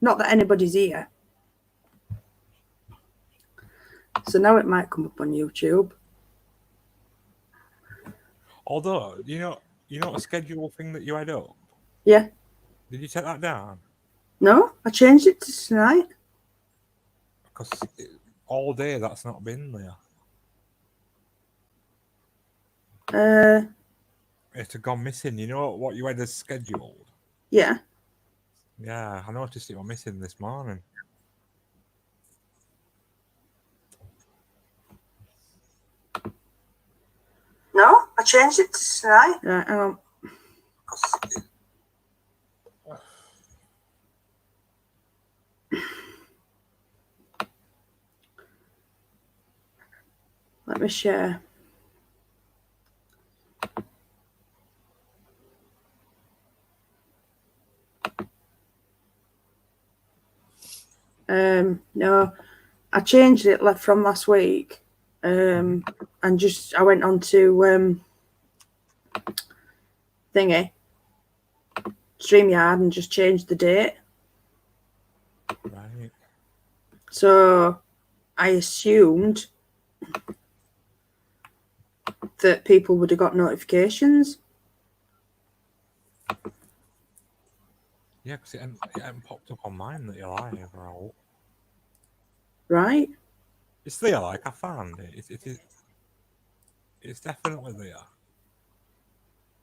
Not that anybody's here. So now it might come up on YouTube. Although, you know a schedule thing that you had up? Yeah. Did you take that down? No, I changed it to tonight. Because all day that's not been there. It had gone missing. You know what you had as scheduled? Yeah. Yeah, I noticed it was missing this morning. No, I changed it to tonight. Right, hang on. Let me share. No, I changed it from last week. And I went on to thingy, StreamYard, and just changed the date. Right. So I assumed that people would have got notifications. Yeah, because it hadn't popped up on mine that you're live or all. Right. It's there, like, I found it. It's definitely there.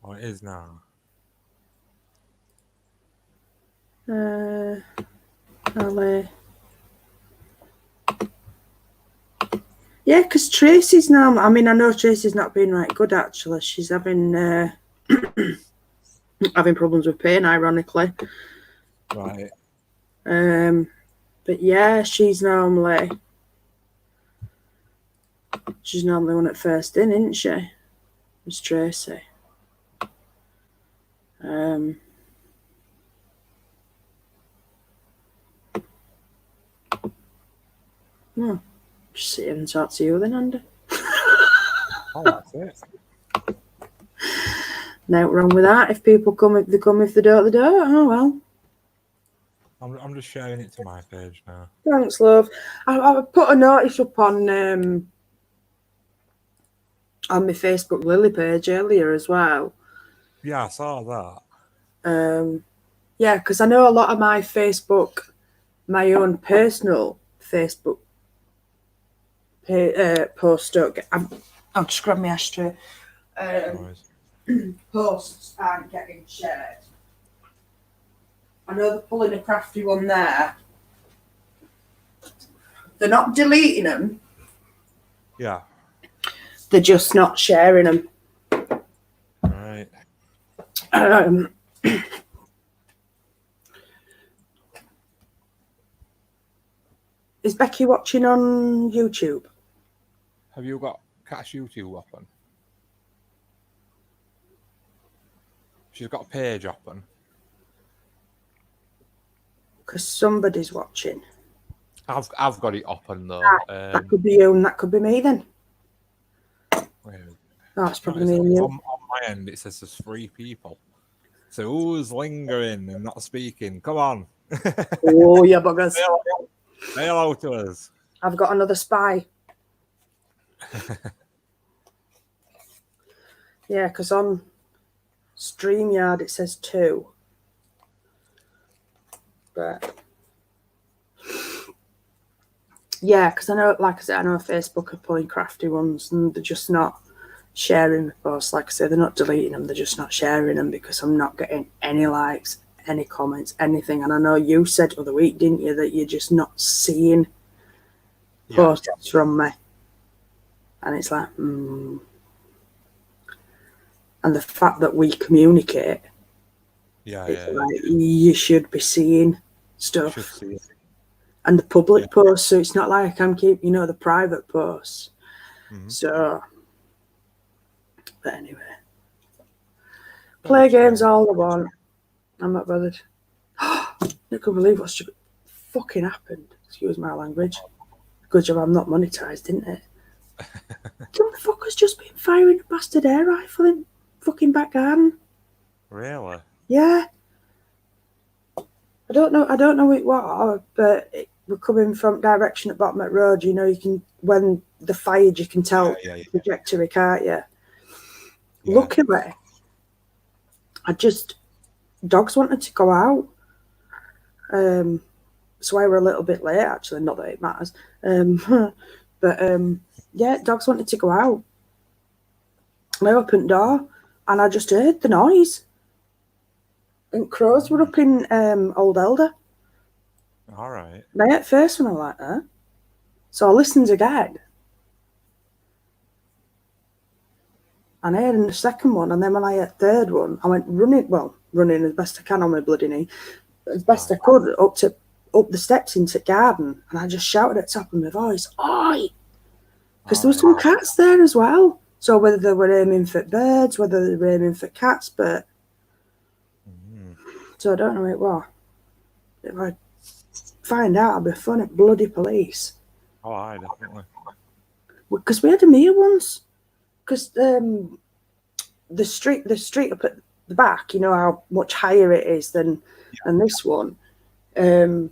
Oh, it is now. Yeah, because Tracy's now, I mean, I know Tracy's not been right good, actually. She's having having problems with pain, ironically. Right. But yeah, she's normally one at first in, isn't she? It's Tracy. No, just sit here and talk to you then, Andy. Oh, that's it. Nothing wrong with that. If people come, if they come, if they don't, they don't. Oh well. I'm just sharing it to my page now. Thanks, love. I put a notice up on my Facebook Lily page earlier as well. Yeah, I saw that. Yeah, because I know a lot of my Facebook, my own personal Facebook post don't get. I'll just grab my ashtray. Posts aren't getting shared. I know they're pulling a crafty one there. They're not deleting them. Yeah. They're just not sharing them. Right. Is Becky watching on YouTube? Have you got Cat's YouTube open? She's got a page open. Because somebody's watching. I've got it open though. That could be you and that could be me then. Oh, it's probably me and you. On my end, it says there's 3 people. So who's lingering and not speaking? Come on. Oh, yeah, buggers. Say hello to us. I've got another spy. Yeah, because on StreamYard it says 2. But yeah, because I know, like I said, I know Facebook are pulling crafty ones and they're just not sharing the posts. Like I said, they're not deleting them, they're just not sharing them because I'm not getting any likes, any comments, anything. And I know you said the other week, didn't you, that you're just not seeing posts from me. And it's like, And the fact that we communicate, like, you should be seeing stuff. You should see it. And the public posts, so it's not like I'm keeping, the private posts. Mm-hmm. So, but anyway. Play games all I want. I'm not bothered. I can't believe what's fucking happened. Excuse my language. Good job I'm not monetized, didn't it? Some fucker's just been firing a bastard air rifle in fucking back garden. Really? Yeah. I don't know it was, but we're coming from direction at Bottom Road. You know, you can, when the fired, you can tell Yeah. trajectory, can't you? Yeah. Luckily, dogs wanted to go out. So I were a little bit late, actually, not that it matters. Yeah, dogs wanted to go out. And I opened the door and I just heard the noise. And crows were up in Old Elder. All right. Now at first when I was like, huh? So I listened again. And I heard the second one, and then when I heard the third one, I went running as best I can on my bloody knee, as best I could up the steps into the garden, and I just shouted at the top of my voice, "Oi!" Because there were some cats there as well. So whether they were aiming for birds, whether they were aiming for cats, but so I don't know what it was. If I find out, I'll be fun at bloody police. Oh, aye, definitely. Because we had a meal once. Because the street up at the back, you know how much higher it is than this one. They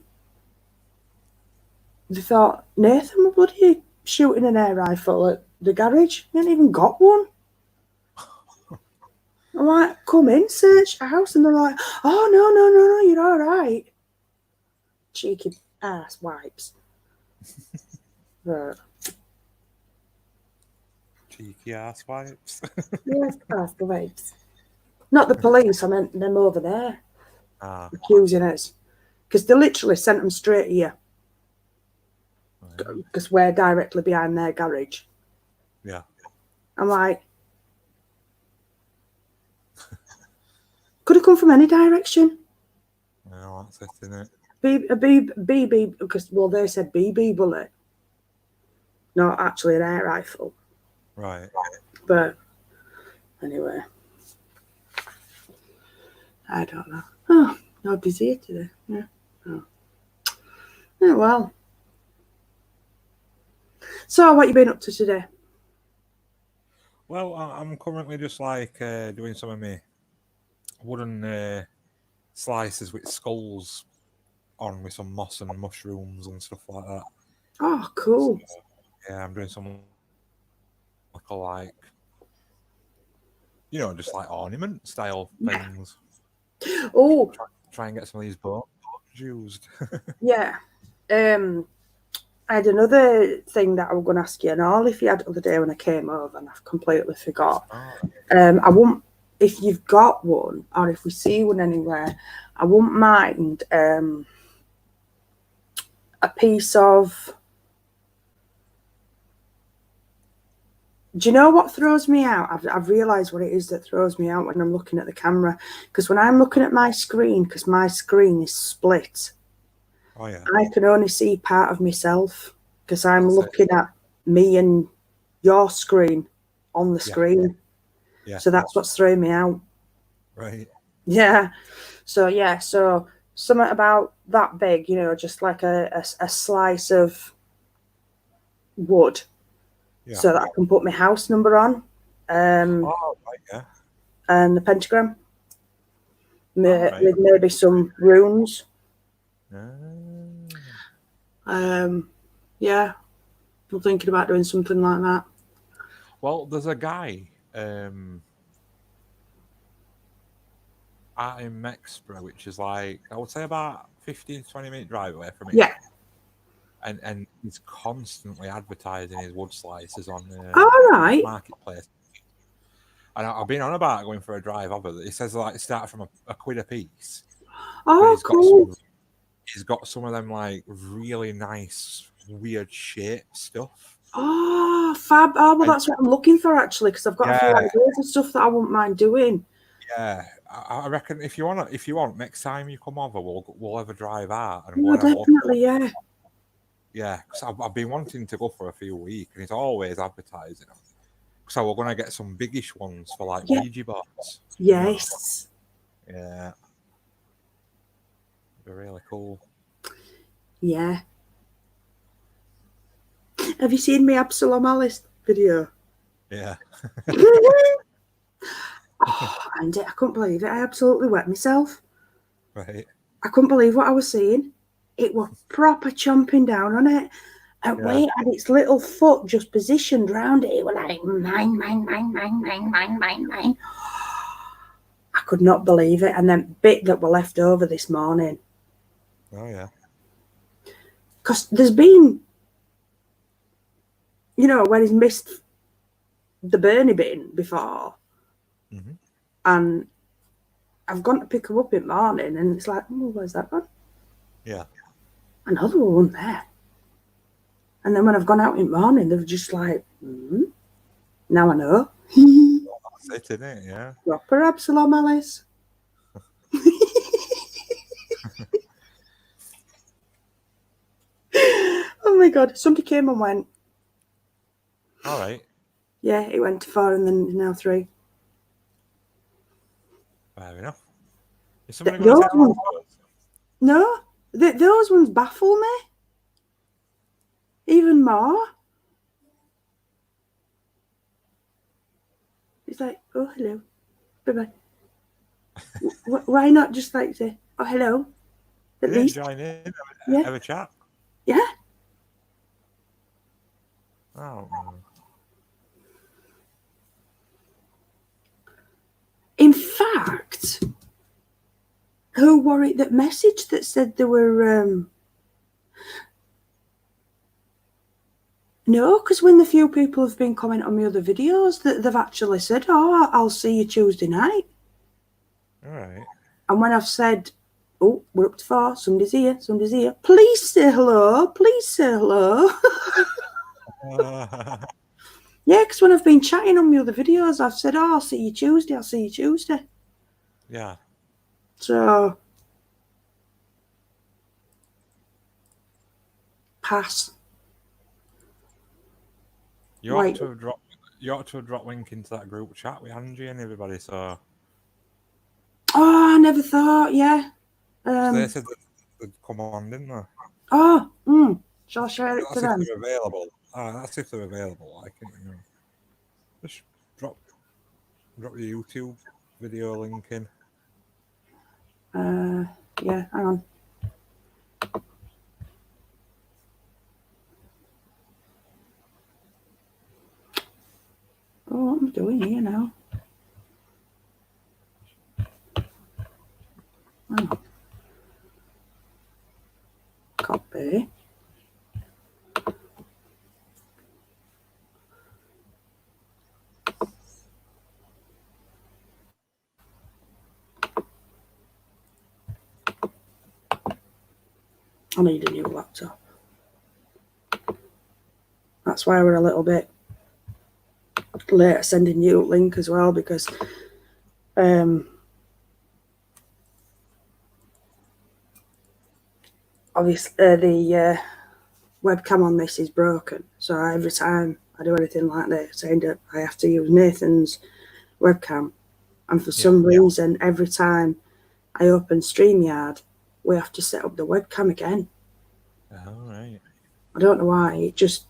thought Nathan were bloody shooting an air rifle at the garage. He hadn't even got one. I'm like, come in, search the house, and they're like, oh no, you're all right. Cheeky ass wipes. Right. Cheeky ass wipes. Yes, ass wipes. Not the police. I meant them over there accusing us, because they literally sent them straight here. Because we're directly behind their garage. Yeah. I'm like, could have come from any direction. No, that's it, isn't it? BB, because, well, they said BB bullet. Not actually an air rifle. Right. But anyway, I don't know. Oh, nobody's here today. Yeah. Oh. Yeah, well. So, what you been up to today? Well, I'm currently just like doing some of my wooden slices with skulls on with some moss and mushrooms and stuff like that. Oh, cool. So, yeah, I'm doing some like just like ornament style things. Oh, try and get some of these bones used. Yeah. I had another thing that I was going to ask you, and all if you had the other day when I came over, and I've completely forgot. I won't, if you've got one, or if we see one anywhere, I wouldn't mind a piece of. Do you know what throws me out? I've realised what it is that throws me out when I'm looking at the camera. Because when I'm looking at my screen, because my screen is split, I can only see part of myself because I'm looking at me and your screen on the screen. Yeah. So that's what's throwing me out. Right. Yeah. So something about that big, just like a slice of wood. Yeah. So that I can put my house number on. And the pentagram. With maybe some runes. Yeah. I'm thinking about doing something like that. Well, there's a guy out in Mexborough, which is like, I would say about 15 to 20 minute drive away from it. Yeah. And he's constantly advertising his wood slices on Marketplace. And I've been on about going for a drive over there. He says like start from a quid a piece. Oh, cool. He's got some of them like really nice, weird shaped stuff. Oh, fab. Oh, well, that's what I'm looking for actually, because I've got a few ideas and stuff that I wouldn't mind doing. Yeah, I reckon if you want, next time you come over, we'll have a drive out. And no, definitely, yeah. Yeah, because I've been wanting to go for a few weeks, and he's always advertising them. So we're gonna get some biggish ones for like Ouija boards. Yes. Yeah. They're really cool. Yeah. Have you seen me Absalom Alice video? Yeah. Oh, and I couldn't believe it. I absolutely wet myself. Right. I couldn't believe what I was seeing. It was proper chomping down on it. And when it had its little foot just positioned round it, it was like, mine, mine, mine, mine, mine, mine, mine, mine. I could not believe it. And then bit that were left over this morning. Oh, yeah. Because there's been, you know, where he's missed the Bernie bin before. Mm-hmm. And I've gone to pick her up in the morning and it's like, oh, where's that gone? Yeah. Another one there. And then when I've gone out in the morning, they're just like, now I know. That's it, isn't it? Yeah. Proper Absalom Alice. Oh my God. Somebody came and went. All right. Yeah, it went to 4 and then now 3. Fair enough. Is somebody going to tell us? No, those ones baffle me. Even more. It's like, oh, hello. Bye-bye. Why not just like say, oh, hello? At least. Join in, have a chat. Yeah. Oh. In fact, who were it that messaged that said they were... No, because when the few people have been commenting on my other videos, that they've actually said, oh, I'll see you Tuesday night. All right. And when I've said, oh, we're up to 4, somebody's here, please say hello, Yeah, because when I've been chatting on my other videos, I've said, oh, I'll see you Tuesday. Yeah. So, pass. You ought to have dropped link into that group chat with Angie and everybody. So. Oh, I never thought. Yeah. They said they'd come on, didn't they? Oh. Shall I share it to them? If they're available. That's if they're available. I can, just drop the YouTube video link in. Yeah. Hang on. Oh, what am I doing here now? Oh. Copy. I need a new laptop. That's why we're a little bit late at sending you a link as well, because obviously the webcam on this is broken, so every time I do anything like this, I have to use Nathan's webcam, and for some reason every time I open StreamYard we have to set up the webcam again. All right. I don't know why. Because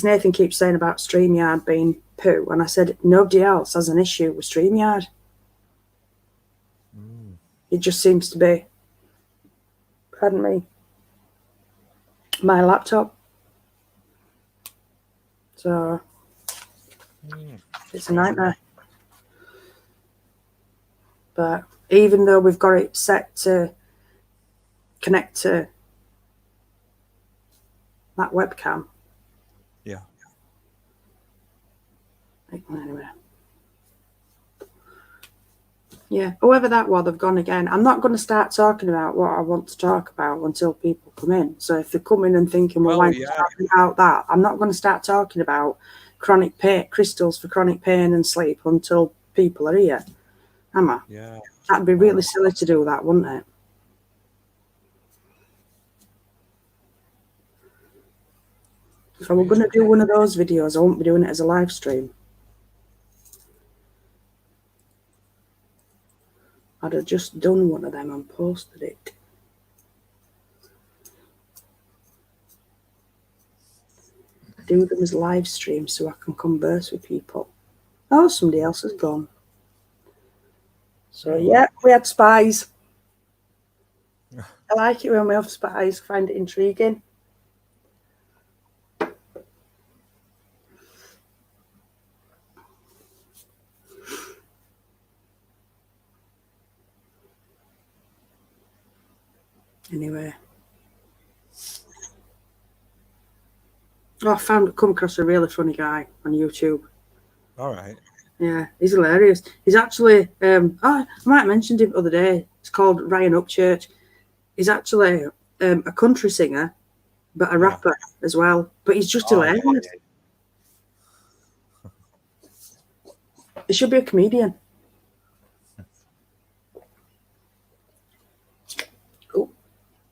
Nathan keeps saying about StreamYard being poo, and I said nobody else has an issue with StreamYard. It just seems to be, pardon me, my laptop. So it's a nightmare. But even though we've got it set to connect to that webcam. Yeah. Anyway. Yeah, whoever that was, they've gone again. I'm not going to start talking about what I want to talk about until people come in. So if they come in and thinking, why are you talking about that? I'm not going to start talking about chronic pain, crystals for chronic pain and sleep until people are here. Am I? Yeah. That'd be really silly to do that, wouldn't it? If I were going to do one of those videos, I won't be doing it as a live stream. I'd have just done one of them and posted it. Do them as live streams so I can converse with people. Oh, somebody else has gone. So, yeah, we had spies. I like it when we have spies. Find it intriguing. Anyway. Oh, come across a really funny guy on YouTube. All right. Yeah, he's hilarious. He's actually, I might have mentioned him the other day. It's called Ryan Upchurch. He's actually a country singer, but a rapper as well. But he's just hilarious. Yeah. He should be a comedian. Oh,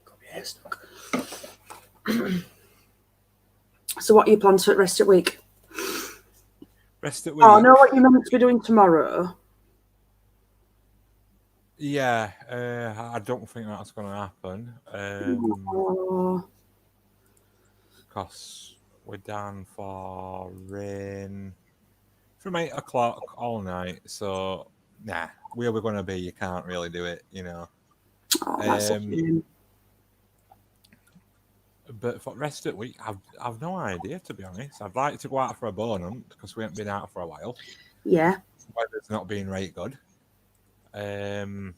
got my hair stuck. So what are your plans for the rest of the week? Rest of the week? Oh, I know what you're meant to be doing tomorrow. Yeah, I don't think that's going to happen. Because we're down for rain from 8 o'clock all night. So, nah, where we're going to be, you can't really do it, you know. Oh, that's a shame. But for the rest of the week, I've no idea, to be honest. I'd like to go out for a bone hunt because we haven't been out for a while. Yeah. Weather's not been right good. And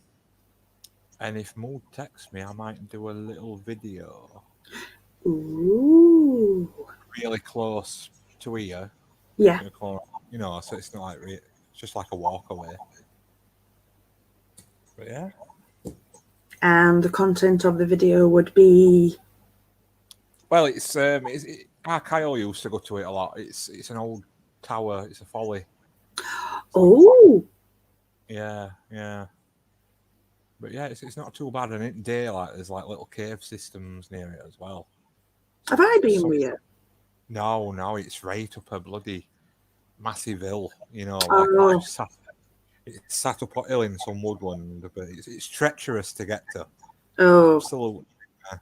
if Mood texts me, I might do a little video. Ooh. Really close to here. Yeah. You know, so it's not like it's just like a walk away. But yeah. And the content of the video would be. Well, our Kyle used to go to it a lot. It's an old tower. It's a folly. Oh. Yeah. But yeah, it's not too bad. And in daylight, there's like little cave systems near it as well. Have I been with you? No, it's right up a bloody massive hill. You know, like it's sat up a hill in some woodland, but it's treacherous to get to. Oh, absolutely. Yeah.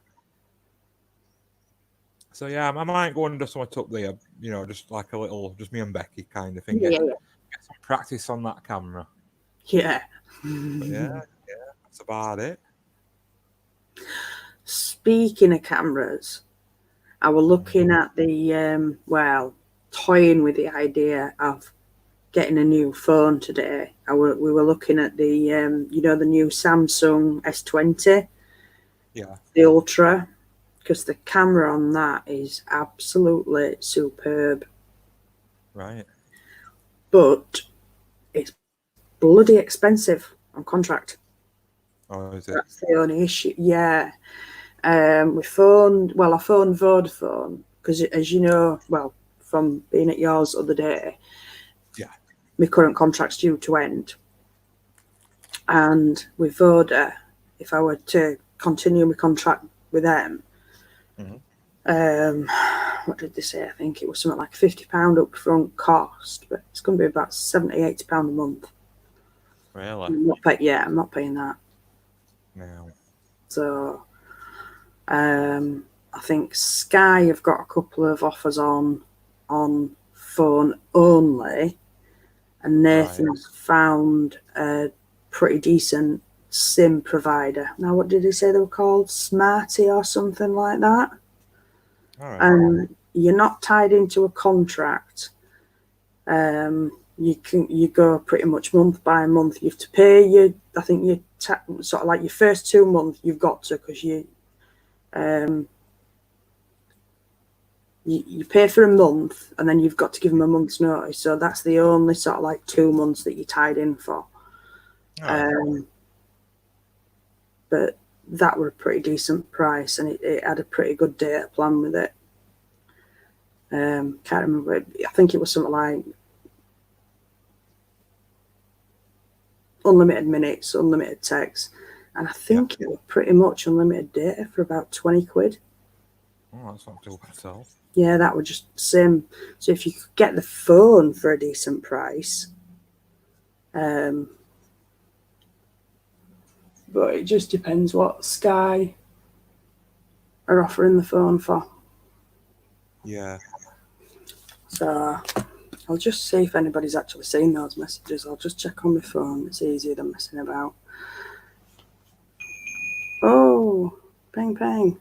So yeah, I might go and do something up there. You know, just like a little, just me and Becky kind of thing. Get some practice on that camera. Yeah. But yeah, that's about it. Speaking of cameras, I was looking at the toying with the idea of getting a new phone today. We were looking at the the new Samsung S20. Yeah. The Ultra, because the camera on that is absolutely superb. Right. But it's bloody expensive on contract. Oh, is it? That's the only issue. Yeah. I phoned Vodafone because, as you know, well, from being at yours the other day, my current contract's due to end. And with Voda, if I were to continue my contract with them, what did they say? I think it was something like £50 upfront cost, but it's going to be about £70-80 a month. Really? I'm not paying that. No. So, I think Sky have got a couple of offers on phone only, and Nathan's found a pretty decent SIM provider. Now, what did he say they were called? Smarty or something like that. And you're not tied into a contract. You go pretty much month by month. You have to pay I think sort of like your first 2 months you've got to, because you pay for a month and then you've got to give them a month's notice. So that's the only sort of like 2 months that you're tied in for. But that were a pretty decent price, and it had a pretty good data plan with it. Can't remember. I think it was something like unlimited minutes, unlimited text, and I think it was pretty much unlimited data for about 20 quid. Oh, that's not too bad at all. Yeah, that would just SIM. So if you could get the phone for a decent price, but it just depends what Sky are offering the phone for. Yeah. So I'll just see if anybody's actually seen those messages. I'll just check on my phone. It's easier than messing about. Oh, Oh, bang, bang.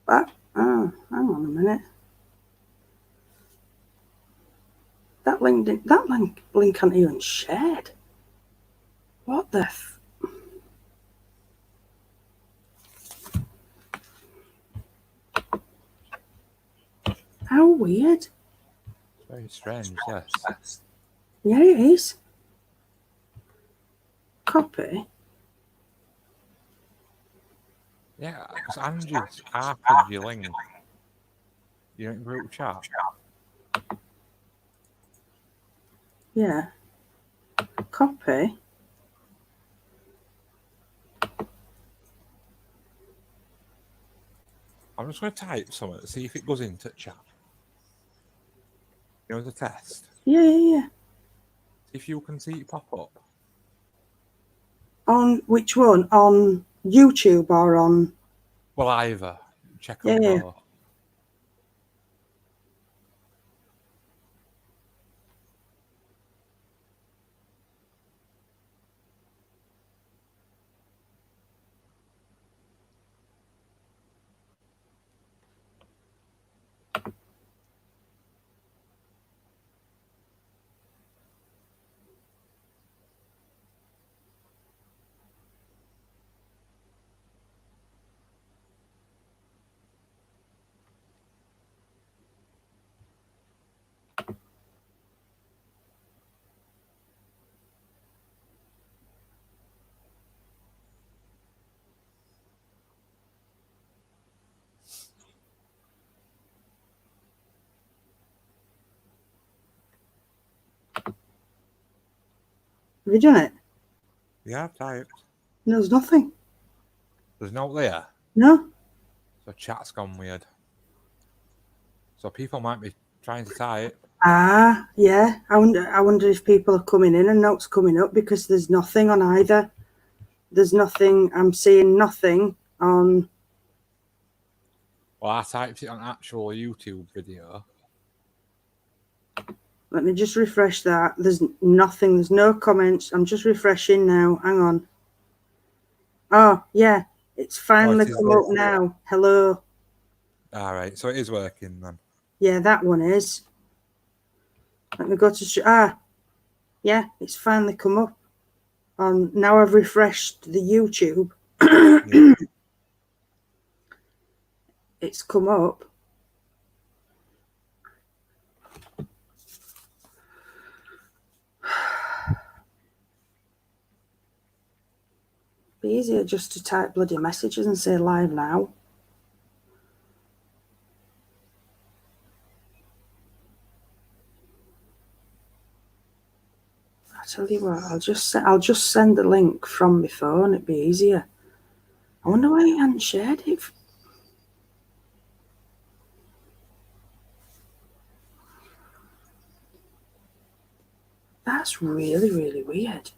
What? Oh, hang on a minute. That link can't even shared. What the How weird. Very strange, yes. Yeah, it is. Copy. Yeah, because Angie's copied your link. You're in group chat. Yeah. Copy. I'm just going to type something, see if it goes into chat. You know, the test. Yeah. See if you can see it pop up. On which one? On YouTube or on? Well, either. Check on Yeah. both. Have you done it? Yeah, I've typed. There's nothing. There's no there. No. So chat's gone weird. So people might be trying to type. Ah, yeah. I wonder if people are coming in and notes coming up because there's nothing on either. There's nothing. I'm seeing nothing on. Well, I typed it on actual YouTube video. Let me just refresh that. There's nothing. There's no comments. I'm just refreshing now. Hang on. Oh, yeah. It's finally come up now. Hello. All right. So it is working then. Yeah, that one is. Let me go to... yeah, it's finally come up. Now I've refreshed the YouTube. Yeah. It's come up. Be easier just to type bloody messages and say live now. I tell you what, I'll just send the link from my phone. It'd be easier. I wonder why you hadn't shared it. That's really, really weird.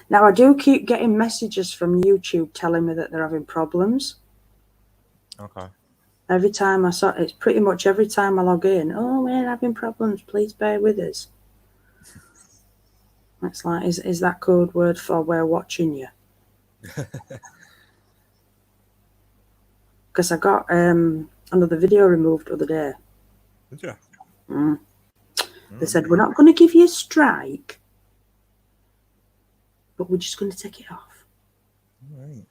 Now, I do keep getting messages from YouTube telling me that they're having problems. Okay. Every time it's pretty much every time I log in, oh, we're having problems, please bear with us. That's like, is that code word for we're watching you? Because I got another video removed the other day. Did you? They said, we're not going to give you a strike, but we're just going to take it off. All right.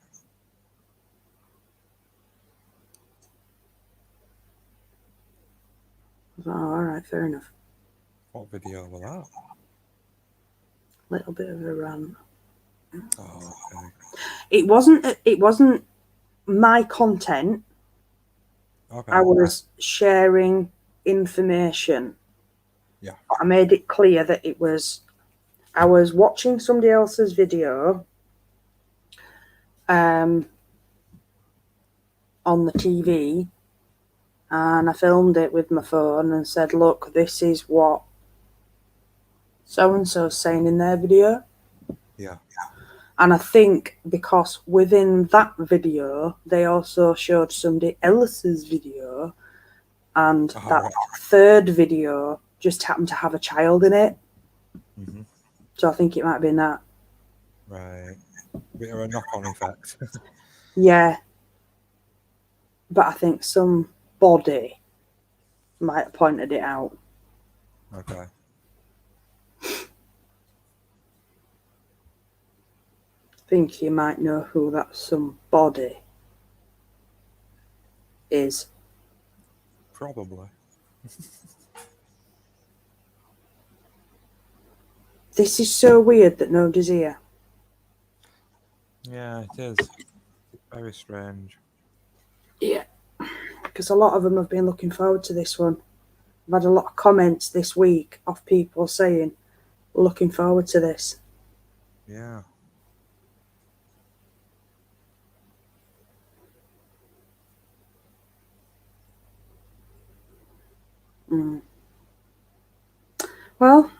I thought, oh, all right, fair enough. What video was that? Little bit of a rant. Oh, okay. It wasn't my content. Okay. I was sharing information. Yeah. I made it clear that I was watching somebody else's video on the TV, and I filmed it with my phone and said, look, this is what so-and-so's saying in their video. Yeah. And I think because within that video, they also showed somebody else's video, and that third video just happened to have a child in it. Mm-hmm. So I think it might have been that. Right. Bit of a knock-on effect. Yeah. But I think somebody might have pointed it out. Okay. Think you might know who that somebody is. Probably. This is so weird that nobody's here. Yeah, it is. Very strange. Yeah. Because a lot of them have been looking forward to this one. I've had a lot of comments this week of people saying, looking forward to this. Yeah. Mm. Well,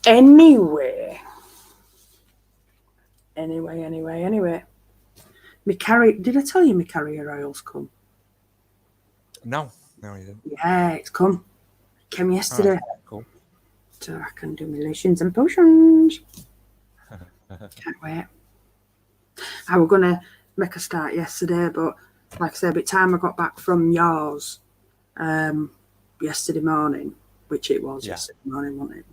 anyway. Did I tell you my carrier oil's come? No, you didn't. Yeah, it's come. It came yesterday. Oh, cool. So I can do my lotions and potions. Can't wait. I was going to make a start yesterday, but like I said, by the time I got back from yours yesterday morning, which it was yesterday morning, wasn't it?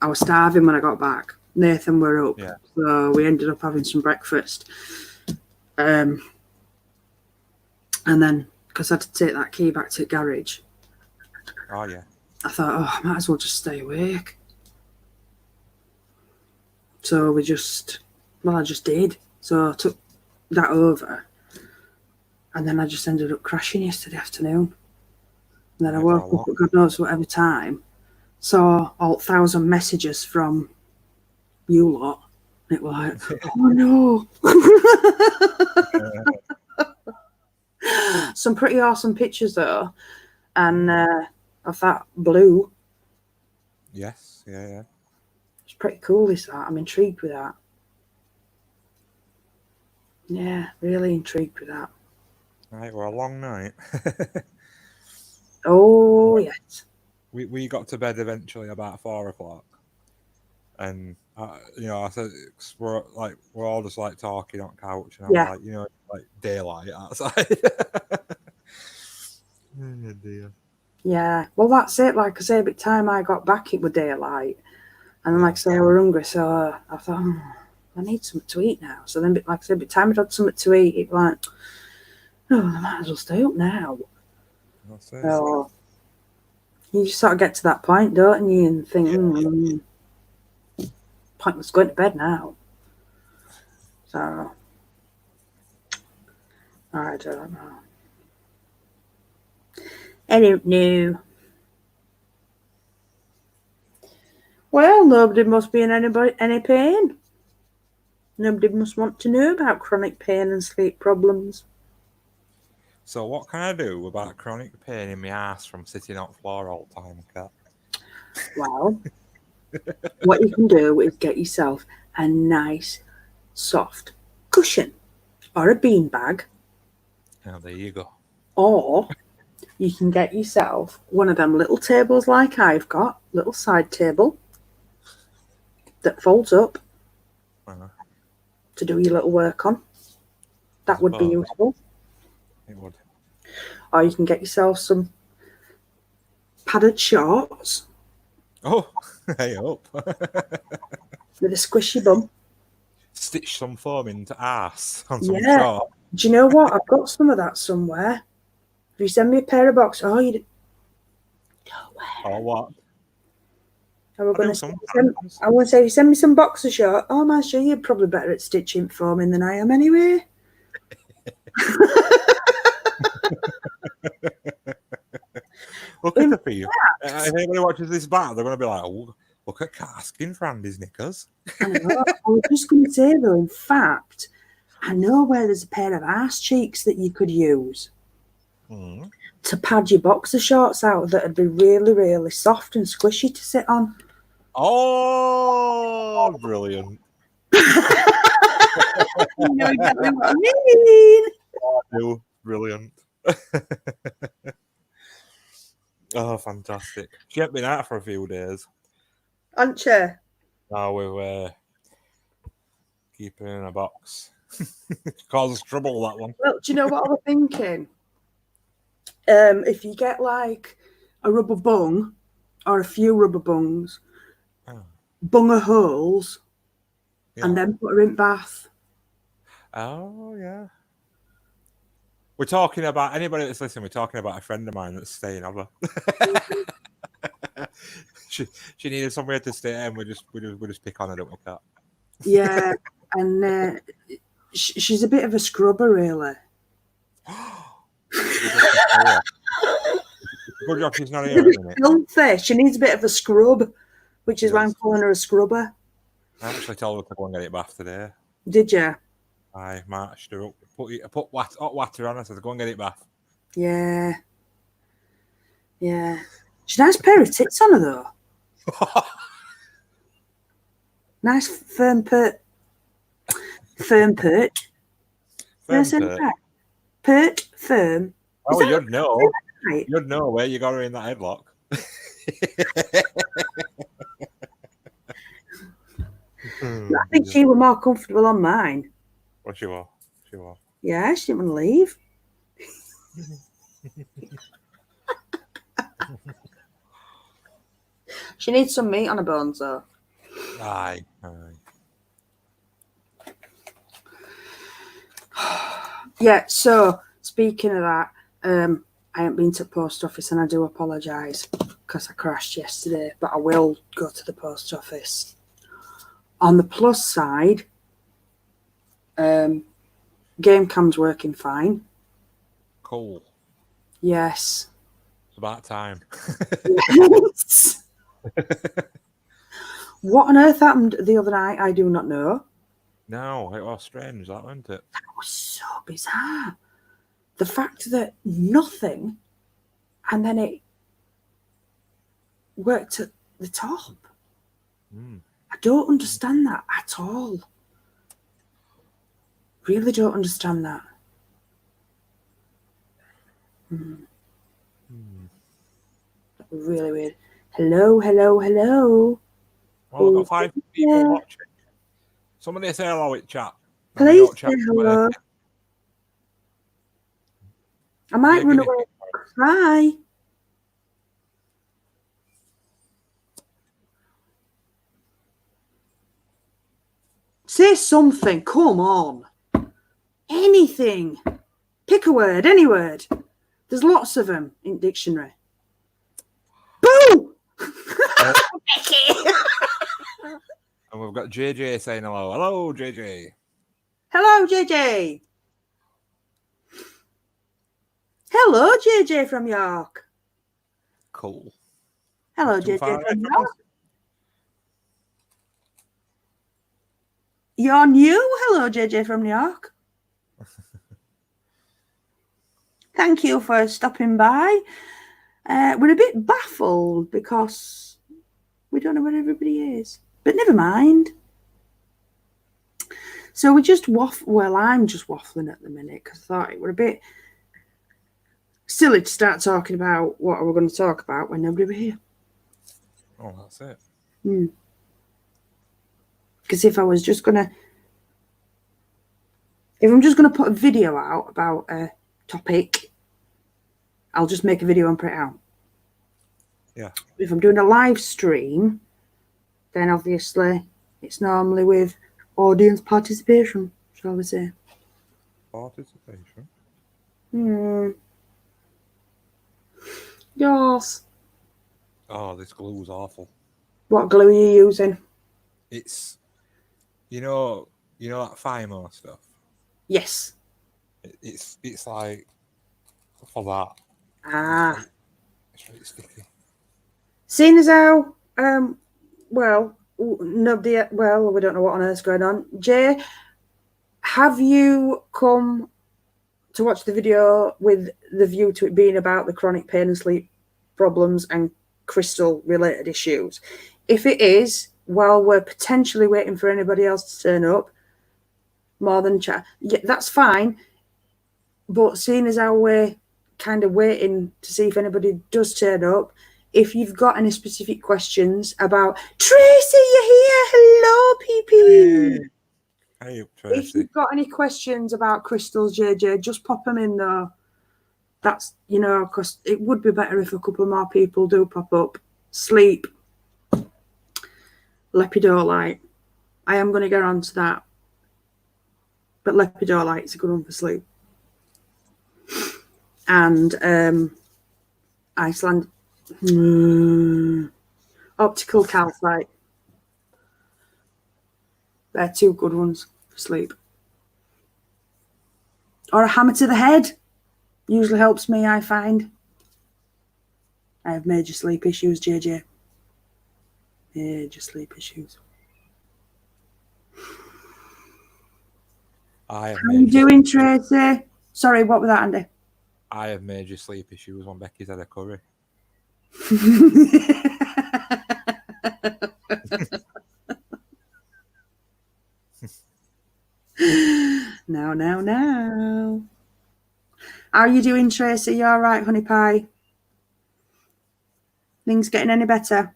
I was starving when I got back. Nathan were up, so we ended up having some breakfast. And then, because I had to take that key back to the garage, I thought, I might as well just stay awake. So I just did. So I took that over, and then I just ended up crashing yesterday afternoon. And then I woke up at God knows whatever time, saw all 1,000 messages from you lot. And it was like, oh no. Some pretty awesome pictures though, and of that blue. Yes, yeah. It's pretty cool, this art. I'm intrigued with that. Yeah, really intrigued with that. Right, well, a long night. Oh, yes. We got to bed eventually about 4 o'clock. And, I said, we're all just like talking on the couch. And I was like, like daylight outside. Oh, dear. Yeah, well, that's it. Like I say, by the time I got back, it was daylight. And then, like I say, I were hungry, so I thought, I need something to eat now. So then, like I said, by the time I had something to eat, it was like, I might as well stay up now. That's it. So you just sort of get to that point, don't you? And think, pointless going to bed now. So, I don't know. I don't know. Well, nobody must be in any pain. Nobody must want to know about chronic pain and sleep problems. So what can I do about chronic pain in my ass from sitting on the floor all the time, Kat? Well, what you can do is get yourself a nice, soft cushion or a beanbag. Oh, there you go. Or you can get yourself one of them little tables like I've got, little side table that folds up to do your little work on. That would be useful. It would. Or you can get yourself some padded shorts. Oh, hey up. With a squishy bum. Stitch some foam into ass on some shorts. Do you know what? I've got some of that somewhere. If you send me a pair of boxers, you did. Or what? I want to say, if you send me some boxer shorts, man, sure, you're probably better at stitching foaming than I am anyway. Look at the for you. If anybody watches this back, they're going to be like, oh, Look at casking for Andy's knickers. I know. I was just going to say, though, in fact, I know where there's a pair of arse cheeks that you could use to pad your boxer shorts out that would be really, really soft and squishy to sit on. Oh, brilliant. You know exactly what I mean. Oh, I do. Brilliant. Oh, fantastic. She ain't been out for a few days. Aren't you? Now we're keeping her in a box. Causes trouble, that one. Well, do you know what I was thinking? If you get like a rubber bung or a few rubber bungs, bung her holes, and then put her in bath. Oh, yeah. We're talking about, anybody that's listening, we're talking about a friend of mine that's staying over. she needed somewhere to stay, and we just pick on her, don't we, Kat? Yeah, and she's a bit of a scrubber, really. Good job she's not here at the minute. Filthy. She needs a bit of a scrub, which is why I'm calling her a scrubber. I actually told her to go and get it bath today. Did you? I marched her up, put hot water on her, so to go and get it bath. Yeah. Yeah. She's a nice pair of tits on her, though. Nice firm perch. Firm perch. Perch, firm. Oh, you'd know. Right? You'd know where you got her in that headlock. I think she was more comfortable on mine. Well, she was. Yeah, she didn't want to leave. She needs some meat on her bones, though. Aye. Yeah, so speaking of that, I haven't been to the post office, and I do apologise because I crashed yesterday, but I will go to the post office. On the plus side, game cam's working fine. Cool. Yes. It's about time. Yes. What on earth happened the other night? I do not know. No, it was strange, that, wasn't it? That was so bizarre. The fact that nothing, and then it worked at the top. I don't understand that at all. Really don't understand that. Really weird. Hello. Well, we've got 5 people watching. Somebody say hello in chat. Please say hello. I might run away and cry. Say something. Come on. Anything. Pick a word. Any word. There's lots of them in dictionary. Boo! And we've got JJ saying hello. Hello, JJ. Hello, JJ. Hello, JJ from York. Cool. Hello, JJ from York. You're new. Hello, JJ from New York. Thank you for stopping by. We're a bit baffled because we don't know where everybody is. But never mind. So we just I'm just waffling at the minute because I thought it were a bit silly to start talking about what we're going to talk about when nobody were here. Oh, that's it. Because if I'm just going to put a video out about a topic, I'll just make a video and put it out. Yeah. If I'm doing a live stream, then obviously it's normally with audience participation, shall we say. Participation? Yes. Oh, this glue's awful. What glue are you using? It's, you know that Fimo stuff? Yes. It's like for that. Ah. It's really sticky. Seeing as how well, nobody. Well, we don't know what on earth's going on. Jay, have you come to watch the video with the view to it being about the chronic pain and sleep problems and crystal related issues? If it is, while we're potentially waiting for anybody else to turn up, more than chat, yeah, that's fine. But seeing as how we're kind of waiting to see if anybody does turn up, if you've got any specific questions about Tracy, you're here. Hello, PP. Hey, Tracy. If you've got any questions about crystals, JJ, just pop them in though. That's, you know, because it would be better if a couple more people do pop up. Sleep. Lepidolite. I am going to get on to that. But lepidolite is a good one for sleep. And Iceland. Optical calcite. They're two good ones for sleep. Or a hammer to the head. Usually helps me, I find. I have major sleep issues, JJ. Major sleep issues. How are you doing, Tracy? Sorry, what was that, Andy? I have major sleep issues when Becky's had a curry. Now. How are you doing, Tracy? You all right, honey pie? Things getting any better?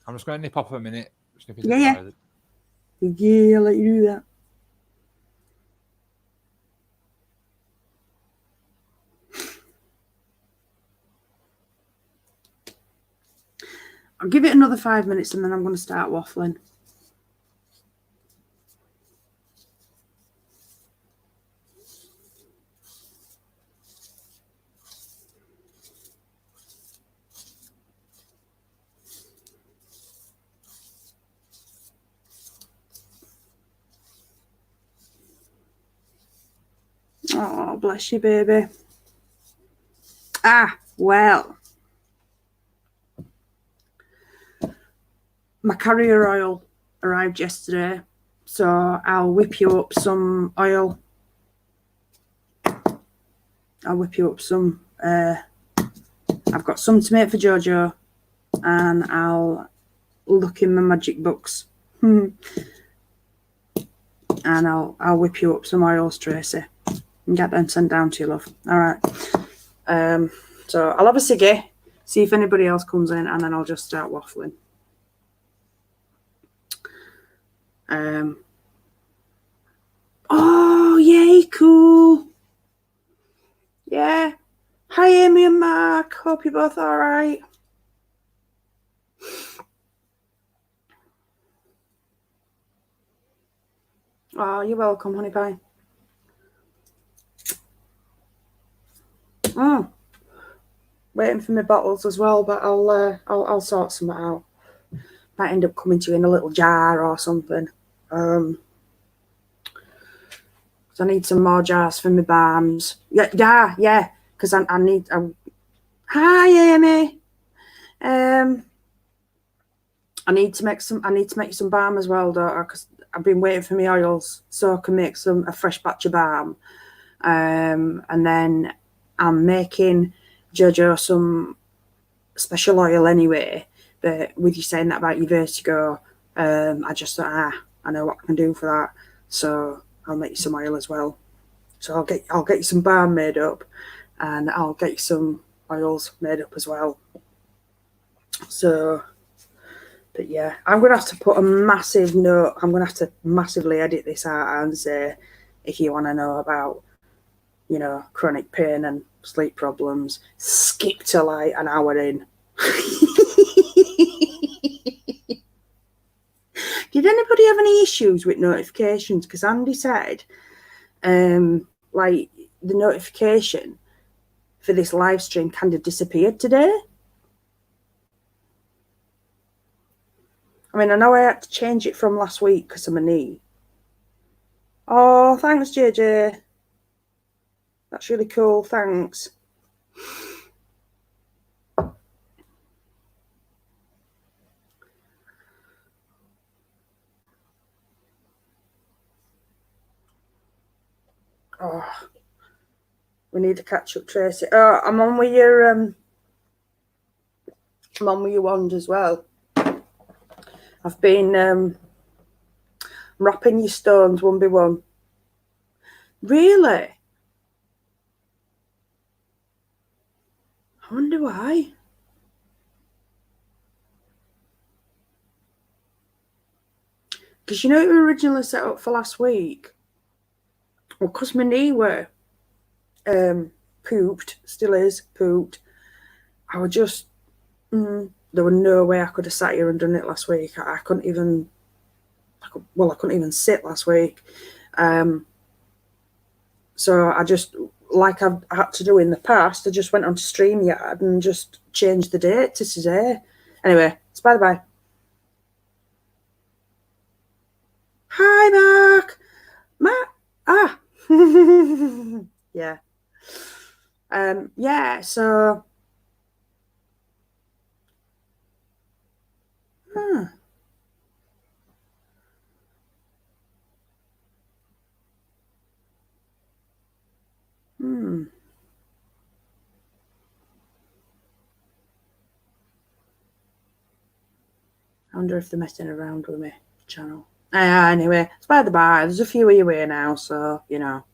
I'm just going to nip off a minute. Yeah, I'll let you do that. I'll give it another 5 minutes and then I'm going to start waffling. Oh, bless you, baby. Well. My carrier oil arrived yesterday, so I'll whip you up some oil. I'll whip you up some. I've got some to make for Jojo, and I'll look in my magic books. And I'll whip you up some oils, Tracy, and get them sent down to you, love. All right. So I'll have a ciggy, see if anybody else comes in, and then I'll just start waffling. Oh, yay, cool. Yeah. Hi, Amy and Mark. Hope you're both all right. Oh, you're welcome, honey pie. Waiting for my bottles as well, but I'll sort some out. Might end up coming to you in a little jar or something. So I need some more jars for my balms. Yeah. Because I need. Hi, Amy. I need to make some balm as well, daughter, because I've been waiting for my oils so I can make a fresh batch of balm. And then I'm making Jojo some special oil anyway. But with you saying that about your vertigo, I just thought, I know what I can do for that. So I'll make you some oil as well. So I'll get you some balm made up, and I'll get you some oils made up as well. So, but yeah, I'm going to have to put a massive note. I'm going to have to massively edit this out and say, if you want to know about, you know, chronic pain and sleep problems, skip to like an hour in. Did anybody have any issues with notifications? Because Andy said, like, the notification for this live stream kind of disappeared today. I mean, I know I had to change it from last week because of my knee. Oh, thanks, JJ. That's really cool. Thanks. Oh, we need to catch up, Tracy. Oh, I'm on with your wand as well. I've been wrapping your stones one by one. Really? I wonder why. Because you know it was originally set up for last week. Well, because my knee were pooped, still is pooped. I was just there was no way I could have sat here and done it last week. I couldn't even. I couldn't even sit last week. So I just, like I've had to do in the past, I just went on to StreamYard and just changed the date to today. Anyway, it's by the by. Hi, Mark. Yeah. Yeah, so I wonder if they're messing around with my channel. Anyway, it's by the by. There's a few of you here now, so, you know.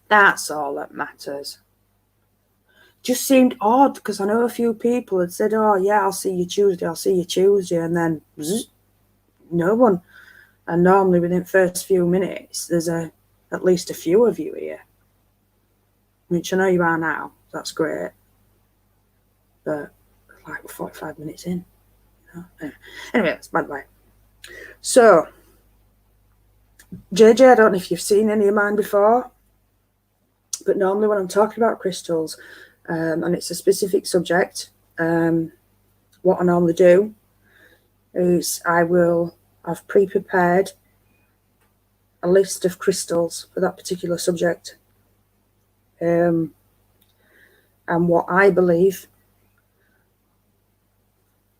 That's all that matters. Just seemed odd because I know a few people had said, oh, yeah, I'll see you Tuesday. And then no one. And normally within the first few minutes, there's at least a few of you here. Which I know you are now. That's great. But like 45 minutes in. You know? Anyway, that's by the way. So, JJ, I don't know if you've seen any of mine before. But normally when I'm talking about crystals, and it's a specific subject, what I normally do is I've pre-prepared a list of crystals for that particular subject, and what I believe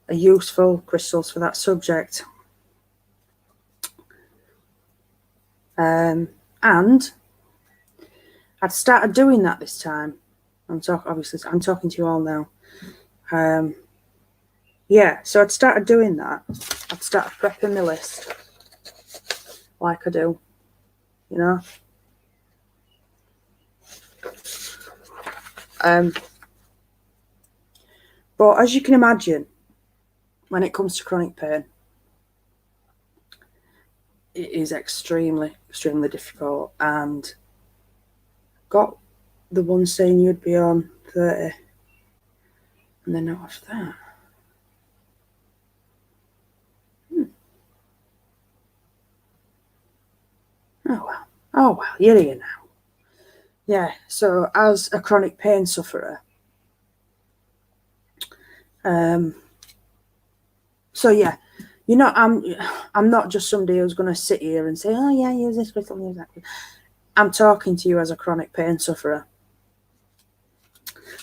are useful crystals for that subject. And I'd started doing that this time. I'm talking to you all now. Yeah, so I'd started doing that. I'd started prepping my list like I do, you know. But as you can imagine, when it comes to chronic pain, it is extremely, extremely difficult. And got the one saying you'd be on 30, and then not after that. Oh well, you're here now. Yeah, so as a chronic pain sufferer, so yeah, you know, I'm not just somebody who's going to sit here and say, oh yeah, use this crystal, use that. I'm talking to you as a chronic pain sufferer.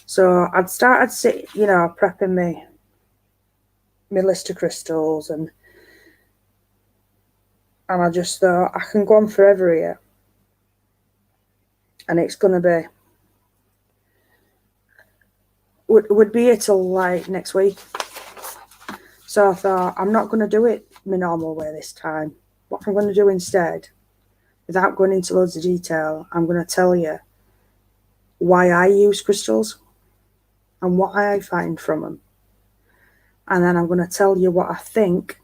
So I'd started prepping my list of crystals, and I just thought I can go on forever here, and it's going to be would be here till like next week. So I thought I'm not going to do it my normal way this time. What I'm going to do instead, without going into loads of detail, I'm going to tell you why I use crystals and what I find from them. And then I'm going to tell you what I think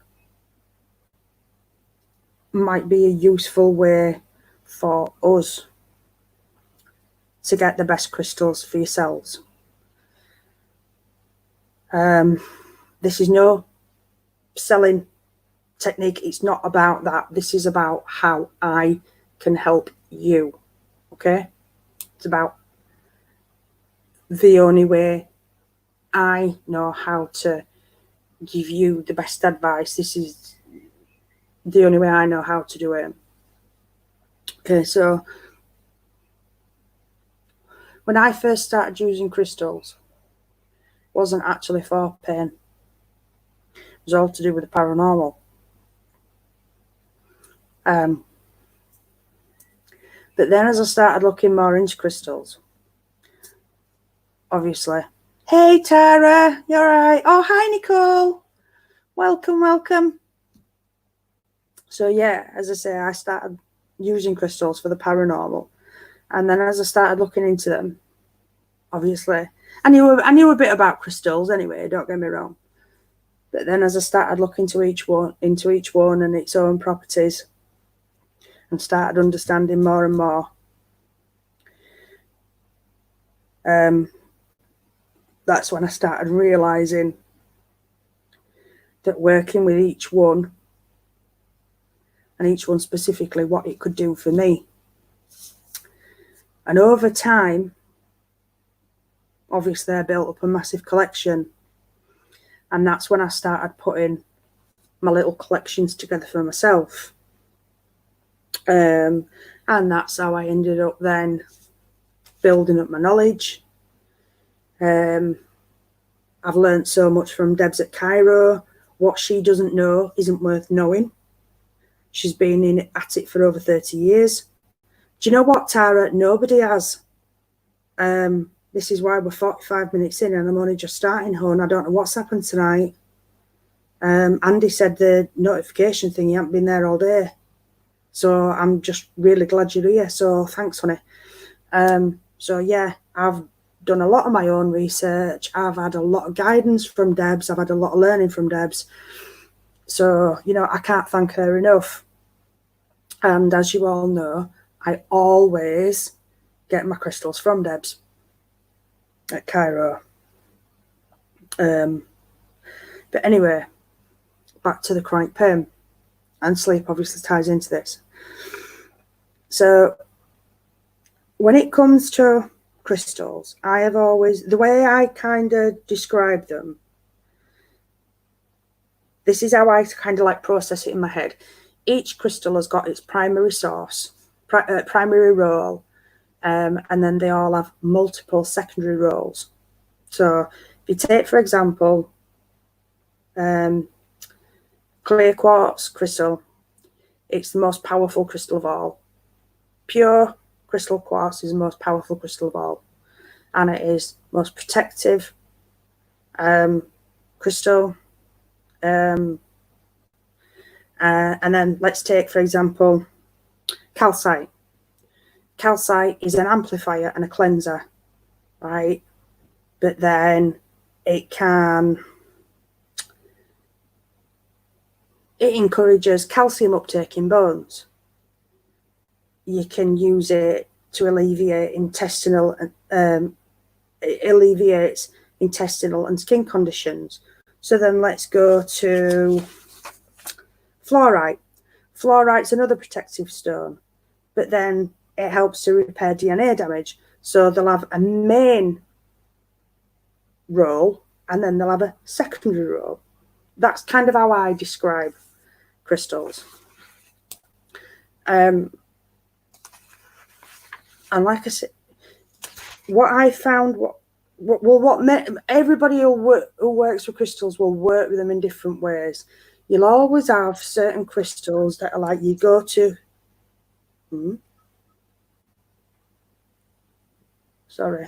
might be a useful way for us to get the best crystals for yourselves. This is no selling technique. It's not about that. This is about how I can help you. Okay? It's about the only way I know how to give you the best advice. This is the only way I know how to do it. Okay, so when I first started using crystals, it wasn't actually for pain. It was all to do with the paranormal. But then as I started looking more into crystals, obviously, hey Tara, you're right. Oh, hi Nicole. Welcome. So yeah, as I say, I started using crystals for the paranormal. And then as I started looking into them, obviously, I knew a bit about crystals anyway, don't get me wrong. But then as I started looking into each one and its own properties, and started understanding more and more, that's when I started realising that working with each one, and each one specifically, what it could do for me. And over time, obviously I built up a massive collection, and that's when I started putting my little collections together for myself. And that's how I ended up then building up my knowledge. I've learned so much from Debs at Cairo. What she doesn't know isn't worth knowing. She's been at it for over 30 years. Do you know what, Tara? Nobody has. This is why we're 45 minutes in and I'm only just starting, hon. I don't know what's happened tonight. Andy said the notification thing, you haven't been there all day. So I'm just really glad you're here. So thanks, honey. So yeah, I've done a lot of my own research. I've had a lot of guidance from Debs. I've had a lot of learning from Debs. So, I can't thank her enough. And as you all know, I always get my crystals from Debs at Cairo. But anyway, back to the chronic pain, and sleep obviously ties into this. So when it comes to crystals, I have always, the way I kind of describe them, this is how I kind of like process it in my head. Each crystal has got its primary source, primary role, and then they all have multiple secondary roles. So if you take, for example, clear quartz crystal, it's the most powerful crystal of all. Pure crystal quartz is the most powerful crystal of all, and it is most protective crystal. And then let's take, for example, calcite. Calcite is an amplifier and a cleanser, right? But then it encourages calcium uptake in bones. You can use it to alleviate intestinal and skin conditions. So then let's go to fluorite. Fluorite's another protective stone, but then it helps to repair DNA damage. So they'll have a main role and then they'll have a secondary role. That's kind of how I describe crystals. And like I said, what I found, everybody who works with crystals will work with them in different ways. You'll always have certain crystals that are like you go to. Sorry.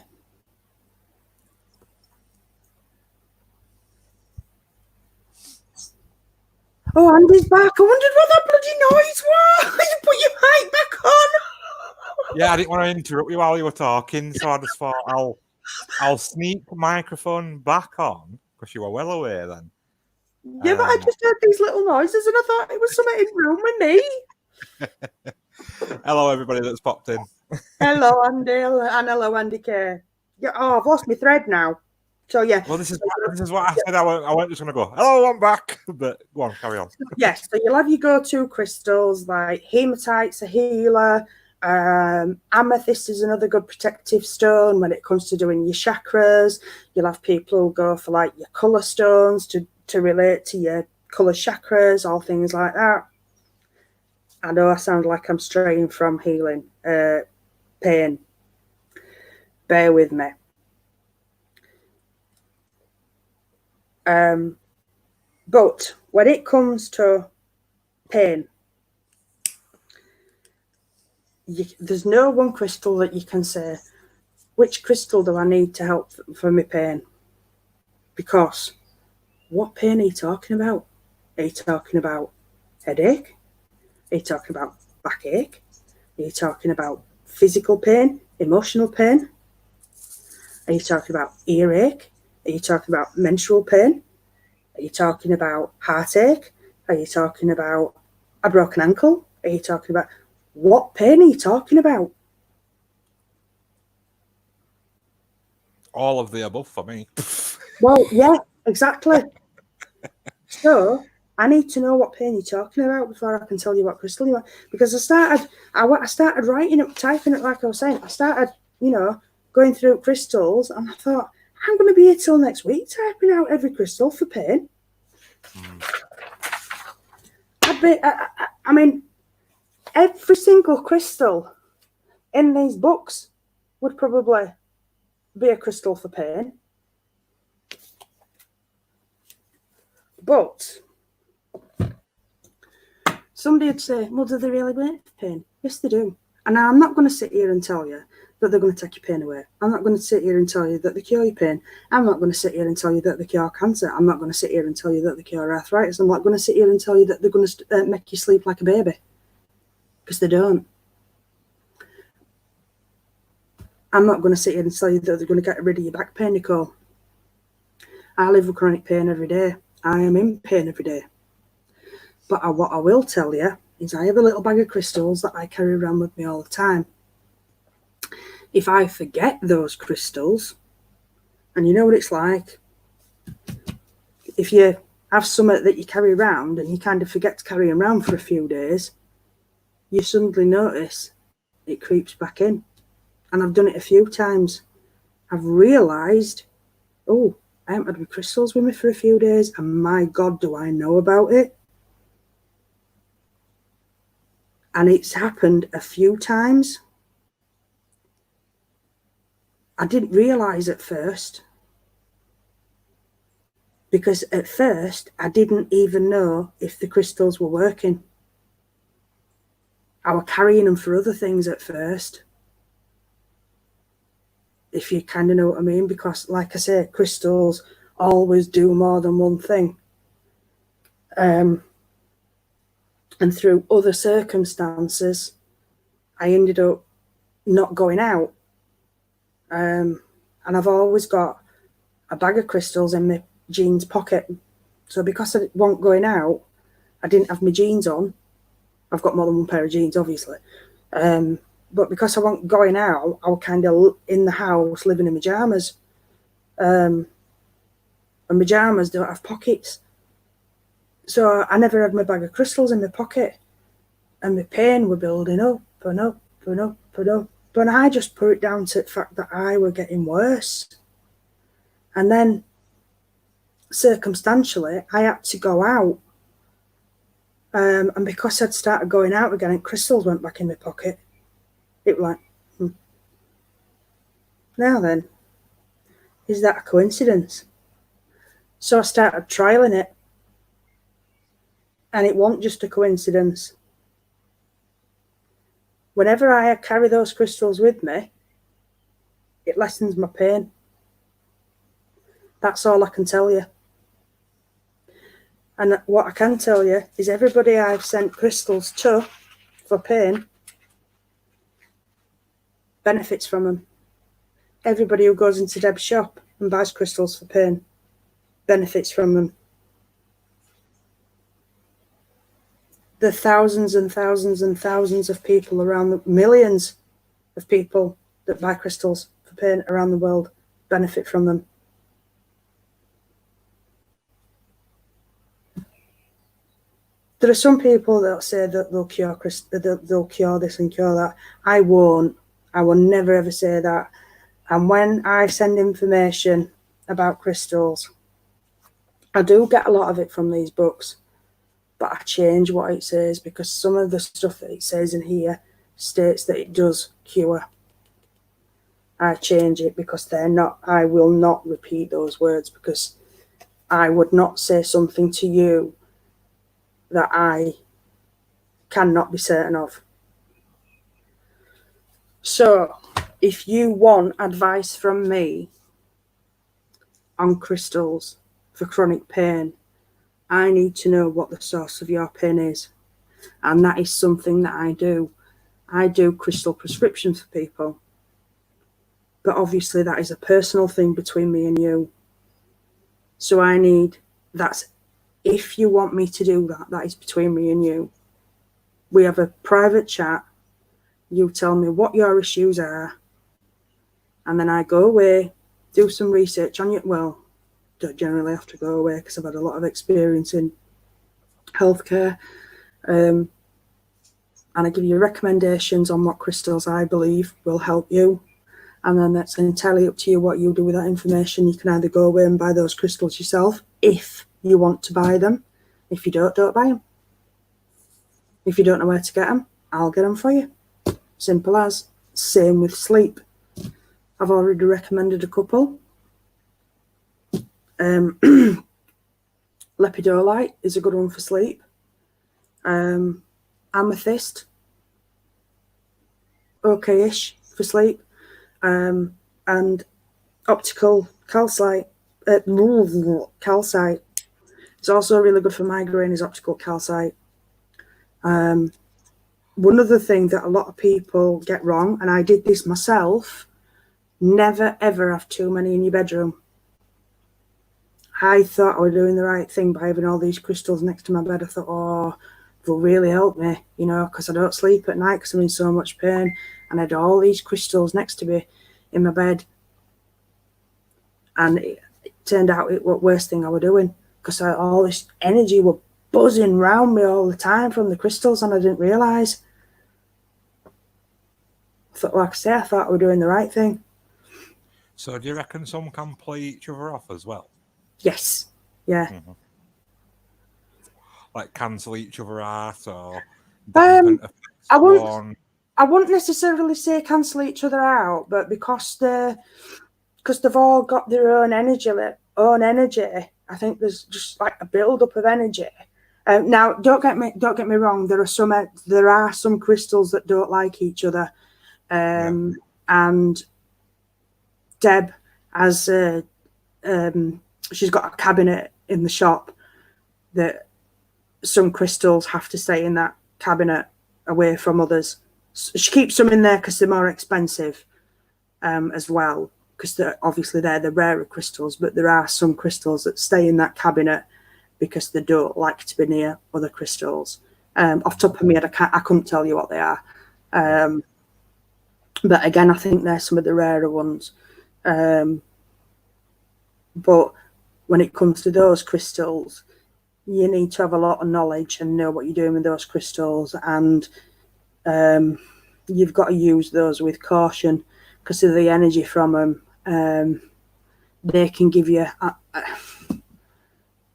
Oh, Andy's back. I wondered what that bloody noise was. You put your mic back on. Yeah, I didn't want to interrupt you while you were talking, so I just thought I'll sneak the microphone back on because you were well aware then. Yeah, but I just heard these little noises and I thought it was something in the room with me. Hello, everybody that's popped in. Hello, Andy, and hello, Andy K. Yeah, I've lost my thread now. So yeah. Well, this is what I said. I weren't just going to go, hello, I'm back. But go on, carry on. Yes, so you'll have your go-to crystals like hematite's a healer. Amethyst is another good protective stone when it comes to doing your chakras. You'll have people who go for like your colour stones to relate to your colour chakras, all things like that. I know I sound like I'm straying from healing pain. Bear with me. But when it comes to pain, there's no one crystal that you can say, which crystal do I need to help for my pain? Because what pain are you talking about? Are you talking about headache? Are you talking about backache? Are you talking about physical pain, emotional pain? Are you talking about earache? Are you talking about menstrual pain? Are you talking about heartache? Are you talking about a broken ankle? Are you talking about what pain are you talking about? All of the above for me. Well, yeah, exactly. So I need to know what pain you're talking about before I can tell you what crystal you want. Because I started writing it, typing it like I was saying. I started, going through crystals, and I thought, I'm going to be here till next week typing out every crystal for pain. I mean, every single crystal in these books would probably be a crystal for pain. But somebody would say, well, do they really work for pain? Yes, they do. And I'm not going to sit here and tell you that they're going to take your pain away. I'm not going to sit here and tell you that they cure your pain. I'm not going to sit here and tell you that they cure cancer. I'm not going to sit here and tell you that they cure arthritis. I'm not going to sit here and tell you that they're going to make you sleep like a baby. Because they don't. I'm not going to sit here and tell you that they're going to get rid of your back pain, Nicole. I live with chronic pain every day. I am in pain every day. But what I will tell you is I have a little bag of crystals that I carry around with me all the time. If I forget those crystals, and you know what it's like, if you have something that you carry around and you kind of forget to carry them around for a few days, you suddenly notice it creeps back in. And I've done it a few times. I've realised, oh, I haven't had my crystals with me for a few days, and my God, do I know about it. And it's happened a few times. I didn't realise at first, because at first I didn't even know if the crystals were working. I was carrying them for other things at first, if you kind of know what I mean, because like I say, crystals always do more than one thing. And through other circumstances, I ended up not going out. And I've always got a bag of crystals in my jeans pocket. So because I wasn't going out, I didn't have my jeans on. I've got more than one pair of jeans, obviously. But because I wasn't going out, I was kind of in the house living in pyjamas. And pyjamas don't have pockets. So I never had my bag of crystals in my pocket. And my pain were building up and up and up and up. But I just put it down to the fact that I were getting worse. And then, circumstantially, I had to go out. And because I'd started going out again and crystals went back in my pocket, it was like, now then, is that a coincidence? So I started trialing it. And it wasn't just a coincidence. Whenever I carry those crystals with me, it lessens my pain. That's all I can tell you. And what I can tell you is everybody I've sent crystals to for pain benefits from them. Everybody who goes into Deb's shop and buys crystals for pain benefits from them. The thousands and thousands and thousands of people around the millions of people that buy crystals for pain around the world benefit from them. There are some people that say that they'll cure this and cure that. I won't. I will never ever say that. And when I send information about crystals, I do get a lot of it from these books, but I change what it says because some of the stuff that it says in here states that it does cure. I change it because I will not repeat those words, because I would not say something to you that I cannot be certain of. So, if you want advice from me on crystals for chronic pain, I need to know what the source of your pain is. And that is something that I do. I do crystal prescriptions for people. But obviously that is a personal thing between me and you. So if you want me to do that, that is between me and you. We have a private chat. You tell me what your issues are. And then I go away, do some research on you. Well, don't generally have to go away because I've had a lot of experience in healthcare. And I give you recommendations on what crystals I believe will help you. And then that's entirely up to you what you do with that information. You can either go away and buy those crystals yourself if you want to buy them. If you don't buy them. If you don't know where to get them, I'll get them for you. Simple as. Same with sleep. I've already recommended a couple. Lepidolite is a good one for sleep. Amethyst, okay-ish for sleep. And optical calcite. Calcite. It's also really good for migraine, is optical calcite. One other thing that a lot of people get wrong, and I did this myself, never ever have too many in your bedroom. I thought I was doing the right thing by having all these crystals next to my bed. I thought, oh, they'll really help me, because I don't sleep at night because I'm in so much pain. And I had all these crystals next to me in my bed. And it turned out it was the worst thing I was doing, because all this energy was buzzing around me all the time from the crystals, and I didn't realise. I thought I was doing the right thing. So do you reckon some can play each other off as well? Yes. Yeah. Mm-hmm. Like cancel each other out, or dampen I wouldn't necessarily say cancel each other out, but because they've all got their own energy. I think there's just like a build up of energy. Now, don't get me wrong. There are some crystals that don't like each other, and Deb has she's got a cabinet in the shop that some crystals have to stay in that cabinet away from others. She keeps some in there because they're more expensive, as well, because they're the rarer crystals, but there are some crystals that stay in that cabinet because they don't like to be near other crystals. Off the top of my head, I couldn't tell you what they are. But again, I think they're some of the rarer ones. But when it comes to those crystals, you need to have a lot of knowledge and know what you're doing with those crystals, and you've got to use those with caution because of the energy from them. They can give you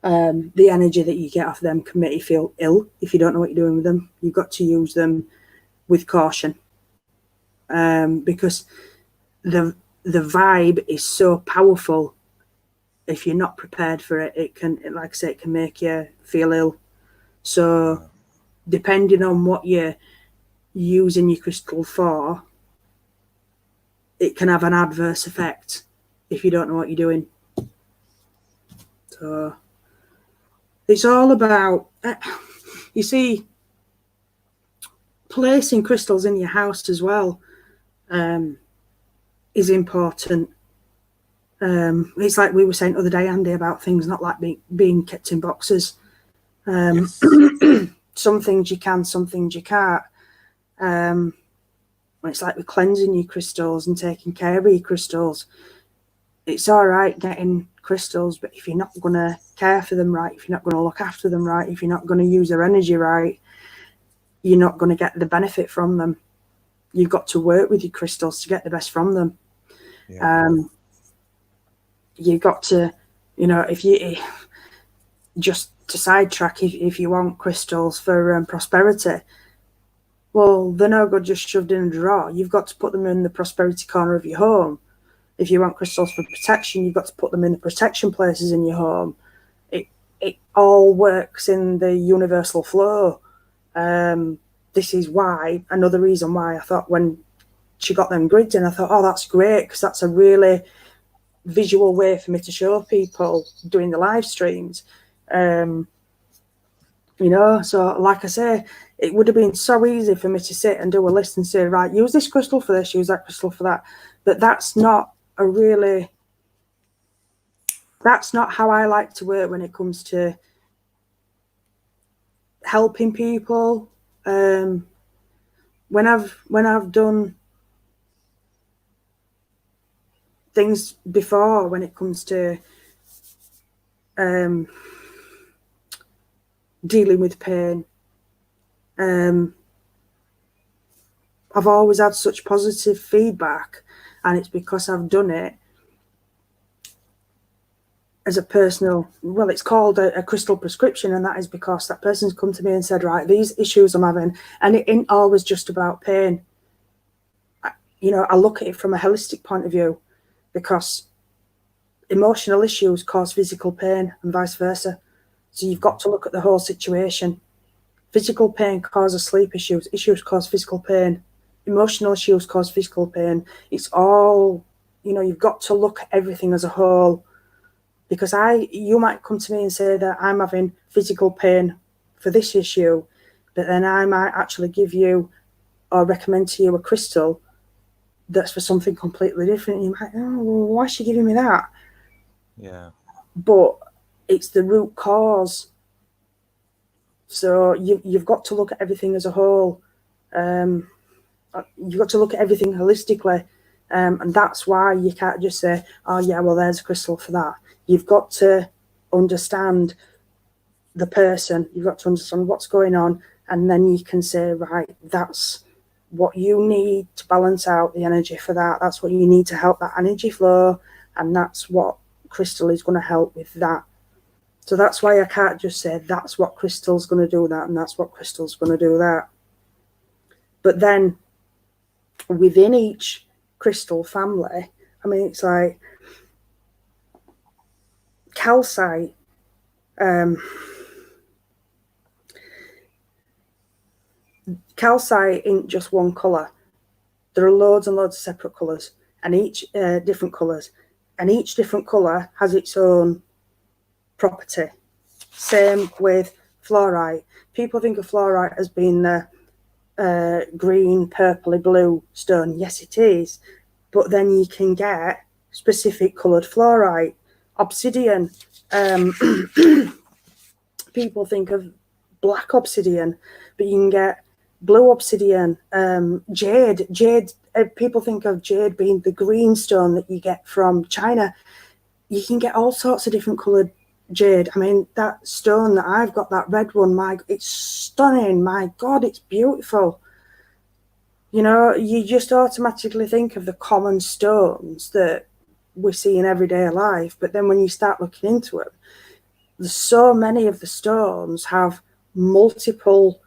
the energy that you get off them can make you feel ill if you don't know what you're doing with them. You've got to use them with caution, because the vibe is so powerful. If you're not prepared for it, it can make you feel ill. So depending on what you're using your crystal for, it can have an adverse effect if you don't know what you're doing. So it's all about, you see, placing crystals in your house as well is important. It's like we were saying the other day, Andy, about things not like being kept in boxes. Yes. Some things you can, some things you can't. It's like with cleansing your crystals and taking care of your crystals. It's all right getting crystals, but if you're not going to care for them right, if you're not going to look after them right, if you're not going to use their energy right, you're not going to get the benefit from them. You've got to work with your crystals to get the best from them. Yeah. You've got to, if you just to sidetrack, if you want crystals for prosperity, well, they're no good just shoved in a drawer. You've got to put them in the prosperity corner of your home. If you want crystals for protection, you've got to put them in the protection places in your home. It all works in the universal flow. This is why, another reason why I thought when she got them grids in, I thought, oh, that's great, because that's a really visual way for me to show people doing the live streams. So like I say, it would have been so easy for me to sit and do a list and say, right, use this crystal for this, use that crystal for that. But that's not how I like to work when it comes to helping people. When I've done things before, when it comes to dealing with pain, I've always had such positive feedback, and it's because I've done it as a personal, well, it's called a crystal prescription, and that is because that person's come to me and said, right, these issues I'm having, and it ain't always just about pain. I look at it from a holistic point of view, because emotional issues cause physical pain and vice versa. So you've got to look at the whole situation. Physical pain causes sleep issues. Issues cause physical pain. Emotional issues cause physical pain. It's all, you've got to look at everything as a whole. Because you might come to me and say that I'm having physical pain for this issue, but then I might actually give you or recommend to you a crystal that's for something completely different. You might, oh, well, why is she giving me that? Yeah. But it's the root cause. So you've got to look at everything as a whole. You've got to look at everything holistically. And that's why you can't just say, oh, yeah, well, there's a crystal for that. You've got to understand the person. You've got to understand what's going on. And then you can say, right, that's what you need to balance out the energy for that. That's what you need to help that energy flow. And that's what crystal is going to help with that. So that's why I can't just say that's what crystal's going to do that and that's what crystal's going to do that. But then within each crystal family, I mean, it's like calcite. Calcite ain't just one colour. There are loads and loads of separate colours, and each different colours, and each different colour has its own property. Same with fluorite. People think of fluorite as being the green, purpley, blue stone. Yes, it is. But then you can get specific coloured fluorite. Obsidian. People think of black obsidian, but you can get blue obsidian. Jade. People think of jade being the green stone that you get from China. You can get all sorts of different coloured jade. I mean, that stone that I've got, that red one, it's stunning. My God, it's beautiful. You just automatically think of the common stones that we see in everyday life. But then when you start looking into it, there's so many of the stones have multiple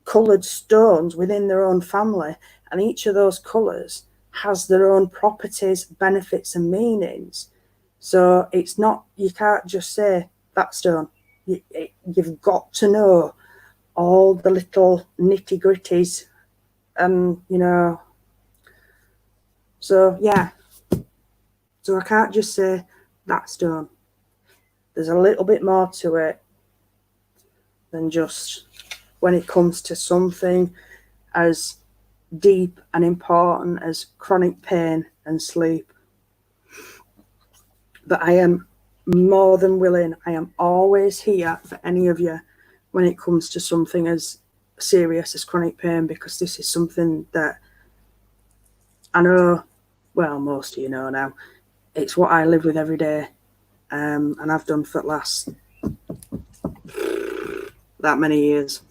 coloured stones within their own family. And each of those colours has their own properties, benefits and meanings. So it's not, you can't just say that stone. You've got to know all the little nitty gritties. So yeah. So I can't just say that stone. There's a little bit more to it than just when it comes to something as deep and important as chronic pain and sleep. But I am more than willing. I am always here for any of you when it comes to something as serious as chronic pain, because this is something that I know, well, most of you know now, it's what I live with every day. and I've done for the last that many years.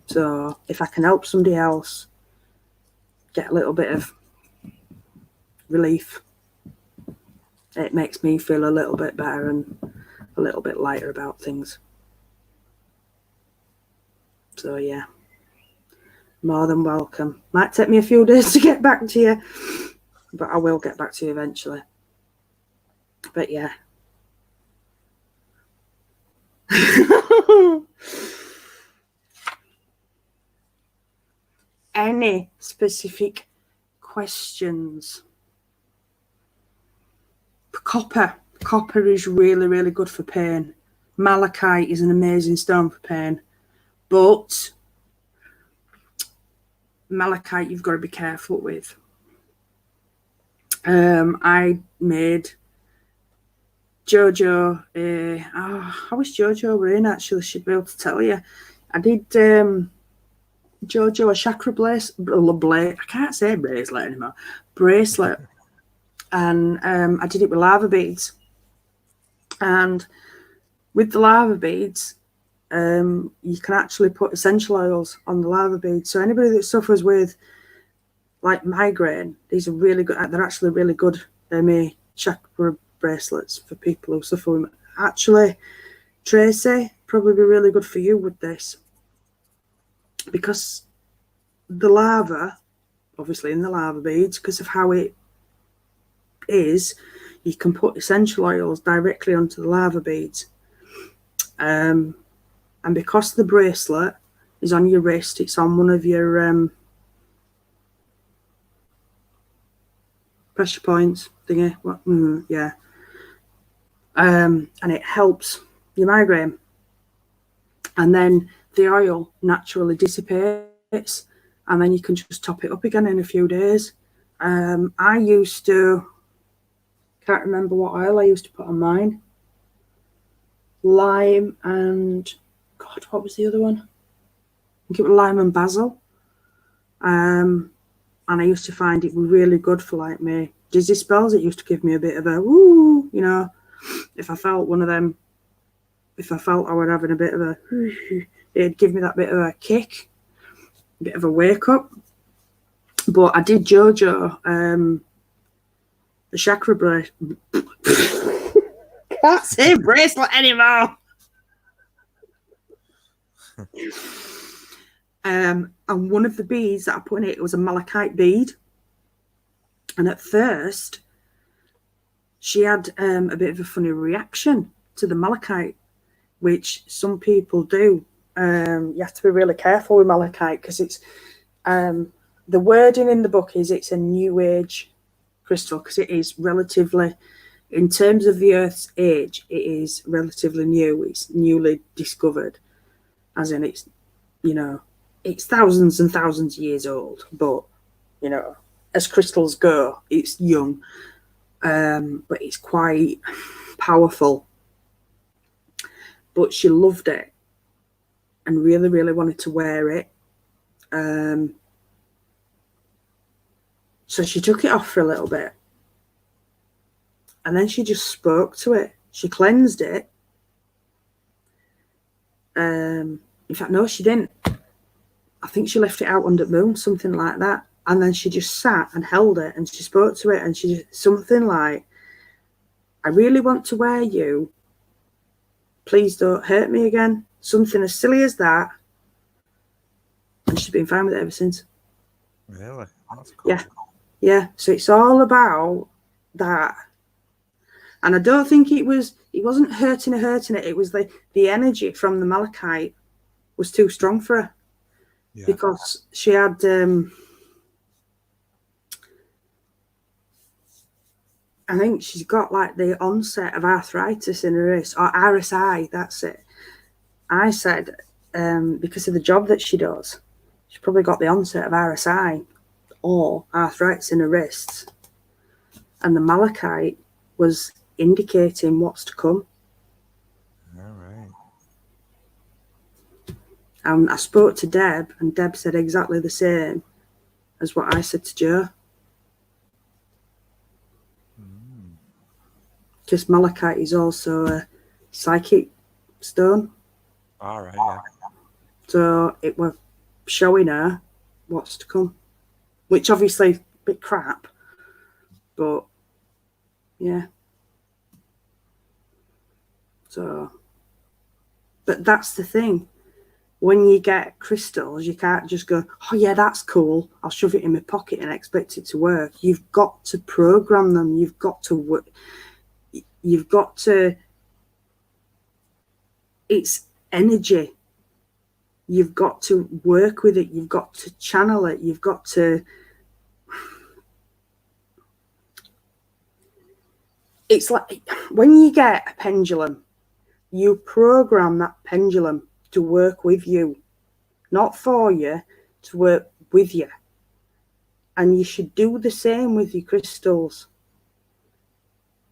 So if I can help somebody else get a little bit of relief, it makes me feel a little bit better and a little bit lighter about things. So yeah, more than welcome. Might take me a few days to get back to you, but I will get back to you eventually. But yeah. Any specific questions? Copper is really, really good for pain. Malachite is an amazing stone for pain, but malachite you've got to be careful with. I made Jojo I wish Jojo were in, actually. She'd be able to tell you. I did Jojo a chakra bracelet. I can't say bracelet anymore. Bracelet. And I did it with lava beads. And with the lava beads, you can actually put essential oils on the lava beads. So anybody that suffers with like migraine, these are really good. They're actually really good. They're made chakra bracelets for people who suffer with. Actually, Tracy, probably be really good for you with this, because the lava, obviously in the lava beads, because of how it is, you can put essential oils directly onto the lava beads. And because the bracelet is on your wrist, it's on one of your pressure points thingy. Yeah. And it helps your migraine. And then the oil naturally dissipates, and then you can just top it up again in a few days. I used to, can't remember what oil I used to put on mine. Lime and, God, what was the other one? I think it was lime and basil. And I used to find it really good for like me dizzy spells. It used to give me a bit of a woo, you know, if I felt one of them, if I felt I was having a bit of a, it'd give me that bit of a kick, a bit of a wake up. But I did Jojo, the chakra bracelet. Can't say bracelet anymore. And one of the beads that I put in it was a malachite bead. And at first, she had a bit of a funny reaction to the malachite, which some people do. You have to be really careful with malachite, because it's the wording in the book is it's a new age crystal, because it is relatively, in terms of the Earth's age, it is relatively new. It's newly discovered, as in it's, you know, it's thousands and thousands of years old, but, you know, as crystals go, it's young, but it's quite powerful. But she loved it and really, really wanted to wear it. So she took it off for a little bit, and then she just spoke to it. She cleansed it. In fact, no, she didn't. I think she left it out under the moon, something like that. And then she just sat and held it, and she spoke to it, and she just, something like, I really want to wear you. Please don't hurt me again. Something as silly as that. And she's been fine with it ever since. Really? That's cool. Yeah. Yeah. So it's all about that. And I don't think it wasn't hurting it. It was the energy from the malachite was too strong for her. Yeah. Because she had I think she's got like the onset of arthritis in her wrist, or RSI, that's it. I said, because of the job that she does, she's probably got the onset of RSI or arthritis in her wrists. And the malachite was indicating what's to come. All right. And I spoke to Deb, and Deb said exactly the same as what I said to Joe. because malachite is also a psychic stone. All right, yeah. So it was showing her what's to come, which obviously is a bit crap, but yeah. So, but that's the thing. When you get crystals, you can't just go, oh yeah, that's cool, I'll shove it in my pocket and expect it to work. You've got to program them. You've got to work. You've got to, it's energy. You've got to work with it. You've got to channel it. You've got to, it's like when you get a pendulum, you program that pendulum to work with you, not for you, to work with you. And you should do the same with your crystals,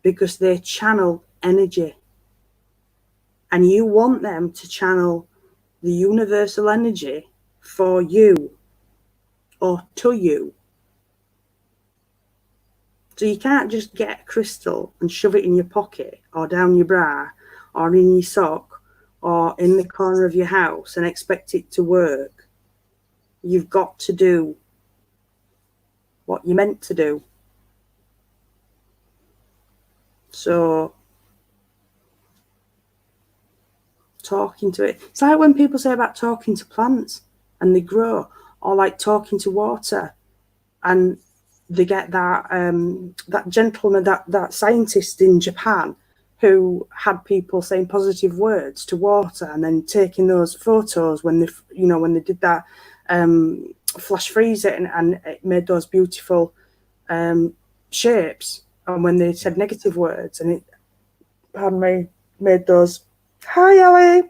because they channel energy. And you want them to channel the universal energy for you or to you. So you can't just get a crystal and shove it in your pocket or down your bra or in your sock or in the corner of your house and expect it to work. You've got to do what you're meant to do. So talking to it, it's like when people say about talking to plants and they grow, or like talking to water, and they get that that gentleman, that scientist in Japan who had people saying positive words to water and then taking those photos when they, you know, when they did that flash freeze it and it made those beautiful shapes, and when they said negative words and it, pardon me, made those, hi Ellie,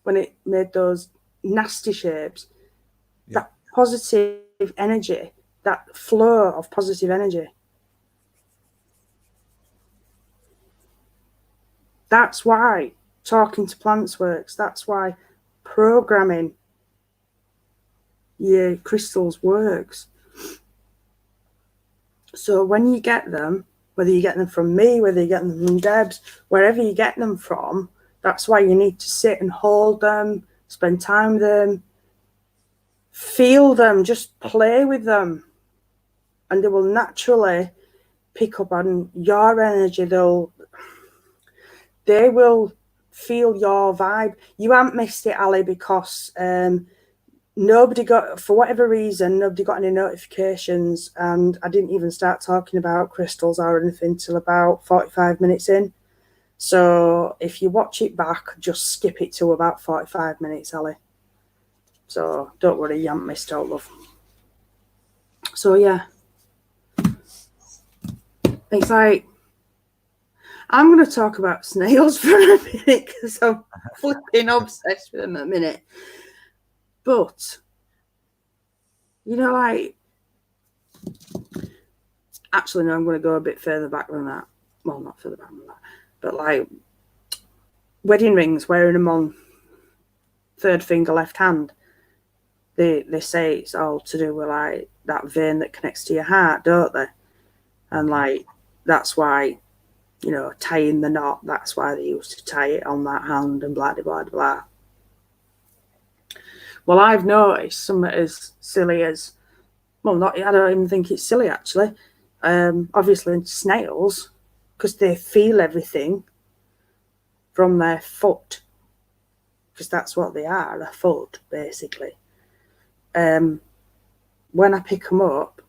when it made those nasty shapes, that positive energy, that flow of positive energy. That's why talking to plants works. That's why programming your crystals works. So when you get them, whether you get them from me, whether you get them from Debs, wherever you get them from, that's why you need to sit and hold them, spend time with them, feel them, just play with them. And they will naturally pick up on your energy. They will feel your vibe. You haven't missed it, Ali, because nobody got, for whatever reason, nobody got any notifications, and I didn't even start talking about crystals or anything till about 45 minutes in. So if you watch it back, just skip it to about 45 minutes, Ali. So don't worry, you haven't missed out, love. So yeah, it's like, I'm going to talk about snails for a minute because I'm flipping obsessed with them at a minute. But, you know, like, actually, no, I'm going to go a bit further back than that. Well, not further back than that, but like wedding rings, wearing them on third finger, left hand. They say it's all to do with like that vein that connects to your heart, don't they? And like, that's why, you know, tying the knot, that's why they used to tie it on that hand and blah, blah, blah, blah. Well, I've noticed something as silly as, well, not, I don't even think it's silly, actually. Obviously, snails, because they feel everything from their foot, because that's what they are, a foot, basically. When I pick them up,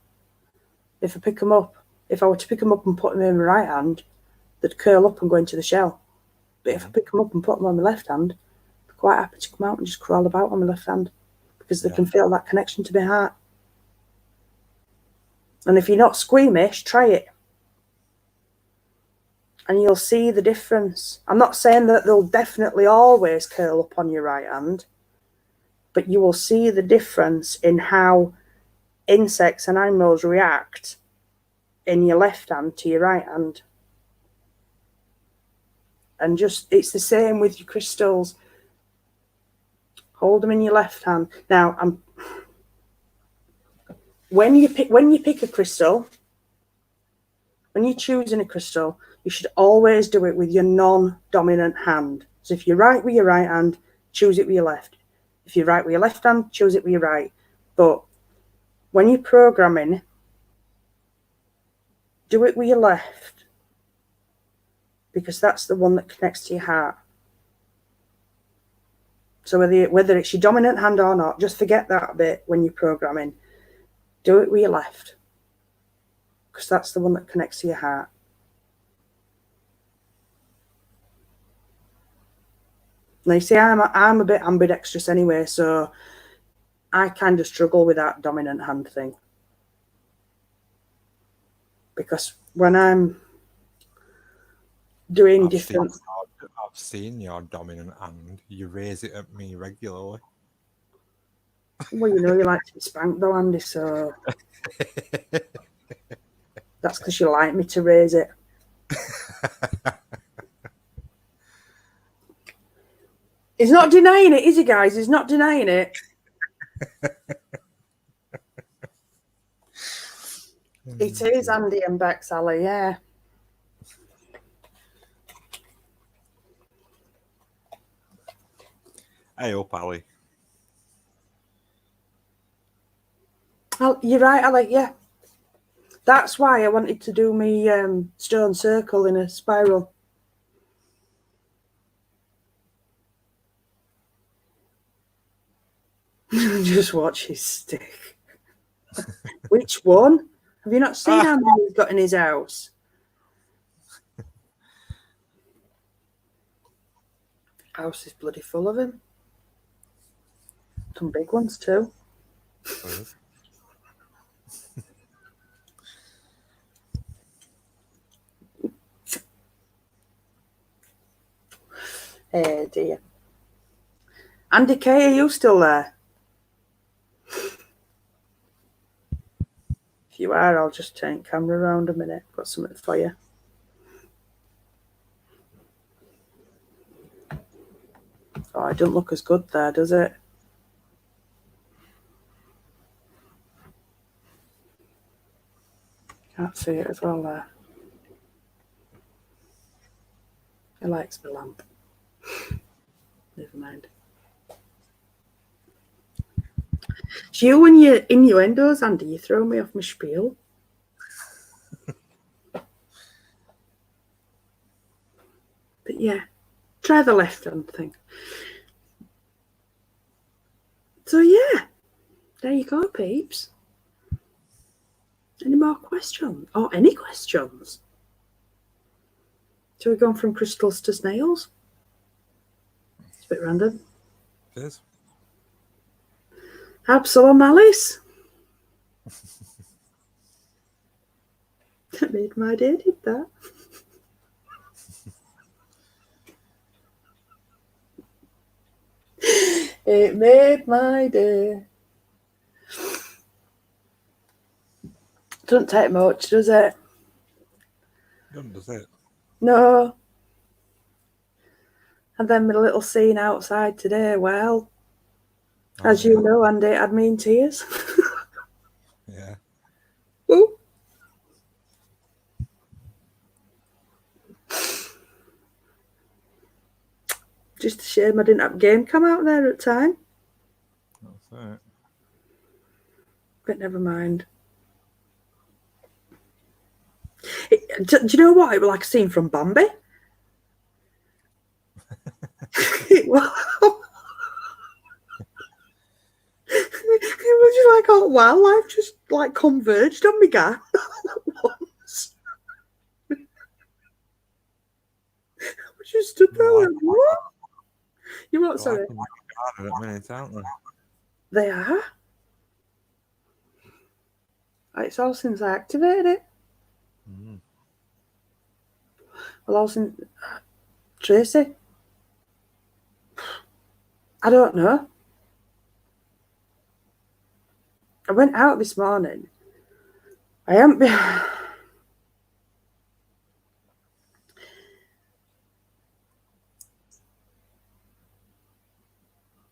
if I were to pick them up and put them in my right hand, they'd curl up and go into the shell. But if I pick them up and put them on my left hand, they're quite happy to come out and just crawl about on my left hand, because they can feel that connection to my heart. And if you're not squeamish, try it. And you'll see the difference. I'm not saying that they'll definitely always curl up on your right hand, but you will see the difference in how insects and animals react in your left hand to your right hand. And just, it's the same with your crystals. Hold them in your left hand. Now, when you pick a crystal, when you're choosing a crystal, You should always do it with your non-dominant hand. So if you write with your right hand, choose it with your left. If you write with your left hand, choose it with your right. But when you're programming, do it with your left, because that's the one that connects to your heart. So whether it's your dominant hand or not, just forget that bit when you're programming. Do it with your left, because that's the one that connects to your heart. Now you see, I'm a bit ambidextrous anyway, so I kind of struggle with that dominant hand thing. Because when I'm doing I've seen your dominant hand. You raise it at me regularly. Well, you know you like to be spanked though, Andy, so that's because you like me to raise it. He's not denying it, is he, guys? He's not denying it. It is Andy and Bex, Ali, yeah. Hey up, Ali. You're right, Ali, yeah. That's why I wanted to do my stone circle in a spiral. Just watch his stick. Which one? Have you not seen how many he's got in his house? House is bloody full of him. Some big ones too. Hey dear. Andy Kay, are you still there? If you are, I'll just turn camera around a minute. Got something for you. Oh, it doesn't look as good there, does it? Can't see it as well there. He likes my lamp. Never mind. It's you and your innuendos, Andy. You throw me off my spiel. But yeah, try the left hand thing. So yeah, there you go, peeps. Any more questions? Or any questions? So we've gone from crystals to snails. It's a bit random. It is. Absol Malice. That made my day, did that? It made my day. Doesn't take much, does it? Does it? No. And then my little scene outside today, well, as you know, Andy, it had me in tears. Yeah. Ooh. Just a shame I didn't have a game come out there at the time. That's it. But never mind. Do you know what? It was like a scene from Bambi. It was just like, oh, wildlife just like converged on me, guy. Once. I just stood there like, what? You what, sorry? At minutes, aren't they? They are. It's all since I activated it. Mm. Well, all since Tracy. I don't know. I went out this morning. I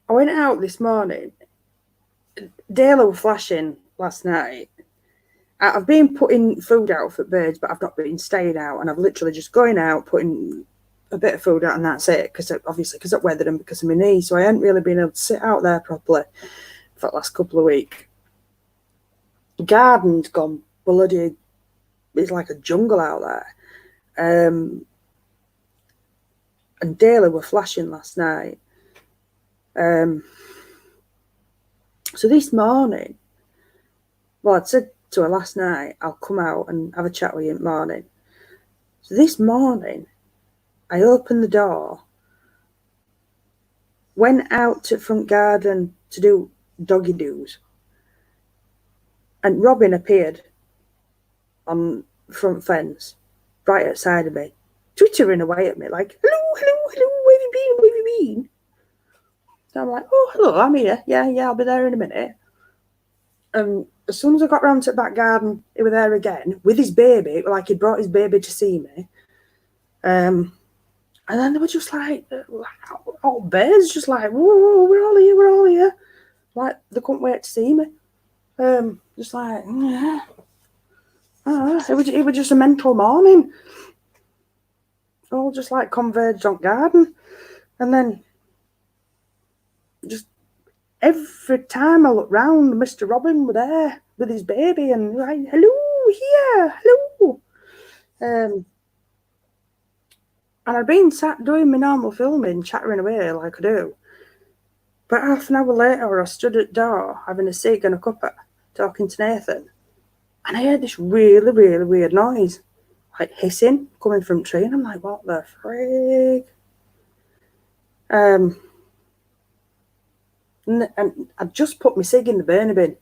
went out this morning. Dayla were flashing last night, I've been putting food out for birds, but I've not been staying out, and I've literally just going out, putting a bit of food out, and that's it. Because I've weathered them because of my knee, so I hadn't really been able to sit out there properly for the last couple of weeks. The garden's gone bloody. It's like a jungle out there. And daily were flashing last night. So this morning, well, I'd said to her last night, I'll come out and have a chat with you in the morning. So this morning, I opened the door, went out to the front garden to do doggy doos, and Robin appeared on the front fence, right outside of me, twittering away at me like, hello, hello, hello, where have you been, where have you been? So I'm like, oh, hello, I'm here. Yeah, I'll be there in a minute. As soon as I got round to the back garden, he was there again with his baby, like he'd brought his baby to see me. And then they were just like, all birds, just like, whoa, we're all here. Like, they couldn't wait to see me. Just like, yeah. It was just a mental morning. All just like converged on garden. And then just every time I looked round, Mr. Robin was there with his baby and like, hello, here, hello. And I'd been sat doing my normal filming, chattering away like I do. But half an hour later, I stood at the door, having a cig and a cuppa, talking to Nathan. And I heard this really, really weird noise, like hissing, coming from the tree. And I'm like, what the frig? And I just put my cig in the burner bin.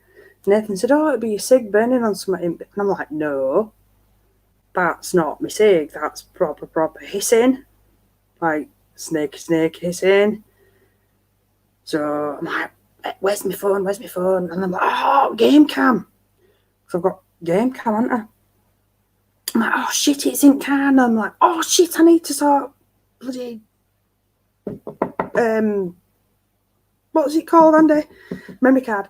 Nathan said, oh, it'd be your cig burning on something. And I'm like, no, that's not my cig. That's proper hissing. Like snake hissing. So I'm like, where's my phone? And I'm like, oh, game cam. So I've got game cam, haven't I? I'm like, oh shit, it's in car. And I'm like, oh shit, I need to sort bloody what was it called, Andy? Memory card.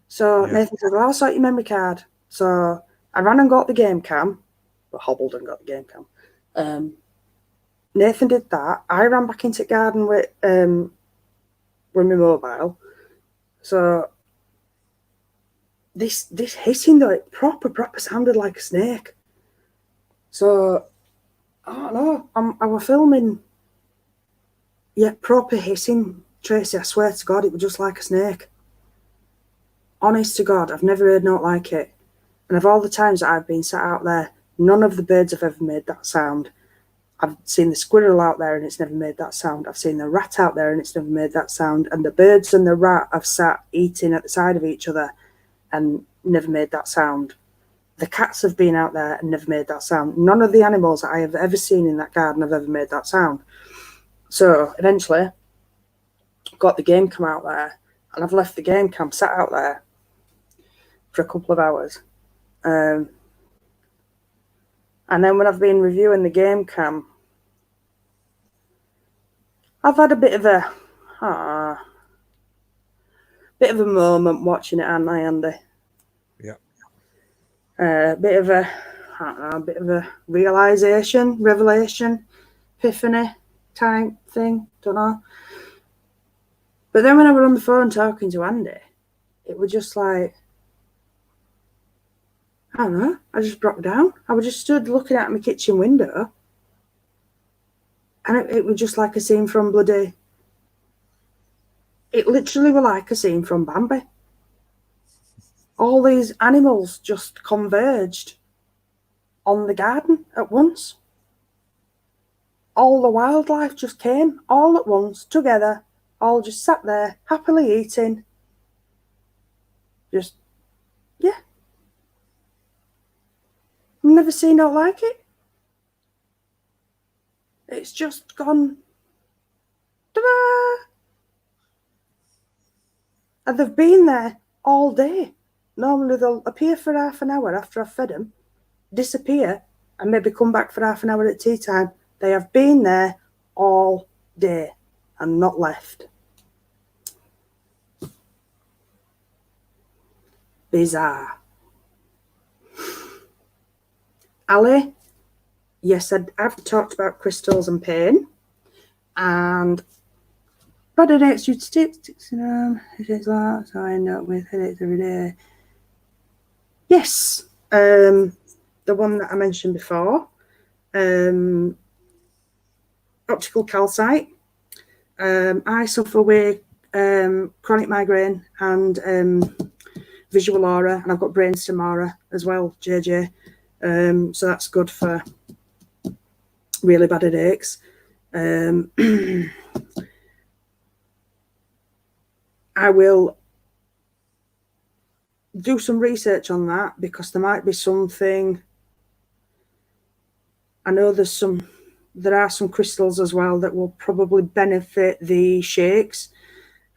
So Nathan said, well, I'll sort your memory card. So I ran and got the game cam, but hobbled and got the game cam. Nathan did that. I ran back into the garden with my mobile. So this hissing though, it proper sounded like a snake. So I don't know. I was filming, proper hissing, Tracy. I swear to God, it was just like a snake. Honest to God, I've never heard not like it. And of all the times that I've been sat out there, none of the birds have ever made that sound. I've seen the squirrel out there and it's never made that sound. I've seen the rat out there and it's never made that sound. And the birds and the rat have sat eating at the side of each other and never made that sound. The cats have been out there and never made that sound. None of the animals that I have ever seen in that garden have ever made that sound. So eventually, got the game cam out there, and I've left the game cam sat out there for a couple of hours. And then when I've been reviewing the game cam, I've had a bit of a moment watching it, haven't I, Andy? Yeah. A bit of a revelation, epiphany type thing. Don't know. But then when I was on the phone talking to Andy, it was just like, I don't know, I just broke down. I was just stood looking out my kitchen window, and it was just like a scene from bloody... It literally was like a scene from Bambi. All these animals just converged on the garden at once. All the wildlife just came all at once, together, all just sat there, happily eating. Just, yeah. I've never seen it like it. It's just gone, ta-da! And they've been there all day. Normally they'll appear for half an hour after I've fed them, disappear, and maybe come back for half an hour at tea time. They have been there all day and not left. Bizarre. Ali, yes, I've talked about crystals and pain, and bad headaches due to sticks, headaches like so I end up with headaches every day. Yes, the one that I mentioned before, optical calcite. I suffer with chronic migraine and visual aura, and I've got brainstem aura as well, JJ. So that's good for really bad headaches. I will do some research on that because there might be something. I know there are some crystals as well that will probably benefit the shakes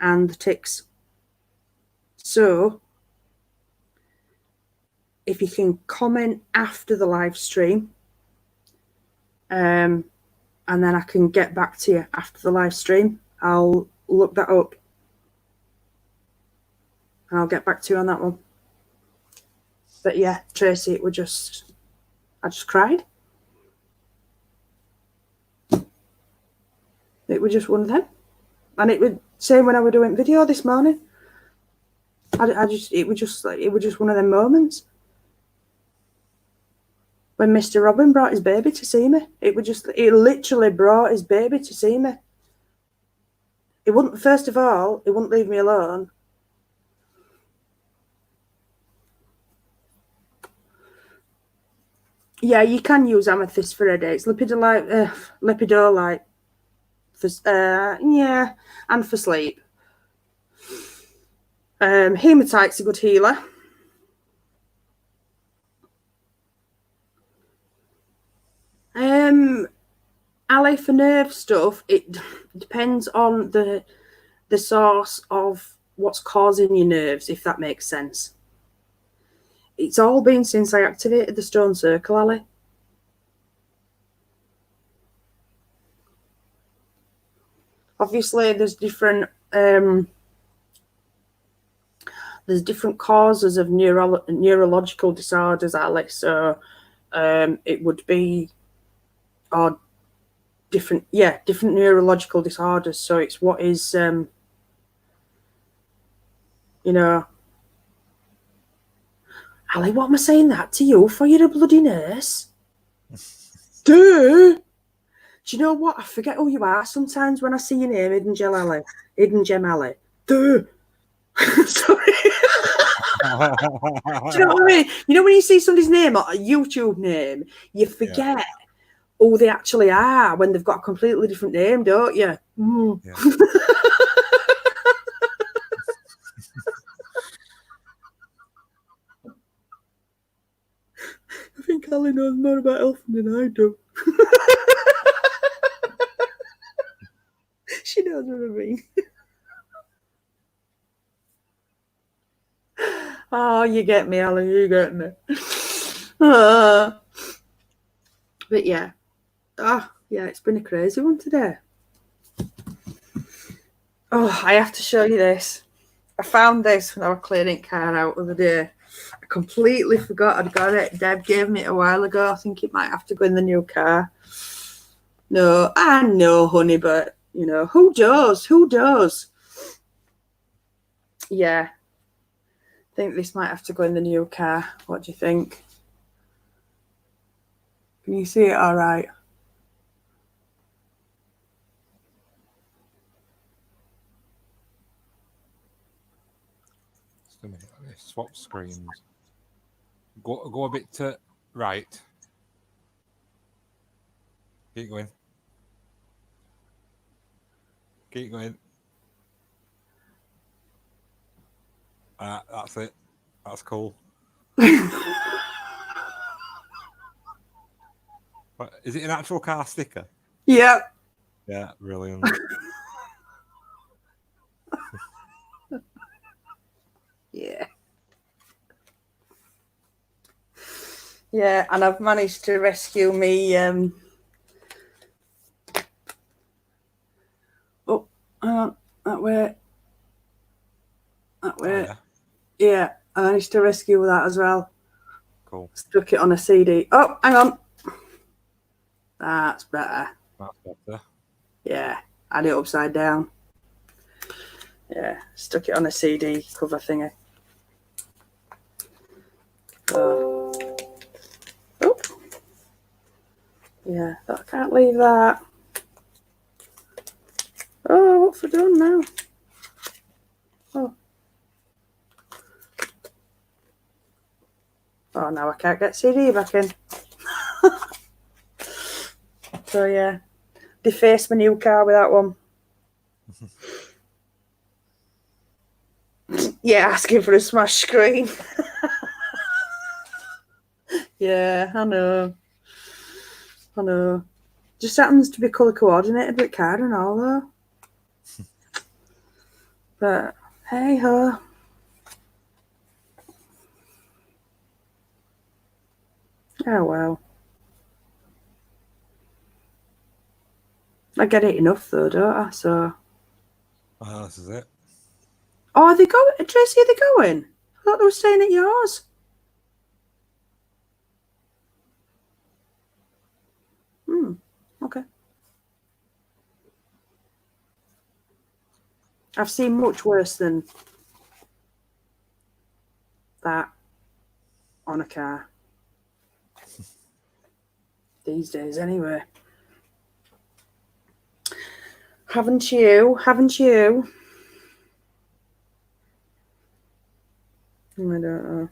and the tics. So if you can comment after the live stream, and then I can get back to you after the live stream. I'll look that up and I'll get back to you on that one. But yeah, Tracy, I just cried. It was just one of them. And it would same when I was doing video this morning. It was just one of them moments. When Mr. Robin brought his baby to see me, it literally brought his baby to see me. First of all, he wouldn't leave me alone. Yeah, you can use amethyst for headaches. Lepidolite for yeah, and for sleep. Hematite's a good healer. Ali, for nerve stuff, it depends on the source of what's causing your nerves, if that makes sense. It's all been since I activated the stone circle, Ali. Obviously, there's different causes of neurological disorders, Ali. So it would be different neurological disorders. So it's what is Ali, what am I saying that to you for? You're a bloody nurse. Duh. Do you know what? I forget who you are sometimes when I see your name, Hidden Gem Ali. Duh. Sorry. Do you know what I mean? You know when you see somebody's name or a YouTube name, you forget who they actually are when they've got a completely different name, don't you? Mm. Yeah. I think Ali knows more about Elfin than I do. She knows what I mean. Oh, you get me, Ali. You get me. But yeah. Yeah, it's been a crazy one today. Oh, I have to show you this. I found this when I was clearing car out the other day. I completely forgot I'd got it. Deb gave me it a while ago. I think it might have to go in the new car. No, I know, honey, but, who does? Yeah. I think this might have to go in the new car. What do you think? Can you see it all right? Just a minute. Let me swap screens. Go a bit to right. Keep going. That's it. That's cool. What, is it an actual car sticker? Yeah. Yeah, brilliant. Yeah. Yeah, and I've managed to rescue me. That way. Oh, yeah. Yeah, I managed to rescue that as well. Cool. Stuck it on a CD. Oh, hang on. That's better. That's better. Yeah, had it upside down. Yeah, stuck it on a CD cover thingy. Oh. Yeah, I can't leave that. Oh, what's I done now? Oh. Oh, now I can't get CD back in. So, yeah. Defaced my new car with that one. Yeah, asking for a smash screen. Yeah, I know. Just happens to be colour coordinated with card and all, though. But, hey ho. Oh, well. I get it enough, though, don't I? So. Oh, this is it. Oh, are they going? Tracy, are they going? I thought they were staying at yours. Okay. I've seen much worse than that on a car. These days, anyway. Haven't you? Haven't you? I don't know.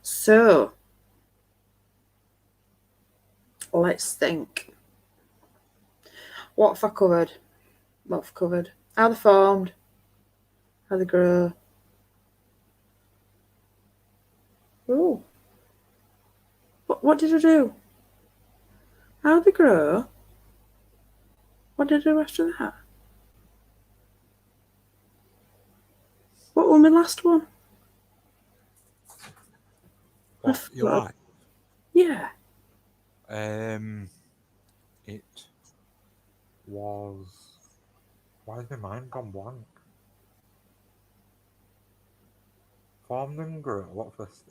So, let's think. What have I covered? What have I covered? How they formed? How they grow? Ooh. What did I do? How they grow? What did I do after that? What was my last one? What you like? Yeah. It was. Why has my mind gone blank? Formed and grow. What first?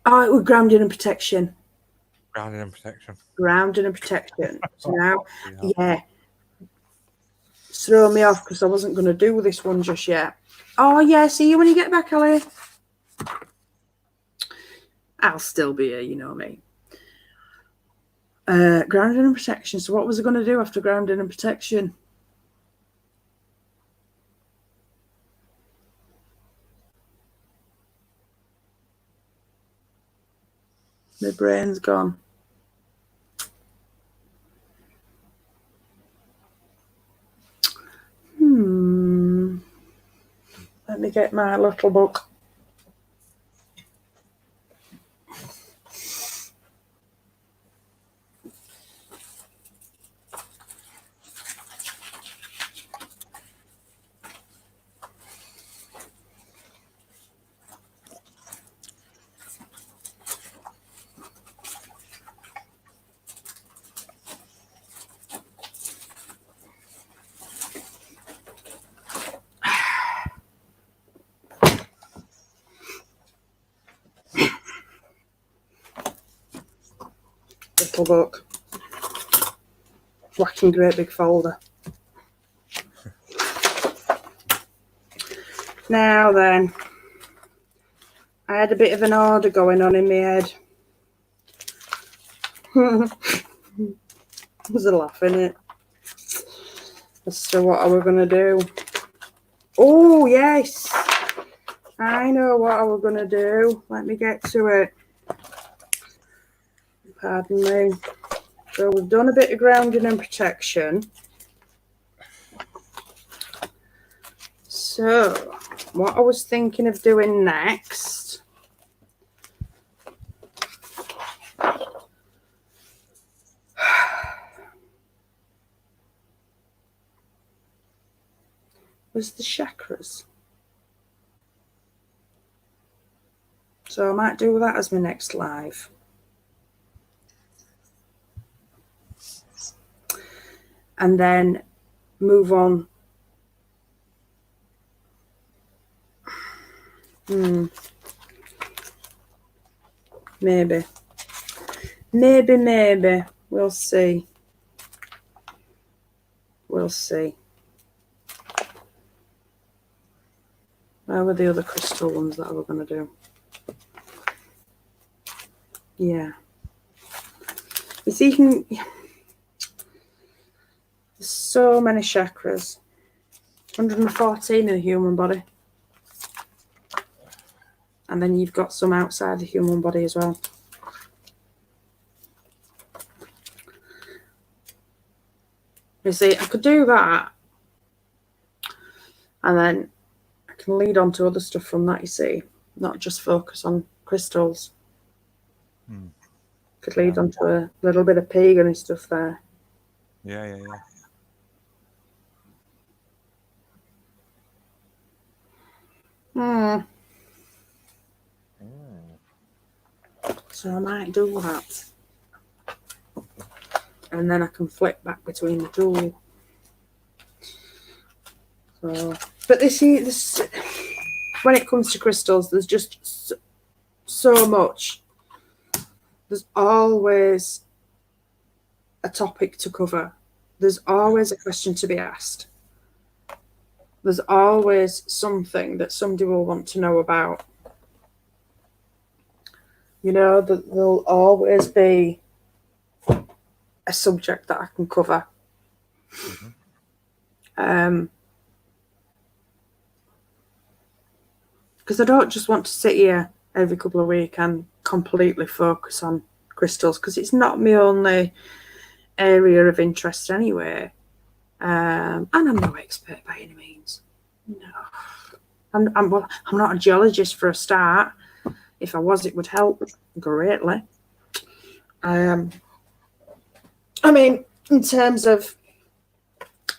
Oh, it was grounding and protection. Grounding and protection. Grounding and protection. So now, yeah. Throw me off because I wasn't going to do this one just yet. Oh, yeah. See you when you get back, Ellie. I'll still be here, you know me. Grounding and protection. So what was I going to do after grounding and protection? My brain's gone. Let me get my little book. Little book. Whacking great big folder. Now then, I had a bit of an order going on in my head. There's a laugh in it. As to what I were going to do. Oh, yes. I know what I were going to do. Let me get to it. Pardon me. So we've done a bit of grounding and protection. So what I was thinking of doing next was the chakras. So I might do that as my next live. and then move on. Maybe. We'll see. We'll see. Where were the other crystal ones that I was going to do? Yeah. You see, there's so many chakras. 114 in the human body. And then you've got some outside the human body as well. You see, I could do that. And then I can lead on to other stuff from that, you see. Not just focus on crystals. Could lead on to a little bit of pagan and stuff there. Yeah. So I might do that. And then I can flip back between the two. So, but this when it comes to crystals, there's just so much. There's always a topic to cover. There's always a question to be asked. There's always something that somebody will want to know about. You know, there'll always be a subject that I can cover. Because I don't just want to sit here every couple of weeks and completely focus on crystals, because it's not my only area of interest anyway. And I'm no expert by any means. No. I'm not a geologist for a start. If I was, it would help greatly. I mean, in terms of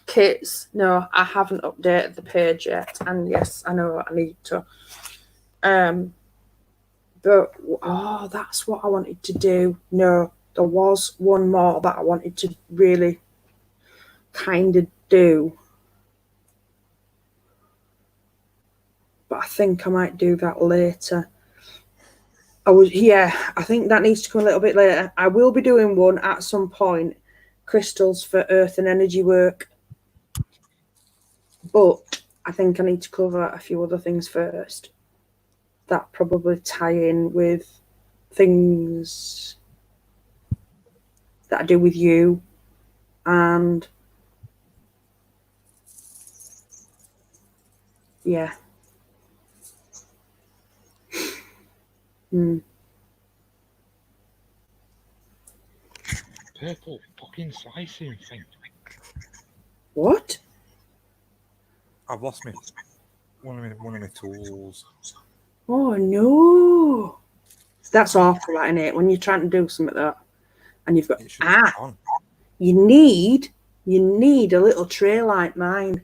kits, no, I haven't updated the page yet. And yes, I know I need to. But, that's what I wanted to do. No, there was one more that I wanted to really kind of do. But I think I might do that later. I think that needs to come a little bit later. I will be doing one at some point, crystals for earth and energy work. But I think I need to cover a few other things first that probably tie in with things that I do with you. And yeah. Purple fucking slicing thing. What? I've lost one of my tools. Oh no. That's awful, isn't it? When you're trying to do something like that and you've got you need a little tray like mine.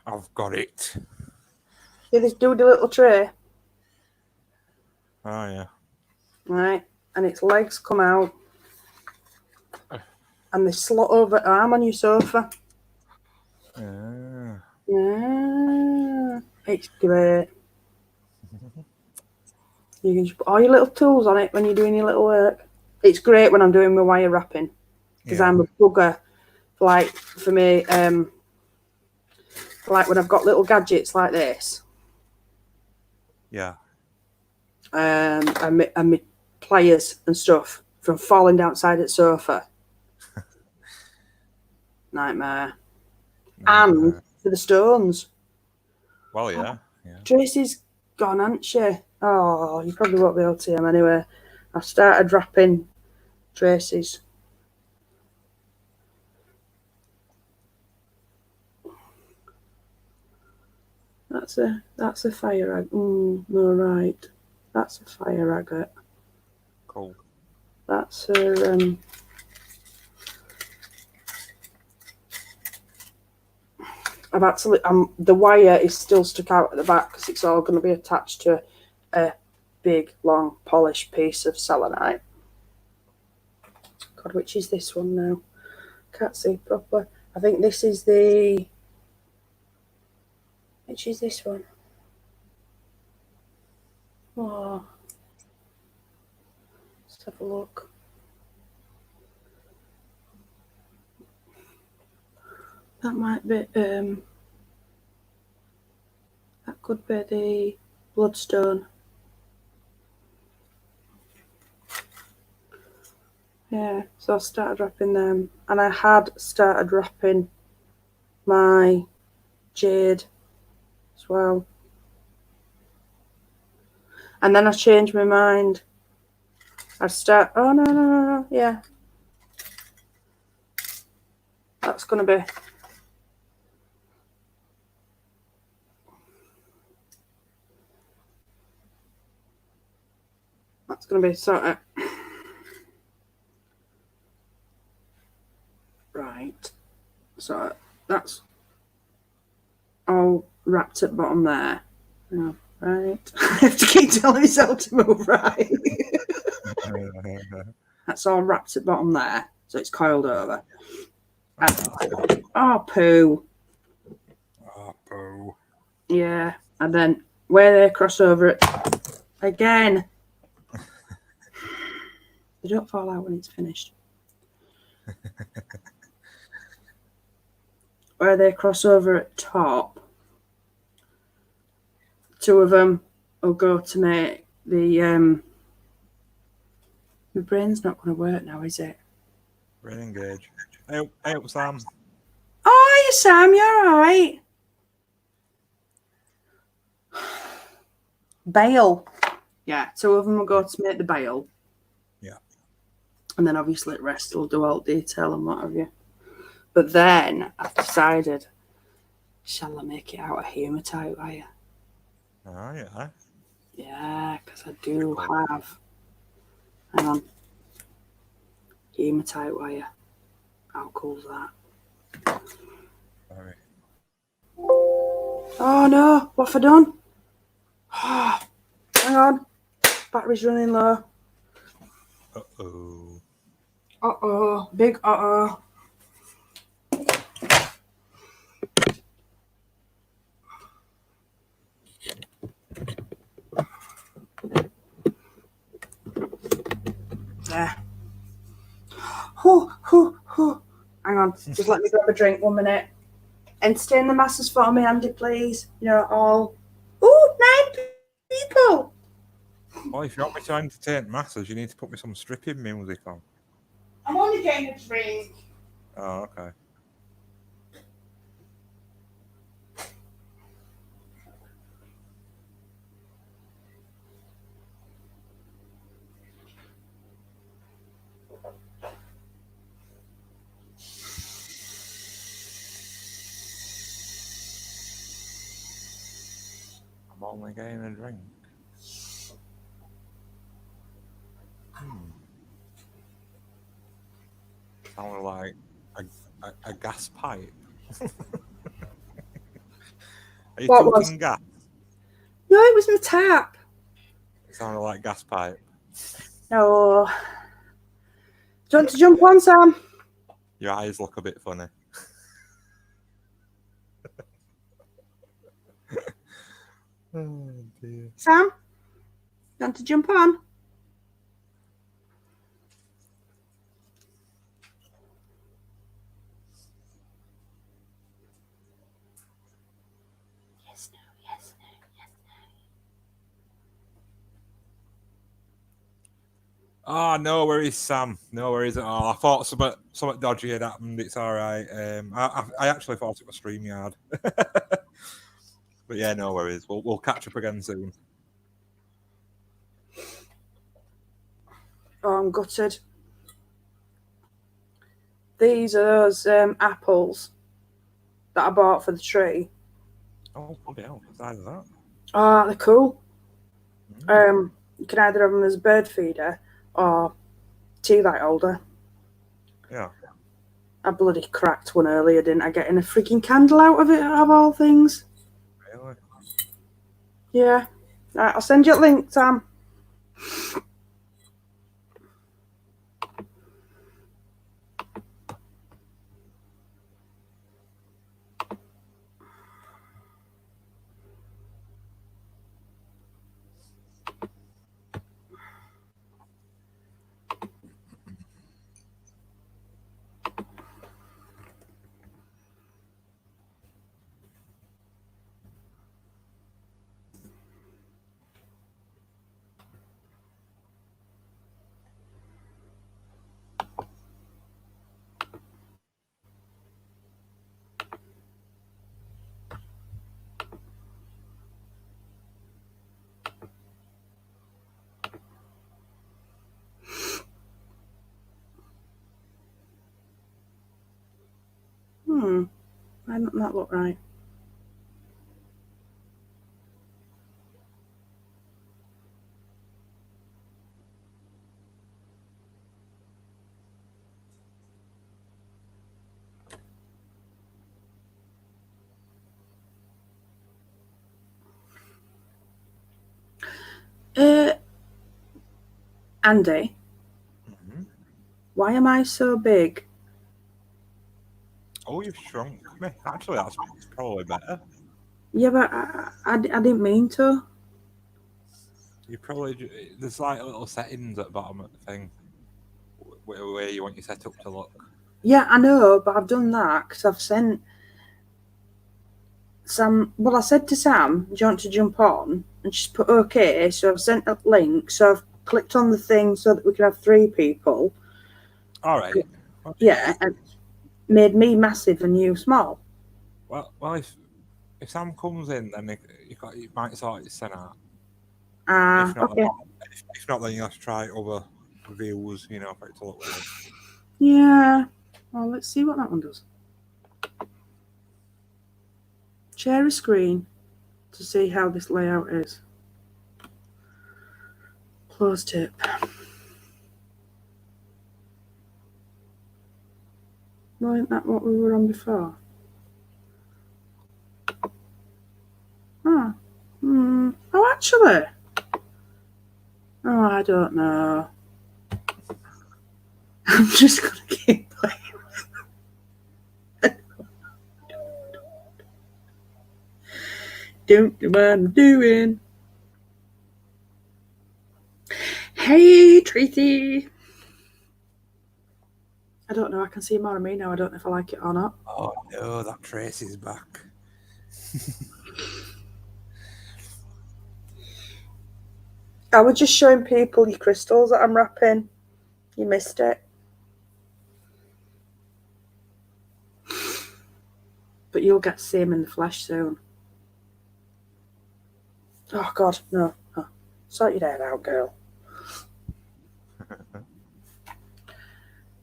I've got it. See this do the little tray? Oh yeah. Right. And its legs come out. And they slot over the arm on your sofa. Yeah. It's great. You can just put all your little tools on it when you're doing your little work. It's great when I'm doing my wire wrapping. Because I'm a bugger. For me, like when I've got little gadgets like this. Yeah. And my pliers and stuff from falling down outside the sofa. Nightmare. And for the stones. Well, yeah. Tracy's gone, hasn't she? Oh, you probably won't be able to see them anyway. I've started wrapping Tracy's. That's a fire agate. No, right. That's a fire agate. Cool. That's her. I've actually, the wire is still stuck out at the back because it's all going to be attached to a big, long, polished piece of selenite. God, which is this one now? Can't see properly. I think this is the... Which is this one? Oh. Let's have a look. That might be... that could be the bloodstone. Yeah, so I started wrapping them. And I had started wrapping my jade as well. And then I changed my mind. Oh, no. Yeah. That's going to be... That's going to be sort of... Right. So that's all wrapped at bottom there. Oh, right. I have to keep telling myself to move right. That's all wrapped at bottom there. So it's coiled over. Oh, poo. Oh, poo. Yeah. And then where they cross over it again. They don't fall out when it's finished. Where they cross over at top, two of them will go to make the... My brain's not going to work now, is it? Brain engage. Hey up, Sam. Oh, you Sam, you're all right. Bail. Yeah, two of them will go to make the bail. Yeah. And then obviously the rest will do all detail and what have you. But then I've decided, shall I make it out of hematite wire? Oh, yeah. Yeah, because I do have... Hang on. Hematite wire. How cool's that? Sorry. Oh no, what have I done? Oh, hang on. Battery's running low. Uh-oh. Uh-oh. Big uh-oh. There. Hang on, just let me grab a drink 1 minute. Entertain the masses for me, Andy, please. You're all... Ooh, 9 people! Well, if you want me to entertain masses, you need to put me some stripping music on. I'm only getting a drink. Oh, okay. I'm only getting a drink. Sounded like a gas pipe. Are you talking gas? No, it was my tap. It sounded like gas pipe. No. Do you want to jump on, Sam? Your eyes look a bit funny. Oh, dear. Sam? You want to jump on? Yes, no, yes, no, yes, no. Oh, no worries, Sam. No worries at all. I thought something dodgy had happened. It's all right. I actually thought it was StreamYard. But yeah, no worries. We'll catch up again soon. Oh, I'm gutted. These are those apples that I bought for the tree. Oh, okay. What's that? Oh, they're cool. You can either have them as a bird feeder or tea light holder. Yeah. I bloody cracked one earlier, didn't I? Getting a freaking candle out of it, of all things. Really? Yeah. Right, I'll send you a link, Sam. Why not that look right? Andy, why am I so big? Oh, you've shrunk me. Actually, that's probably better. Yeah, but I didn't mean to. You probably there's like little settings at the bottom of the thing where you want your setup to look. Yeah, I know, but I've done that because I've sent Sam. Well, I said to Sam, "Do you want to jump on?" And she's put okay. So I've sent a link. So I've clicked on the thing so that we can have 3 people. All right. Okay. Yeah, and made me massive and you small. Well, if Sam comes in, then you might sort it out. Ah, okay. If not, then you have to try other views, for it to look right. Yeah. Well, let's see what that one does. Share a screen to see how this layout is. Close tip. Wasn't that what we were on before? Oh, actually. Oh, I don't know. I'm just going to keep playing. Don't know what I'm doing. Hey, Tracy. I don't know. I can see more of me now. I don't know if I like it or not. Oh, no, that Tracy's back. I was just showing people your crystals that I'm wrapping. You missed it. But you'll get to see him in the flesh soon. Oh, God, no. Oh. Sort your head out, girl.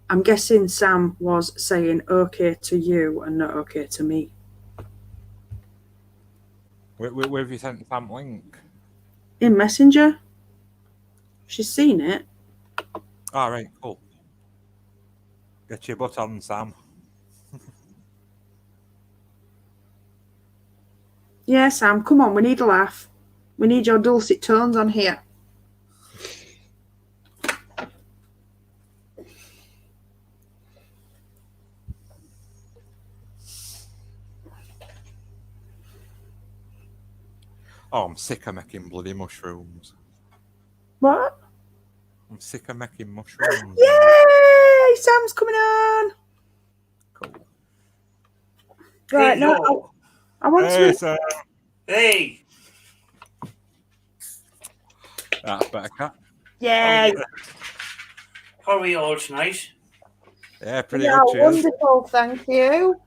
I'm guessing Sam was saying okay to you and not okay to me. Where have you sent Sam link? In Messenger. She's seen it. All right, cool. Get your butt on, Sam. Yeah, Sam, come on, we need a laugh. We need your dulcet tones on here. Oh, I'm sick of making bloody mushrooms. What? I'm sick of making mushrooms. Yay! Sam's coming on. Cool. Right, now I want hey, to... Sam. Hey! That's better, cat. Yay! How are we all tonight? Yeah, pretty good. Cheers. Wonderful, thank you.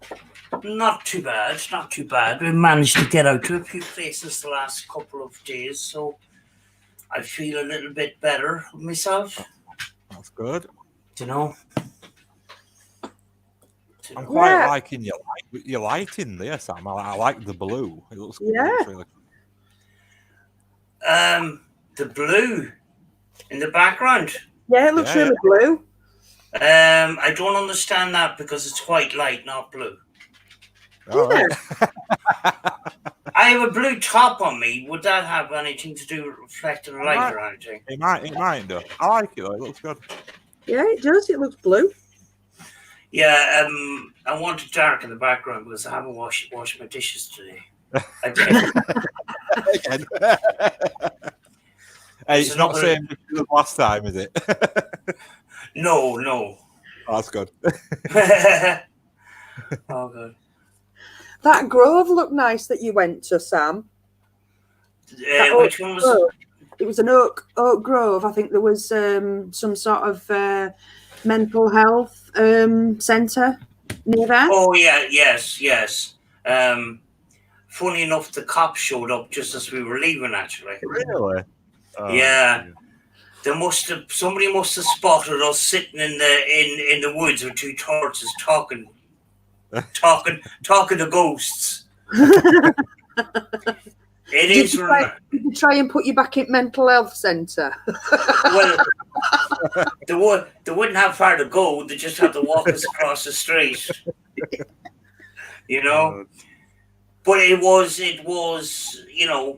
Not too bad, not too bad. We managed to get out to a few places the last couple of days, so I feel a little bit better myself. That's good. Do you know? I'm quite liking your lighting there, Sam. I like the blue. It looks really cool. The blue in the background. Yeah, it looks really blue. I don't understand that because it's white light, not blue. All right. I have a blue top on me. Would that have anything to do with reflecting light or anything? It might do. I like it though. It looks good. Yeah, it does. It looks blue. Yeah, I want to darken the background because I haven't washed my dishes today. Again. Hey, it's not the same as last time, is it? No. Oh, that's good. Oh, good. That grove looked nice that you went to, Sam. Which one was it? It was an oak grove. I think there was some sort of mental health centre near there. Oh, yeah, yes. Funny enough, the cops showed up just as we were leaving, actually. Really? Oh, yeah. Somebody must have spotted us sitting in the woods with two torches talking to ghosts. Did you try and put you back in mental health centre? Well, they wouldn't have far to go. They just have to walk us across the street. You know. But it was,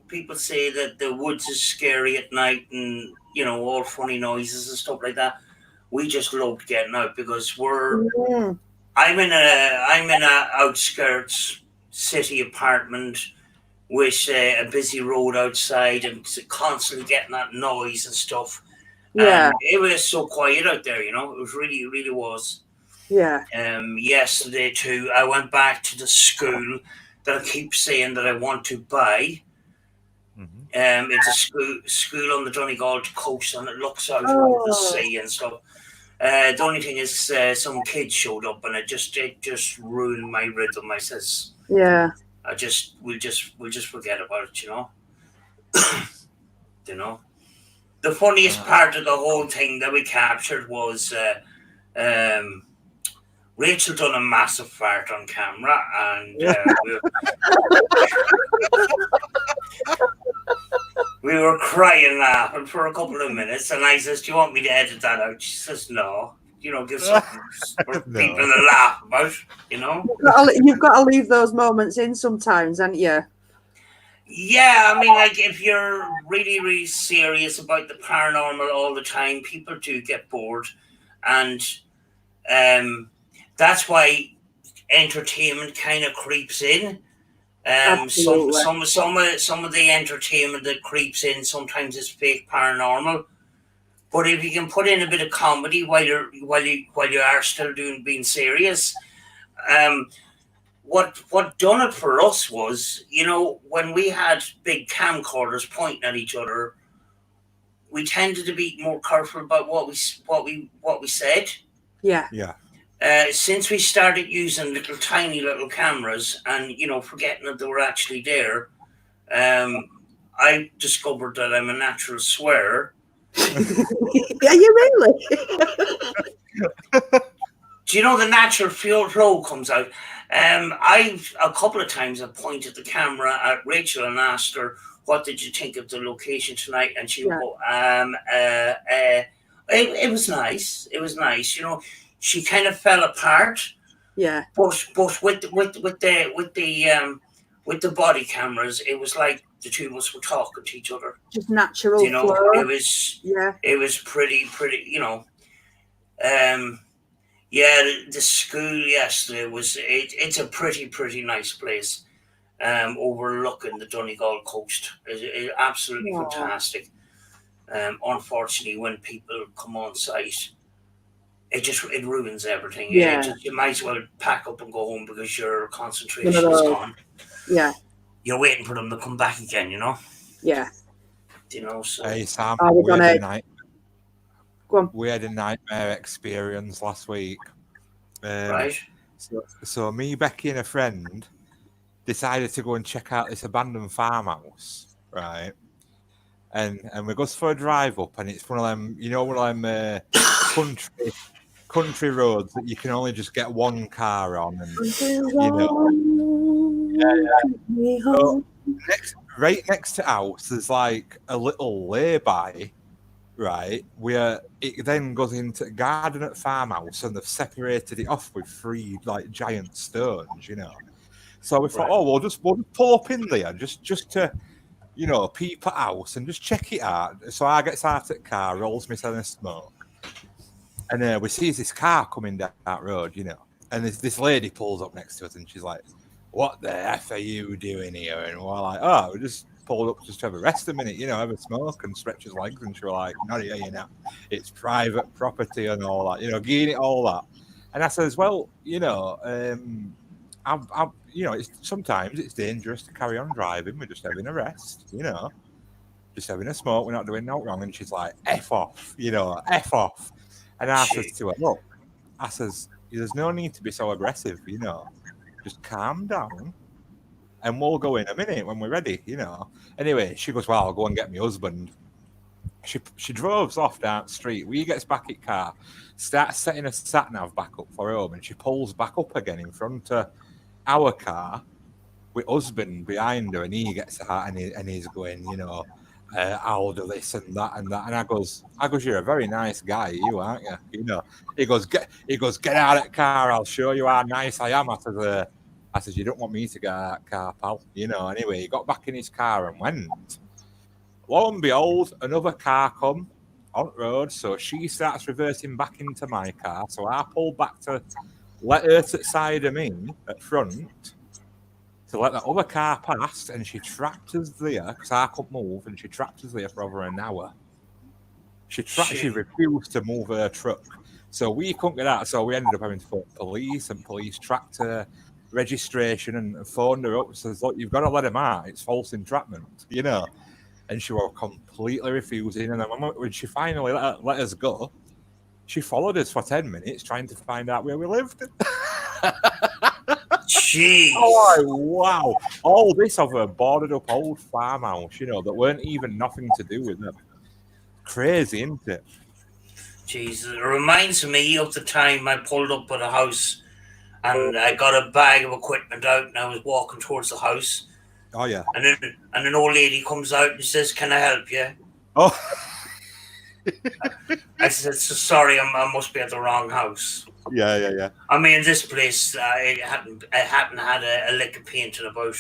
people say that the woods is scary at night and, all funny noises and stuff like that. We just loved getting out because I'm in a outskirts city apartment with a busy road outside and constantly getting that noise and stuff. Yeah. And it was so quiet out there, it was really, really was. Yeah. Yesterday too, I went back to the school that I keep saying that I want to buy. Mm-hmm. It's a school on the Donegal coast and it looks out over the sea and stuff. The only thing is some kids showed up and it just ruined my rhythm. I says, yeah, we'll just forget about it, The funniest part of the whole thing that we captured was Rachel done a massive fart on camera, and we were crying laughing for a couple of minutes, and I says, "Do you want me to edit that out?" She says, "No, give something for people to laugh about, You've got to leave those moments in sometimes, haven't you? Yeah, I mean, like if you're really, really serious about the paranormal all the time, people do get bored, and that's why entertainment kind of creeps in. Some of the entertainment that creeps in sometimes is fake paranormal. But if you can put in a bit of comedy while you are still being serious, what done it for us was, when we had big camcorders pointing at each other, we tended to be more careful about what we said. Yeah. Yeah. Since we started using tiny little cameras and, forgetting that they were actually there, I discovered that I'm a natural swearer. Are you really? Do you know the natural flow comes out? I've a couple of times I've pointed the camera at Rachel and asked her, "What did you think of the location tonight?" And she would go, it was nice. It was nice, She kind of fell apart. Yeah. But with the body cameras, it was like the two of us were talking to each other. Just natural flow. It was pretty, the school yesterday it's a pretty nice place. Overlooking the Donegal coast. It's absolutely fantastic. Unfortunately, when people come on site, it ruins everything. Yeah. You might as well pack up and go home because your concentration is gone. Yeah. You're waiting for them to come back again, Yeah. So. Hey Sam, we had a nightmare experience last week. Right. So me, Becky, and a friend decided to go and check out this abandoned farmhouse, right? And we goes for a drive up, and it's one of them, country roads that you can only just get one car on, and So right next to house, there's like a little lay-by, right, where it then goes into the garden at farmhouse, and they've separated it off with 3 like giant stones, you know. So we thought, Right. oh, we'll just pull up in there just to, you know, peep at house and just check it out. So I gets out at the car, rolls me some smoke, and we see this car coming down that road, you know, and this lady pulls up next to us, and she's like, "What the f are you doing here?" And we're like, "Oh, we just pulled up just to have a rest a minute, you know, have a smoke and stretch his legs." And she was like, "Not here, you know, it's private property and all that, you know, getting it all that." And I says, "Well, you know, you know, sometimes it's dangerous to carry on driving. We're just having a rest, you know, just having a smoke. We're not doing no wrong." And she's like, "F off, you know, F off." And I says to her, "Look," I says, "there's no need to be so aggressive, you know. Just calm down, and we'll go in a minute when we're ready, you know." Anyway, she goes, "Well, I'll go and get my husband." She drives off down the street. We gets back in car, starts setting a sat nav back up for home, and she pulls back up again in front of our car with husband behind her, and he gets out and he's going, you know, I'll do this and that and that. And I goes, "You're a very nice guy, you aren't you?" You know. He goes, get out of the car. I'll show you how nice I am. I says, "You don't want me to get out of the car, pal." You know. Anyway, he got back in his car and went. Lo and behold, another car come on the road, so she starts reversing back into my car. So I pulled back to let her to the side of me at front, to let that other car pass, and she trapped us there because I couldn't move, and she trapped us there for over an hour. She refused to move her truck, so we couldn't get out. So we ended up having to phone police, and police tracked her registration and phoned her up and says, "Look, you've got to let him out. It's false entrapment," you know. And she was completely refusing. And then when she finally let us go, she followed us for 10 minutes trying to find out where we lived. Jeez. Oh, wow. All this of a boarded up old farmhouse, you know, that weren't even nothing to do with them. Crazy, isn't it? Jeez, it reminds me of the time I pulled up at a house and I got a bag of equipment out and I was walking towards the house. Oh, yeah. And an old lady comes out and says, "Can I help you?" Oh. I said, "So sorry, I must be at the wrong house." Yeah. I mean, this place, I hadn't had a lick of paint in about,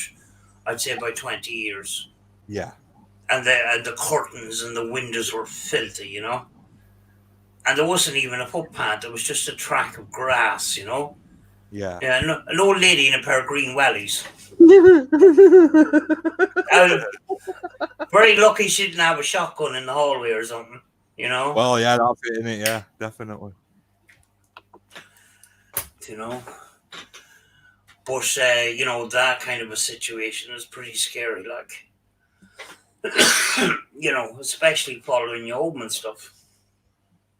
I'd say about 20 years. Yeah. And the curtains and the windows were filthy, you know. And there wasn't even a footpath. There was just a track of grass, you know. Yeah. Yeah, an old lady in a pair of green wellies. Very lucky she didn't have a shotgun in the hallway or something, you know. Well, yeah, that's it, isn't it? Yeah, definitely. You know. But, you know, that kind of a situation is pretty scary, like. You know, especially following you home and stuff.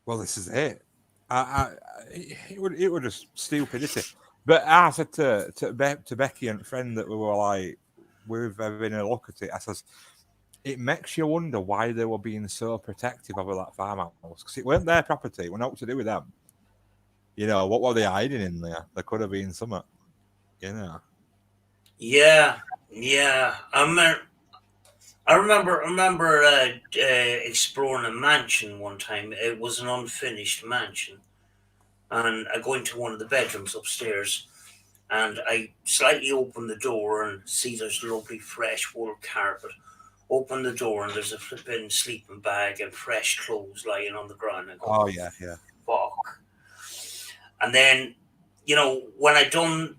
Well, this is it. It would just stupidity. But I said to Becky and a friend that we were like, we're having a look at it. I says, it makes you wonder why they were being so protective of that farmhouse, because it weren't their property. It weren't nothing to do with them. You know, what were they hiding in there? There could have been something. You know. Yeah. I remember exploring a mansion one time. It was an unfinished mansion, and I go into one of the bedrooms upstairs, and I slightly open the door and see there's lovely fresh wool carpet. Open the door and there's a flipping sleeping bag and fresh clothes lying on the ground. I go, Oh yeah. fuck. And then, you know, when I done,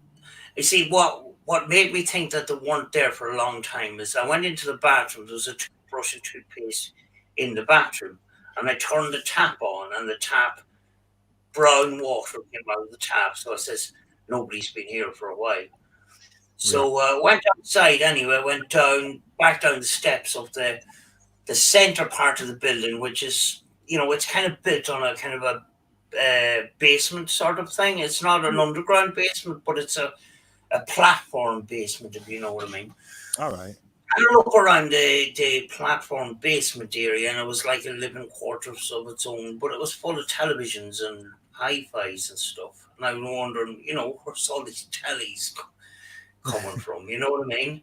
you see what made me think that they weren't there for a long time is I went into the bathroom. There was a toothbrush and toothpaste in the bathroom, and I turned the tap on, and the tap, brown water came out of the tap. So it says nobody's been here for a while. So went outside anyway. Went back down the steps of the center part of the building, which is, you know, it's kind of built on a kind of a basement sort of thing. It's not an underground basement, but it's a platform basement, if you know what I mean. All right. I look around the platform basement area, and it was like a living quarters of its own, but it was full of televisions and hi-fis and stuff. And I was wondering, you know, where's all these tellies coming from? You know what I mean?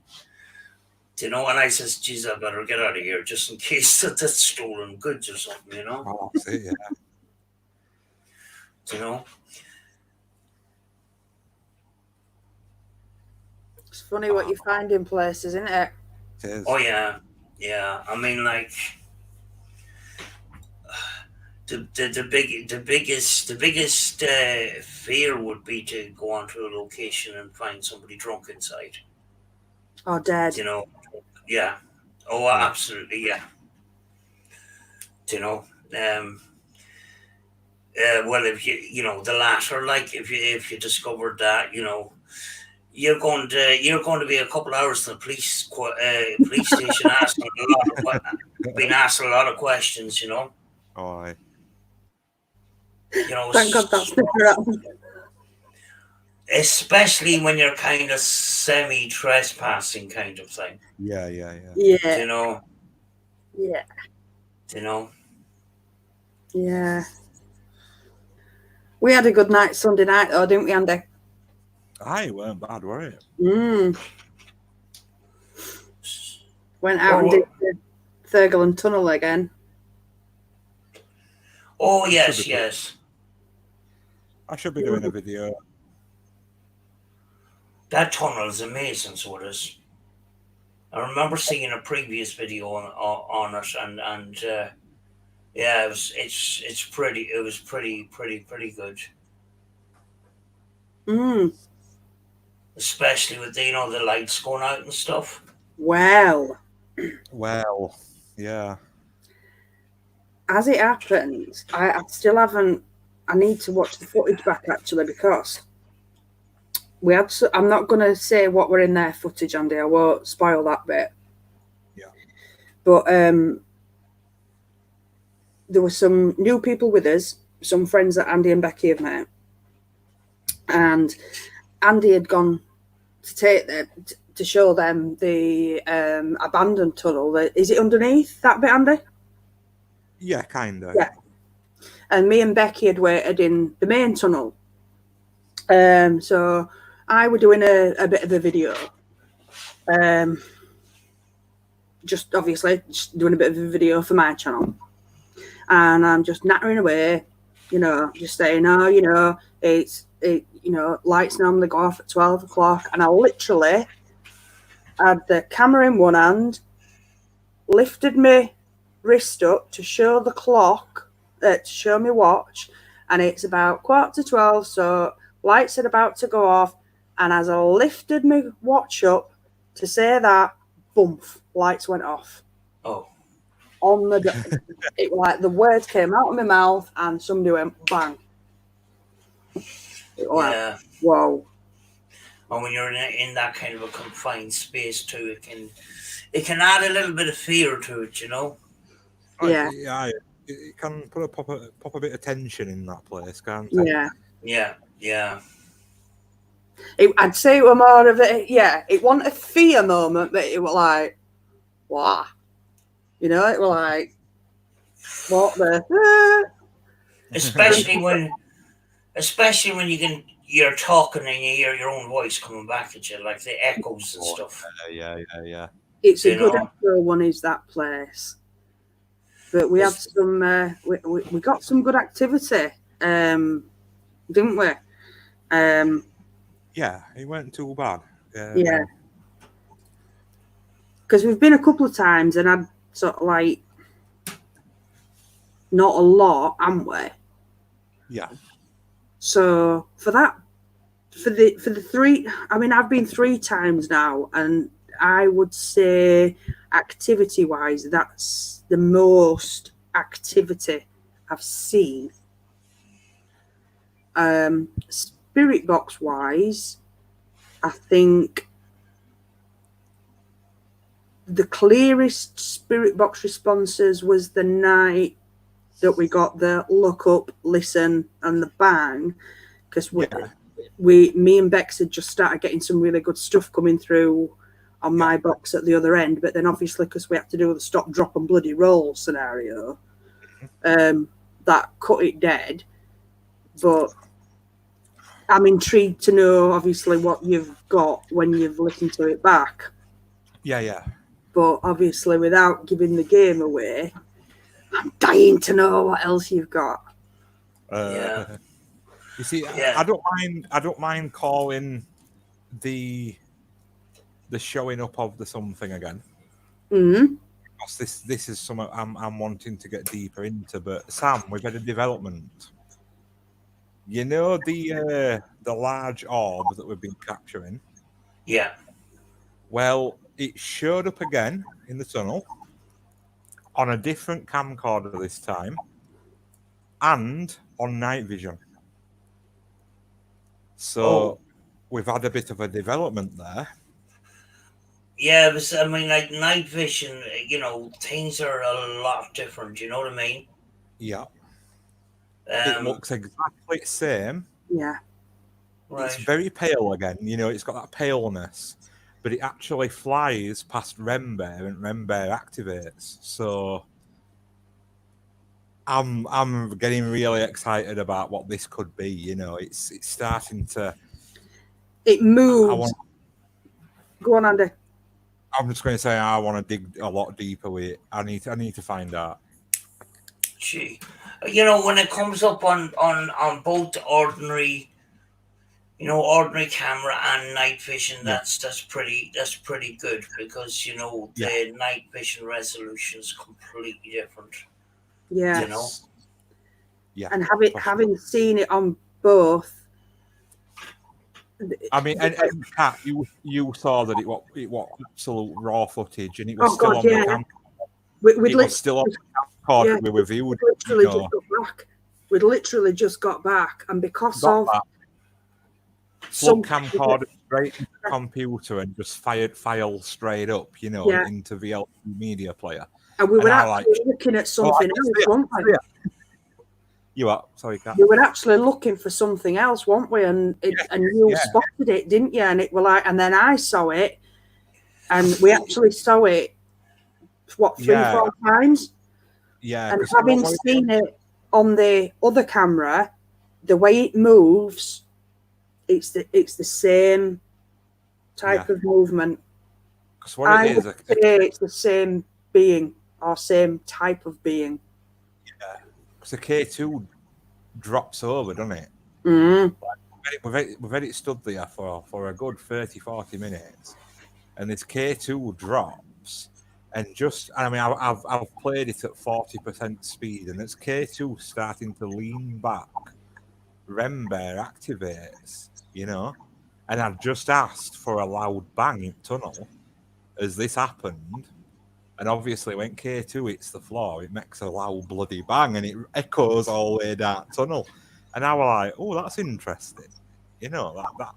You know, and I says, geez, I better get out of here just in case that's stolen goods or something, you know. Oh, that's it, yeah. You know. It's funny what you find in places, isn't it? It is. Oh yeah, yeah. I mean, like the biggest fear would be to go onto a location and find somebody drunk inside. Or dead. You know. Yeah. Oh, Yeah. absolutely, yeah. You know. Well, if you know the latter, like if you discovered that, you know, you're going to be a couple hours in the police station being asked a lot of questions, you know. Oh, aye. You know, Thank God that's never happened. especially when you're kind of semi-trespassing kind of thing. Yeah. Yeah. You know. Yeah. You know. Yeah. We had a good night Sunday night though, didn't we, Andy? Aye, it weren't bad, were it? Went out and did the Thurgoland Tunnel again. Oh yes. I should be doing a video. That tunnel is amazing, so it is. I remember seeing a previous video on it, and yeah, it was pretty good. Especially with the lights going out and stuff. Well, yeah. As it happens, I still haven't. I need to watch the footage back actually because we had. I'm not going to say what were in their footage, Andy. I won't spoil that bit. Yeah. But there were some new people with us, some friends that Andy and Becky have met, and Andy had gone to take to show them the abandoned tunnel. Is it underneath that bit, Andy? Yeah, kind of. Yeah. And me and Becky had waited in the main tunnel. So I were doing a bit of a video. Just obviously just doing a bit of a video for my channel. And I'm just nattering away, just saying, lights normally go off at 12 o'clock. And I literally had the camera in one hand, lifted my wrist up to show the clock, to show me watch, and it's about 11:45, so lights are about to go off, and as I lifted my watch up to say that, boom, lights went off. Oh. On the it like the words came out of my mouth and somebody went bang. Yeah. Whoa. And when you're in that kind of a confined space too, it can add a little bit of fear to it, you know. Yeah. Yeah. It can pop a bit of tension in that place, can't it? Yeah. I'd say it were more of a it wasn't a fear moment, but it was like, wow. It was like, what the? Especially when you're talking and you hear your own voice coming back at you, like the echoes and stuff. Yeah. It's a good echo one, is that place. But we had some, we got some good activity, didn't we? Yeah, it wasn't too bad. Yeah. Because we've been a couple of times and I'd sort of like, not a lot, haven't we? Yeah. So for the three, I've been 3 times now, and I would say activity-wise, that's the most activity I've seen. Spirit box-wise, I think the clearest spirit box responses was the night that we got the look up, listen, and the bang, because me and Bex had just started getting some really good stuff coming through on my box at the other end, but then obviously because we had to do the stop, drop, and bloody roll scenario, that cut it dead. But I'm intrigued to know, obviously, what you've got when you've listened to it back. Yeah. but obviously without giving the game away, I'm dying to know what else you've got. Yeah. You see, Yeah. I don't mind calling the showing up of the something again. Mm-hmm. Because this is something I'm wanting to get deeper into. But Sam, we've had a development. You know the large orb that we've been capturing? Yeah. Well, it showed up again in the tunnel on a different camcorder this time, and on night vision. So we've had a bit of a development there. Yeah, but I mean, like night vision, you know, things are a lot different. You know what I mean? Yeah. It looks exactly the same. Yeah. Right. It's very pale again. You know, it's got that paleness, but it actually flies past Rembear and Rembear activates. So I'm getting really excited about what this could be. You know, it's starting to. It moves. Go on, Andy. I'm just going to say I want to dig a lot deeper with it. I need to find out. Gee, you know, when it comes up on both ordinary, you know, ordinary camera and night vision, that's pretty good, because you know the night vision resolution is completely different. Yeah. You know. Yeah. And having seen it on both. I mean, and Kat, you saw that it was absolute raw footage, and it was still on the camera. It was still on the camcorder we reviewed. We'd literally just got back, and because of some camcorder straight into the computer and just fired files straight up, you know, into VLC media player. And we were actually looking at something else, weren't we? You are sorry, Kat. We were actually looking for something else, weren't we? And you spotted it, didn't you? And it were like, and then I saw it, and we actually saw it. What 3-4 times? Yeah. And having seen it on the other camera, the way it moves, it's the same type of movement. Because what it is, it's the same being or same type of being. Yeah, because the K2 drops over, doesn't it? Mm. We've had it stood there for a good 30-40 minutes, and this K2 drops, and I mean, I've played it at 40% speed, and it's K2 starting to lean back. Rembear activates, you know, and I've just asked for a loud bang in tunnel as this happened. And obviously, when K2 hits the floor, it makes a loud bloody bang, and it echoes all the way down tunnel. And I was like, "Oh, that's interesting." You know, that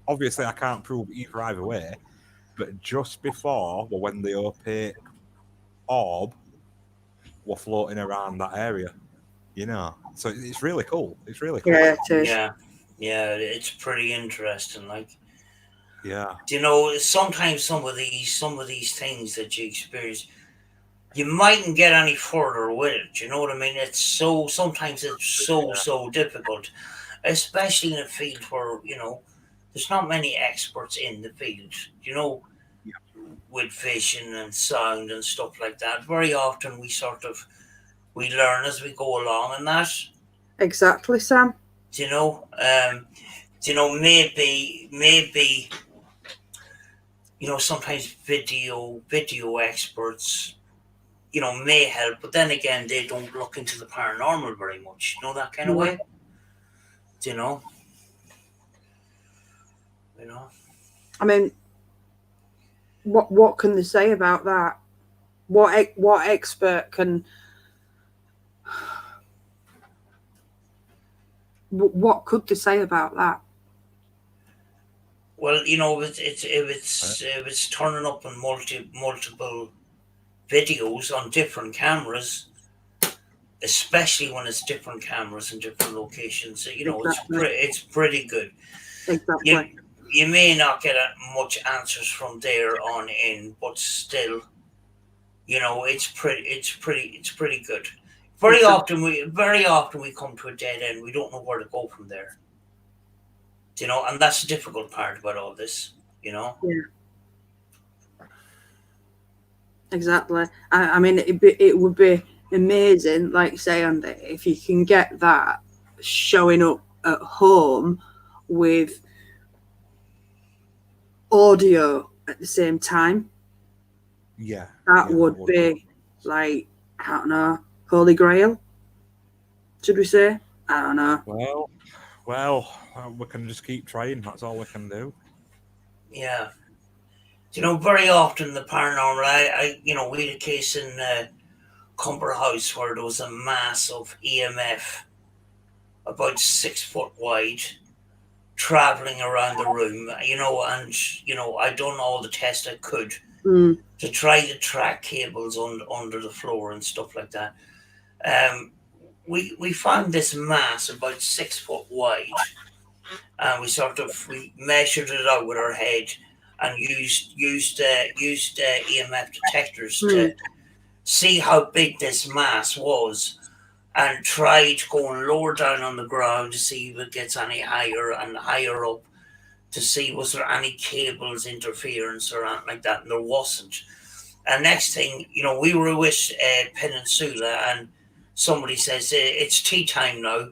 obviously I can't prove either way, but just before, when the opaque orb were floating around that area, you know, so it's really cool. It's really cool. Yeah, it is. Yeah, it's pretty interesting. Like, yeah, you know, sometimes some of these things that you experience, you mightn't get any further with it. You know what I mean? Sometimes it's so difficult, especially in a field where, you know, there's not many experts in the field, you know, with vision and sound and stuff like that. Very often we learn as we go along, and that. Exactly, Sam. You know, maybe, you know, sometimes video experts, you know, may help, but then again, they don't look into the paranormal very much, you know, that kind of way. You know. I mean, what can they say about that? What expert can? What could they say about that? Well, you know, if it's turning up on multiple videos on different cameras, especially when it's different cameras in different locations, you know, it's pretty good. Exactly. You may not get much answers from there on in, but still, you know, it's pretty good. Very often we come to a dead end. We don't know where to go from there. You know, and that's the difficult part about all this. You know. Yeah. Exactly. I mean, it would be amazing, like you say, Andy, if you can get that showing up at home with audio at the same time. Yeah. That Yeah, would be like, I don't know, Holy Grail, should we say? I don't know. Well, we can just keep trying. That's all we can do. Yeah. Very often the paranormal, we had a case in Cumber House where there was a mass of EMF about 6 foot wide traveling around the room, and I done all the tests I could to try to track cables under the floor and stuff like that. We found this mass about 6 foot wide, and we measured it out with our head and used EMF detectors to see how big this mass was, and tried going lower down on the ground to see if it gets any higher and higher up to see was there any cables interference or anything like that, and there wasn't. And next thing, we were with Peninsula, and somebody says it's tea time now.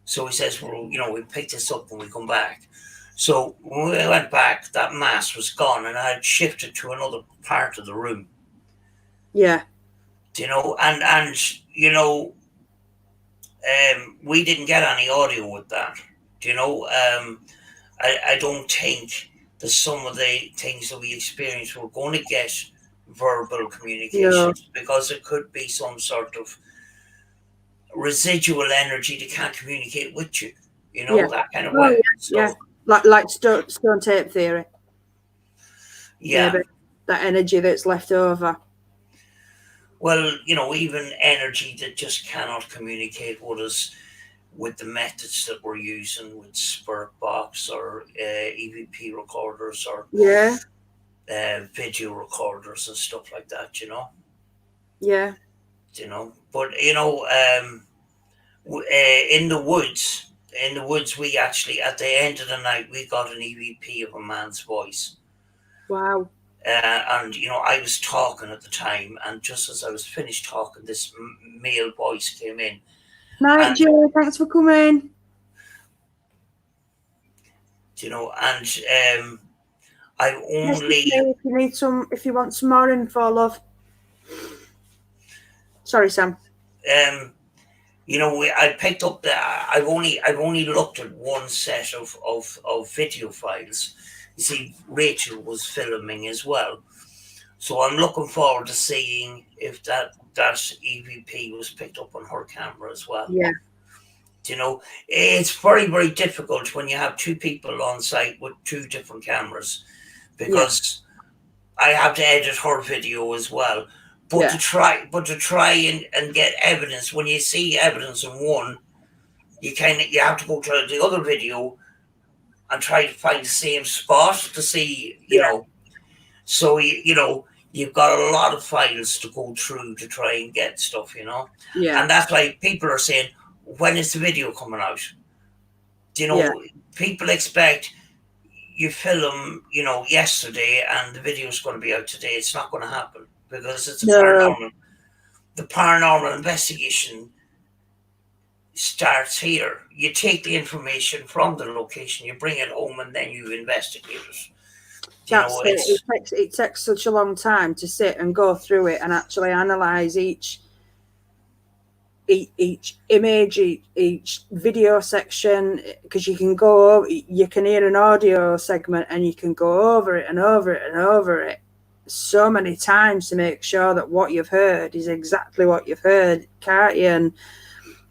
So he says, well, we pick this up when we come back. So when we went back, that mass was gone, and I had shifted to another part of the room. Yeah. And we didn't get any audio with that. I don't think that some of the things that we experienced we're going to get verbal communication, because it could be some sort of residual energy that can't communicate with you, that kind of way. So, like stone tape theory. Yeah. Maybe that energy that's left over. Well, even energy that just cannot communicate with us with the methods that we're using with Spirit Box or EVP recorders or video recorders and stuff like that, Yeah. But in the woods, we actually, at the end of the night, we got an EVP of a man's voice. Wow. And I was talking at the time, and just as I was finished talking, this male voice came in. Night, Joe. Thanks for coming. I only. If you want some more info, love. Sorry, Sam. I picked up I've only looked at one set of video files. You see, Rachel was filming as well, so I'm looking forward to seeing if that EVP was picked up on her camera as well. Yeah. It's very, very difficult when you have two people on site with two different cameras, because I have to edit her video as well. But to try and get evidence, when you see evidence in one, you have to go to the other video and try to find the same spot to see, So you've got a lot of files to go through to try and get stuff, Yeah. And that's why people are saying, when is the video coming out? People expect you film, yesterday and the video is going to be out today. It's not going to happen, because it's paranormal. The paranormal investigation starts here. You take the information from the location, you bring it home, and then you investigate it. It takes such a long time to sit and go through it and actually analyze each image, each video section, because you can hear an audio segment and you can go over it and over it and over it so many times to make sure that what you've heard is exactly what you've heard, can't you? And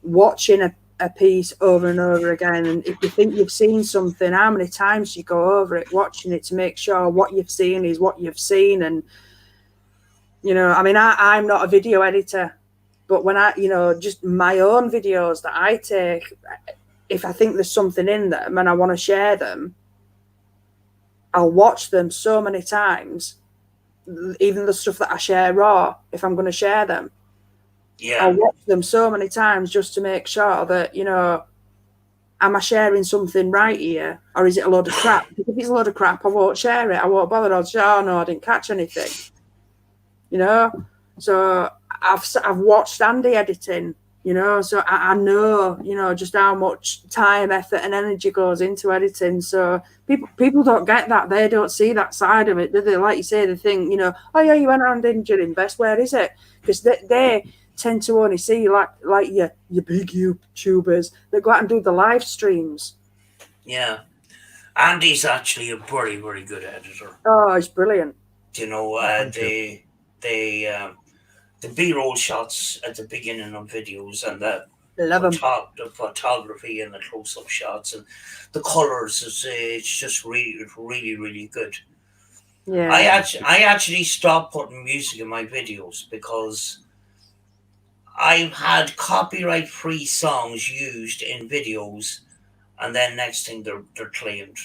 watching a piece over and over again, and if you think you've seen something, how many times you go over it, watching it to make sure what you've seen is what you've seen. And I mean, I'm not a video editor, but when I just my own videos that I take, if I think there's something in them and I want to share them, I'll watch them so many times, even the stuff that I share raw, if I'm going to share them. I'll watch them so many times just to make sure that, am I sharing something right here, or is it a load of crap? Because if it's a load of crap, I won't share it. I won't bother. I'll say, oh no, I didn't catch anything. you know. So I've watched Andy editing, you know, so I know, you know, just how much time, effort, and energy goes into editing. So people don't get that. They don't see that side of it, do they? Like you say, they think, you know, oh yeah, you went around injured invest. Where is it? Because they tend to only see like your big YouTubers that go out and do the live streams. Yeah. Andy's actually a very, very good editor. Oh, he's brilliant. You know, the B-roll shots at the beginning of videos and the photography and the close-up shots and the colors, it's just really, really, really good. Yeah. I actually stopped putting music in my videos because I've had copyright-free songs used in videos, and then next thing they're claimed.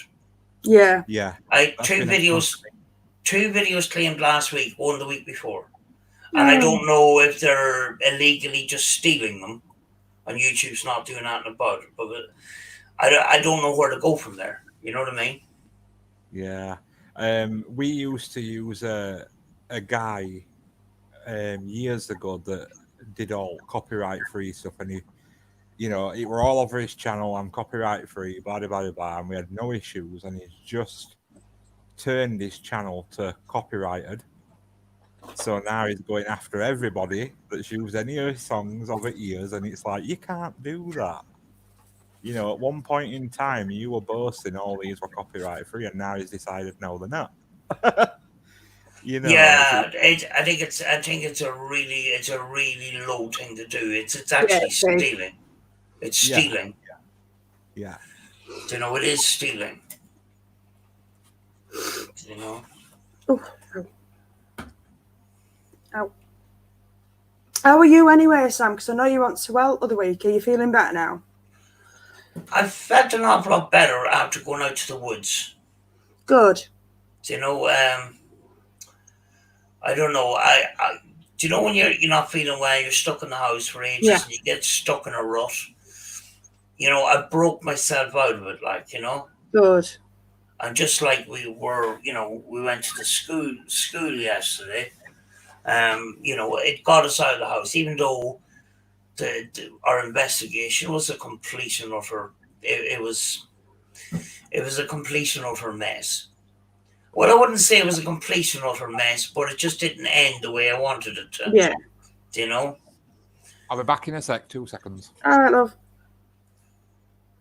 Yeah. Yeah. Two videos claimed last week, one the week before. And I don't know if they're illegally just stealing them, and YouTube's not doing nothing about it. But I don't know where to go from there. You know what I mean? Yeah. We used to use a guy years ago that did all copyright-free stuff, and he, you know, it were all over his channel. I'm copyright-free, blah blah blah blah, and we had no issues. And he's just turned his channel to copyrighted. So now he's going after everybody that's used any of his songs over years, and it's like, you can't do that. You know, at one point in time, you were boasting all these were copyright free, and now he's decided no, they're not. You know. Yeah, I think it's a really low thing to do. It's actually stealing. It's stealing. Yeah. You know, it is stealing. You know. Ow. How are you anyway, Sam? Because I know you went to well other week. Are you feeling better now? I've felt an awful lot better after going out to the woods. Good. You know, I don't know. Do you know when you're not feeling well, you're stuck in the house for ages and you get stuck in a rut? You know, I broke myself out of it, like, you know. Good. And just like we were, you know, we went to the school yesterday. You know, it got us out of the house, even though our investigation was a complete and utter. It was a complete and utter mess. Well, I wouldn't say it was a complete and utter mess, but it just didn't end the way I wanted it to. Yeah. Do you know? I'll be back in a sec. 2 seconds. All right, love.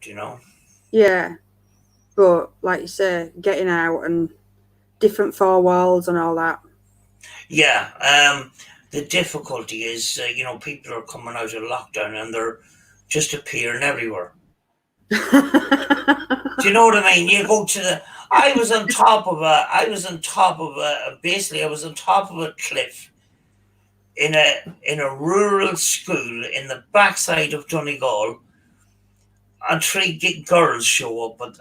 Do you know? Yeah. But like you say, getting out and different four walls and all that. Yeah. The difficulty is, you know, people are coming out of lockdown and they're just appearing everywhere. Do you know what I mean? You go to the. I was on top of a cliff in a rural school in the backside of Donegal, and 3 girls show up on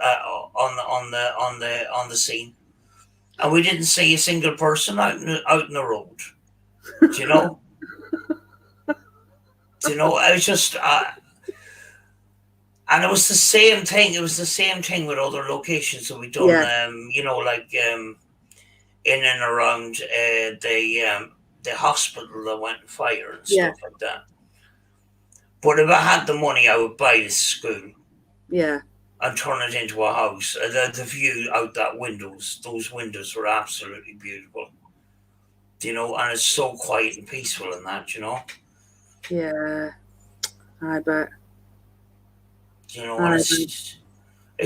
the scene, and we didn't see a single person out in the road. Do you know? I was just. And it was the same thing. It was the same thing with other locations that we done. Yeah. You know, like in and around the hospital that went on fire and stuff like that. But if I had the money, I would buy this school. Yeah. And turn it into a house. The view out those windows were absolutely beautiful. You know, and it's so quiet and peaceful in that, you know. Yeah, I bet. You know, and it's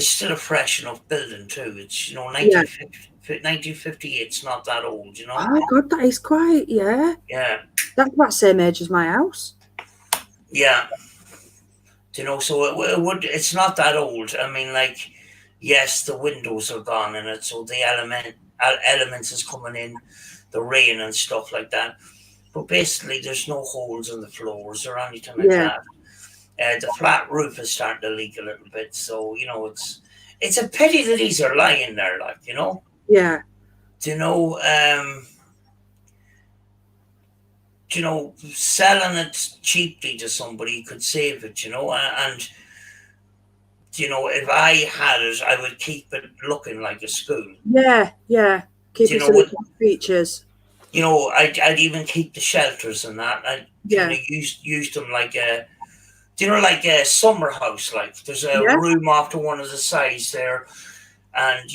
still a fresh enough building too. It's, you know, 1958. It's not that old, you know. Oh God, that is quite, yeah. Yeah. That's about the same age as my house. Yeah. You know, so it's not that old. I mean, like, yes, the windows are gone in it, so the elements is coming in, the rain and stuff like that. But basically, there's no holes in the floors or anything like that. The flat roof is starting to leak a little bit, so you know it's a pity that these are lying there, like, you know. Yeah. Do you know? You know, selling it cheaply to somebody could save it, you know, and you know, if I had it, I would keep it looking like a school. Yeah, yeah. Keep it some features. You know, I'd even keep the shelters and that. I kind Yeah. of used them like a, do you know, like a summer house. Like there's a Yeah. room off to one of the sides there, and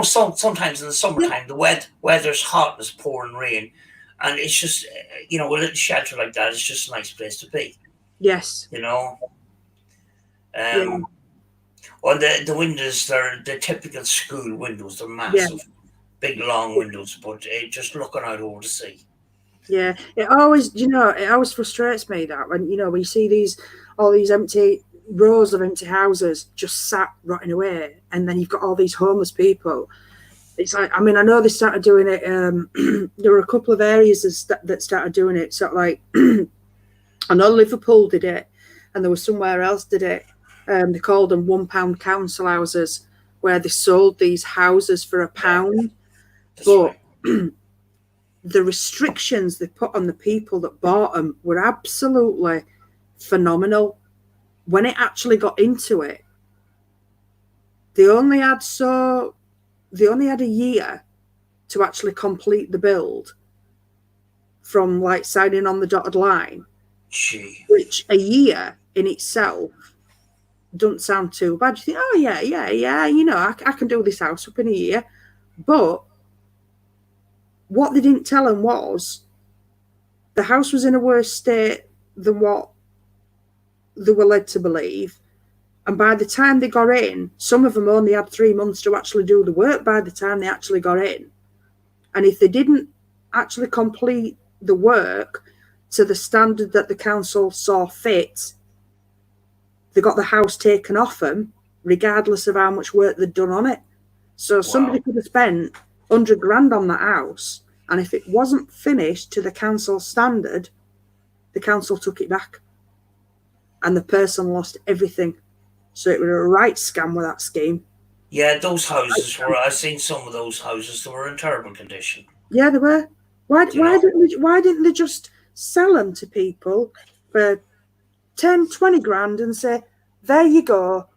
sometimes in the Yeah. summertime the weather's hot, and it's pouring rain, and it's just a little shelter like that. It's just a nice place to be. Yes. You know. Yeah. Well, the windows, they're the typical school windows. They're Yeah. massive, big long windows, but just looking out over the sea. Yeah. It always frustrates me that when you see all these empty rows of empty houses just sat rotting away, and then you've got all these homeless people. It's like, I mean, I know they started doing it. There were a couple of areas that started doing it. So like, I know Liverpool did it, and there was somewhere else did it. They called them £1 council houses, where they sold these houses for £1. But right. the restrictions they put on the people that bought them were absolutely phenomenal. When it actually got into it, they only had a year to actually complete the build from like signing on the dotted line. Gee. Which a year in itself doesn't sound too bad. You think, oh yeah, I can do this house up in a year. But what they didn't tell them was the house was in a worse state than what they were led to believe. And by the time they got in, some of them only had 3 months to actually do the work by the time they actually got in. And if they didn't actually complete the work to the standard that the council saw fit, they got the house taken off them, regardless of how much work they'd done on it. So somebody could have spent 100 grand on that house, and if it wasn't finished to the council standard, the council took it back, and the person lost everything. So it was a right scam with that scheme. Yeah, those houses were. I've seen some of those houses. They were in terrible condition. Yeah, they were. Why didn't they just sell them to people for 10, 20 grand and say, there you go.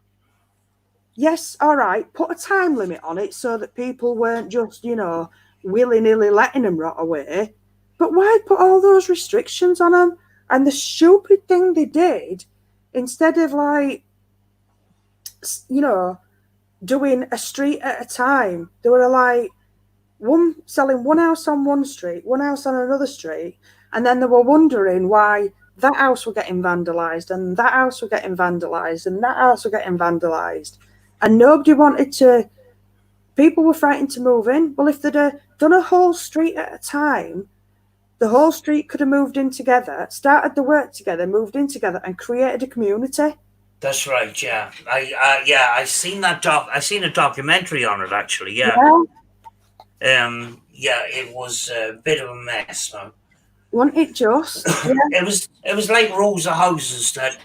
Yes, all right, put a time limit on it so that people weren't just, willy-nilly letting them rot away. But why put all those restrictions on them? And the stupid thing they did, instead of like, doing a street at a time, they were like selling one house on one street, one house on another street, and then they were wondering why that house were getting vandalised and that house were getting vandalised and that house were getting vandalised. And nobody wanted to, people were frightened to move in. Well, if they'd done a whole street at a time, the whole street could have moved in together, started the work together, moved in together, and created a community. That's right. Yeah, I seen that I seen a documentary on it actually. Yeah. It was a bit of a mess. Wasn't it just? Yeah. It was like rows of houses that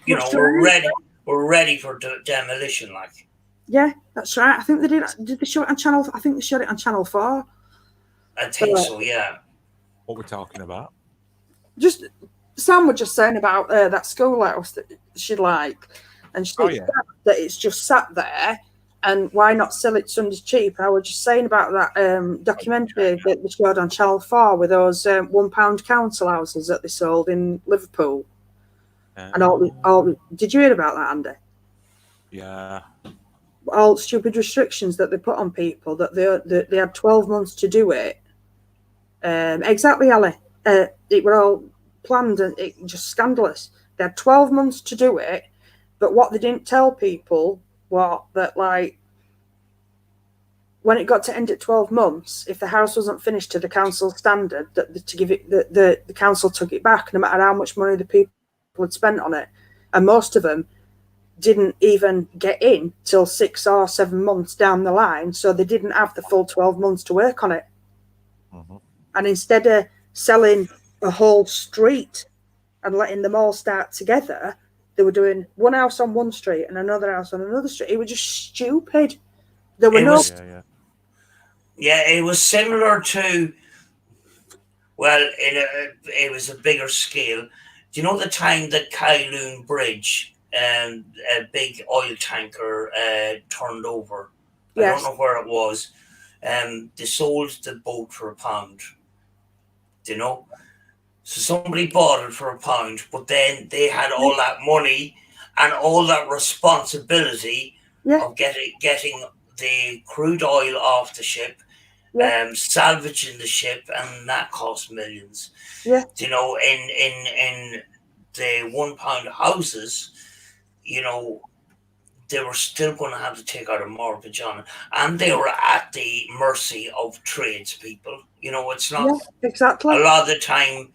were ready for demolition. Like. Yeah, that's right. I think they did. Did they show it on Channel? I think they showed it on Channel 4. I think so. Yeah. What we're talking about? Just Sam was just saying about that schoolhouse that she'd like, and she thinks that it's just sat there, and why not sell it Sundays cheap? And I was just saying about that documentary that they showed on Channel 4 with those £1 council houses that they sold in Liverpool. And all did you hear about that, Andy? Yeah. All stupid restrictions that they put on people, that they had 12 months to do it. Exactly, Ali. It were all planned and it just scandalous. They had 12 months to do it, but what they didn't tell people was that, like, when it got to end at 12 months, if the house wasn't finished to the council standard, the council took it back, no matter how much money the people had spent on it. And most of them didn't even get in till 6 or 7 months down the line, so they didn't have the full 12 months to work on it. Mm-hmm. And instead of selling a whole street and letting them all start together, they were doing one house on one street and another house on another street. It was just stupid. There were it was similar to, well, it was a bigger scale. Do you know the time that Kowloon Bridge, a big oil tanker turned over? Yes. I don't know where it was. They sold the boat for £1. You know, so somebody bought it for £1, but then they had all that money and all that responsibility of getting the crude oil off the ship, salvaging the ship, and that cost millions. Yeah. You know, in the £1 houses, you know, they were still going to have to take out a mortgage on it, and they were at the mercy of tradespeople. You know, it's not exactly a lot of the time.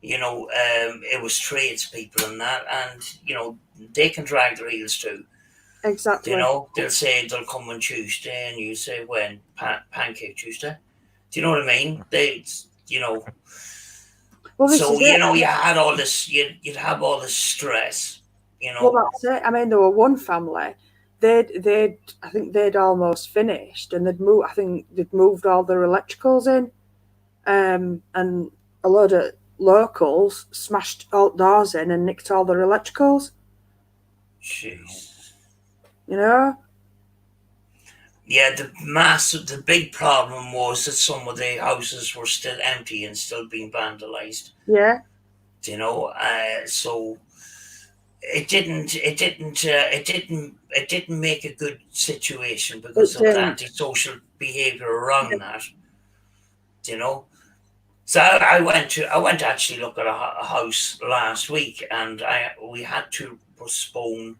You know, it was tradespeople and that, and you know, they can drag their heels too. Exactly. You know, they'll say they'll come on Tuesday, and you say when Pancake Tuesday. Do you know what I mean? They, you know. Well, so you know, you had all this. You'd have all this stress. You know. Well, that's it. I mean, there were one family. I think they'd almost finished, and I think they'd moved all their electricals in, and a load of locals smashed all doors in and nicked all their electricals. Jeez. You know? Yeah, the big problem was that some of the houses were still empty and still being vandalized. Yeah. You know, so it didn't make a good situation because of the antisocial behaviour around that. You know, so I went to actually look at a house last week, and we had to postpone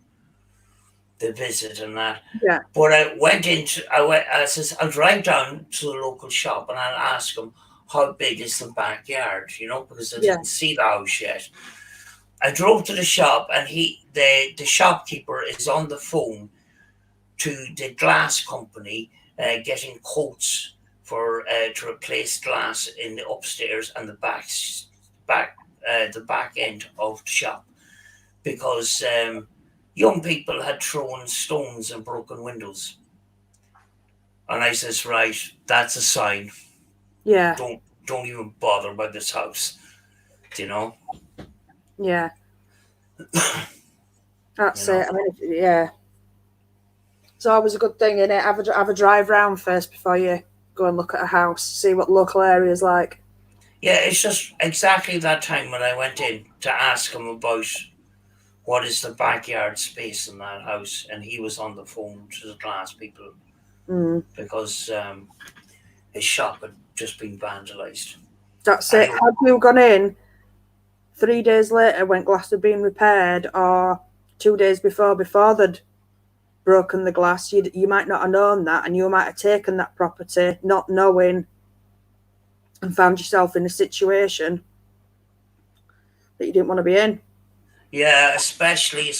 the visit and that. Yeah. But I says, I'll drive down to the local shop and I'll ask them how big is the backyard, you know, because I didn't see the house yet. I drove to the shop, and the shopkeeper is on the phone to the glass company, getting quotes for to replace glass in the upstairs and the back end of the shop, because young people had thrown stones and broken windows. And I says, right, that's a sign. Yeah. Don't even bother about this house. Do you know? Yeah. That's it. I mean, yeah. It's always a good thing, isn't it? Have a drive round first before you go and look at a house, see what the local area is like. Yeah, it's just exactly that time when I went in to ask him about what is the backyard space in that house, and he was on the phone to the glass people because his shop had just been vandalised. That's it. Had you gone in 3 days later when glass had been repaired, or 2 days before they'd broken the glass, you might not have known that, and you might have taken that property not knowing and found yourself in a situation that you didn't want to be in. Yeah, especially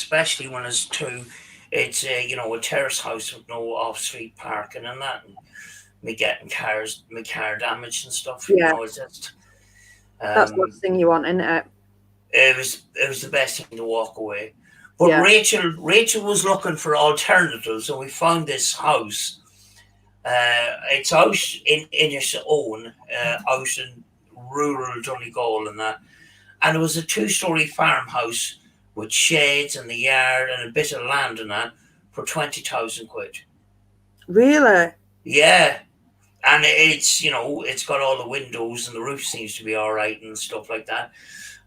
when it's you know, a terrace house with no off-street parking and that, and me getting my car damaged and stuff. Yeah. You know, it's just that's the last thing you want, isn't it? It was the best thing to walk away. But Rachel was looking for alternatives, and we found this house. It's out in its own, out in rural Donegal and that. And it was a 2-story farmhouse with sheds and the yard and a bit of land and that for 20,000 quid. Really? Yeah. And it's, you know, it's got all the windows and the roof seems to be all right and stuff like that.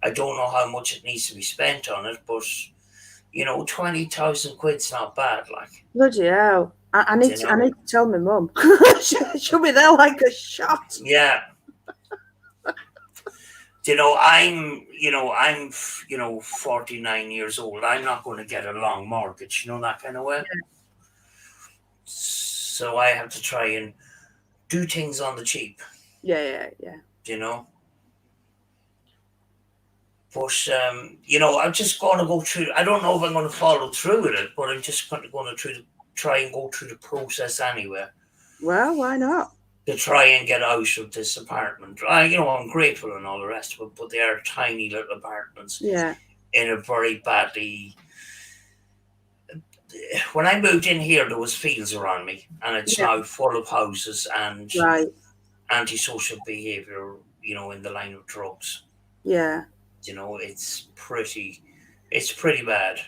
I don't know how much it needs to be spent on it, but, you know, 20,000 quid's not bad, like. Bloody hell. I need to tell my mum. She'll be there like a shot. Yeah. I'm 49 years old. I'm not going to get a long mortgage, you know, that kind of way. Yeah. So I have to try and do things on the cheap. Yeah. You know? But, I'm just going to go through. I don't know if I'm going to follow through with it, but I'm just going to try and go through the process anyway. Well, why not? To try and get out of this apartment. I'm grateful and all the rest of it, but they are tiny little apartments. Yeah. In a very badly. When I moved in here, there was fields around me, and it's now full of houses and antisocial behaviour, you know, in the line of drugs. Yeah. You know, it's pretty bad.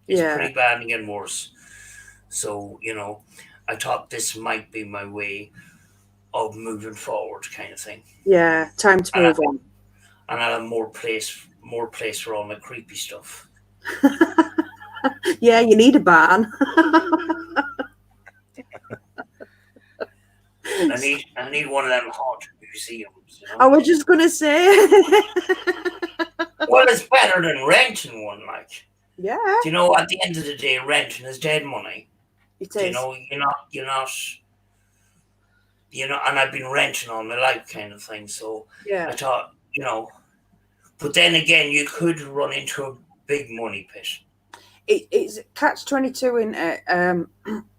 It's pretty bad and getting worse. So, you know, I thought this might be my way of moving forward, kind of thing. Yeah, time to move on. and I'll have more place for all my creepy stuff. Yeah, you need a barn. I need one of them haunted museums. You know? I was just gonna say. Well, it's better than renting one, like. Yeah. Do you know, at the end of the day, renting is dead money. It is. You know, you're not. And I've been renting all my life, kind of thing. So yeah. I thought, but then again, you could run into a big money pit. It's catch-22 in it.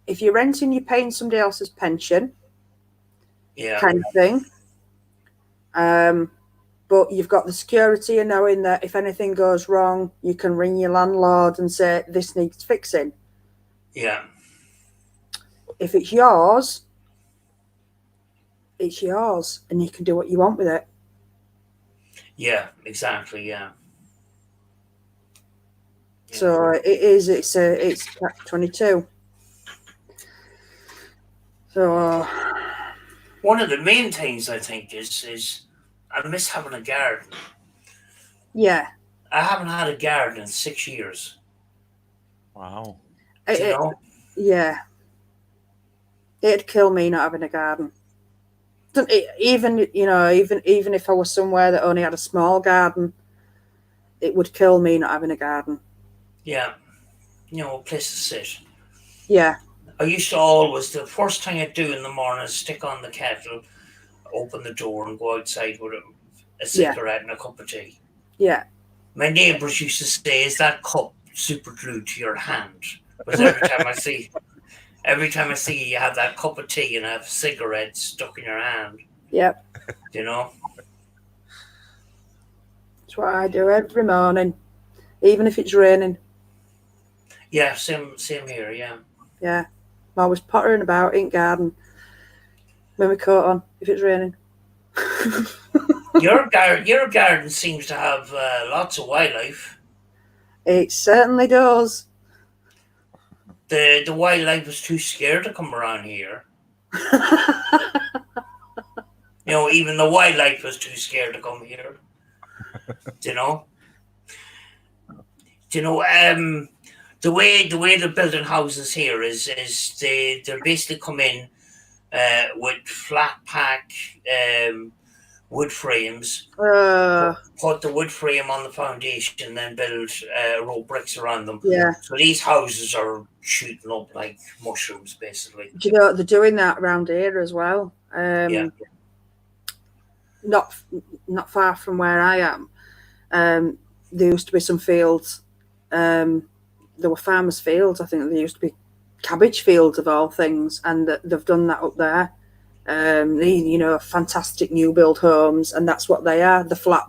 If you're renting, you're paying somebody else's pension. Yeah. Kind of thing. But you've got the security of knowing that if anything goes wrong, you can ring your landlord and say, this needs fixing. Yeah. If it's yours, it's yours, and you can do what you want with it. Yeah, exactly, yeah. So it's 22. So one of the main things I think is I miss having a garden. Yeah. I haven't had a garden in 6 years. Wow. Yeah. It'd kill me not having a garden. Even if I was somewhere that only had a small garden, it would kill me not having a garden. Yeah. A place to sit. Yeah. I used to always, the first thing I'd do in the morning is stick on the kettle, open the door and go outside with a cigarette and a cup of tea. Yeah. My neighbours used to say, is that cup super glued to your hand? Because every time I see you have that cup of tea and a cigarette stuck in your hand. Yep. That's what I do every morning, even if it's raining. Yeah, same here, yeah. Yeah. I'm always pottering about in garden with my coat on if it's raining. Your garden seems to have lots of wildlife. It certainly does. The wildlife is too scared to come around here. Even the wildlife is too scared to come here. The way they're building houses here is they're basically come in with flat pack wood frames, put the wood frame on the foundation, then build row bricks around them. Yeah. So these houses are shooting up like mushrooms, basically. Do you know they're doing that around here as well? Yeah. Not far from where I am. There used to be some fields. There were farmers' fields. I think there used to be cabbage fields of all things, and they've done that up there. Fantastic new build homes, and that's what they are. The flat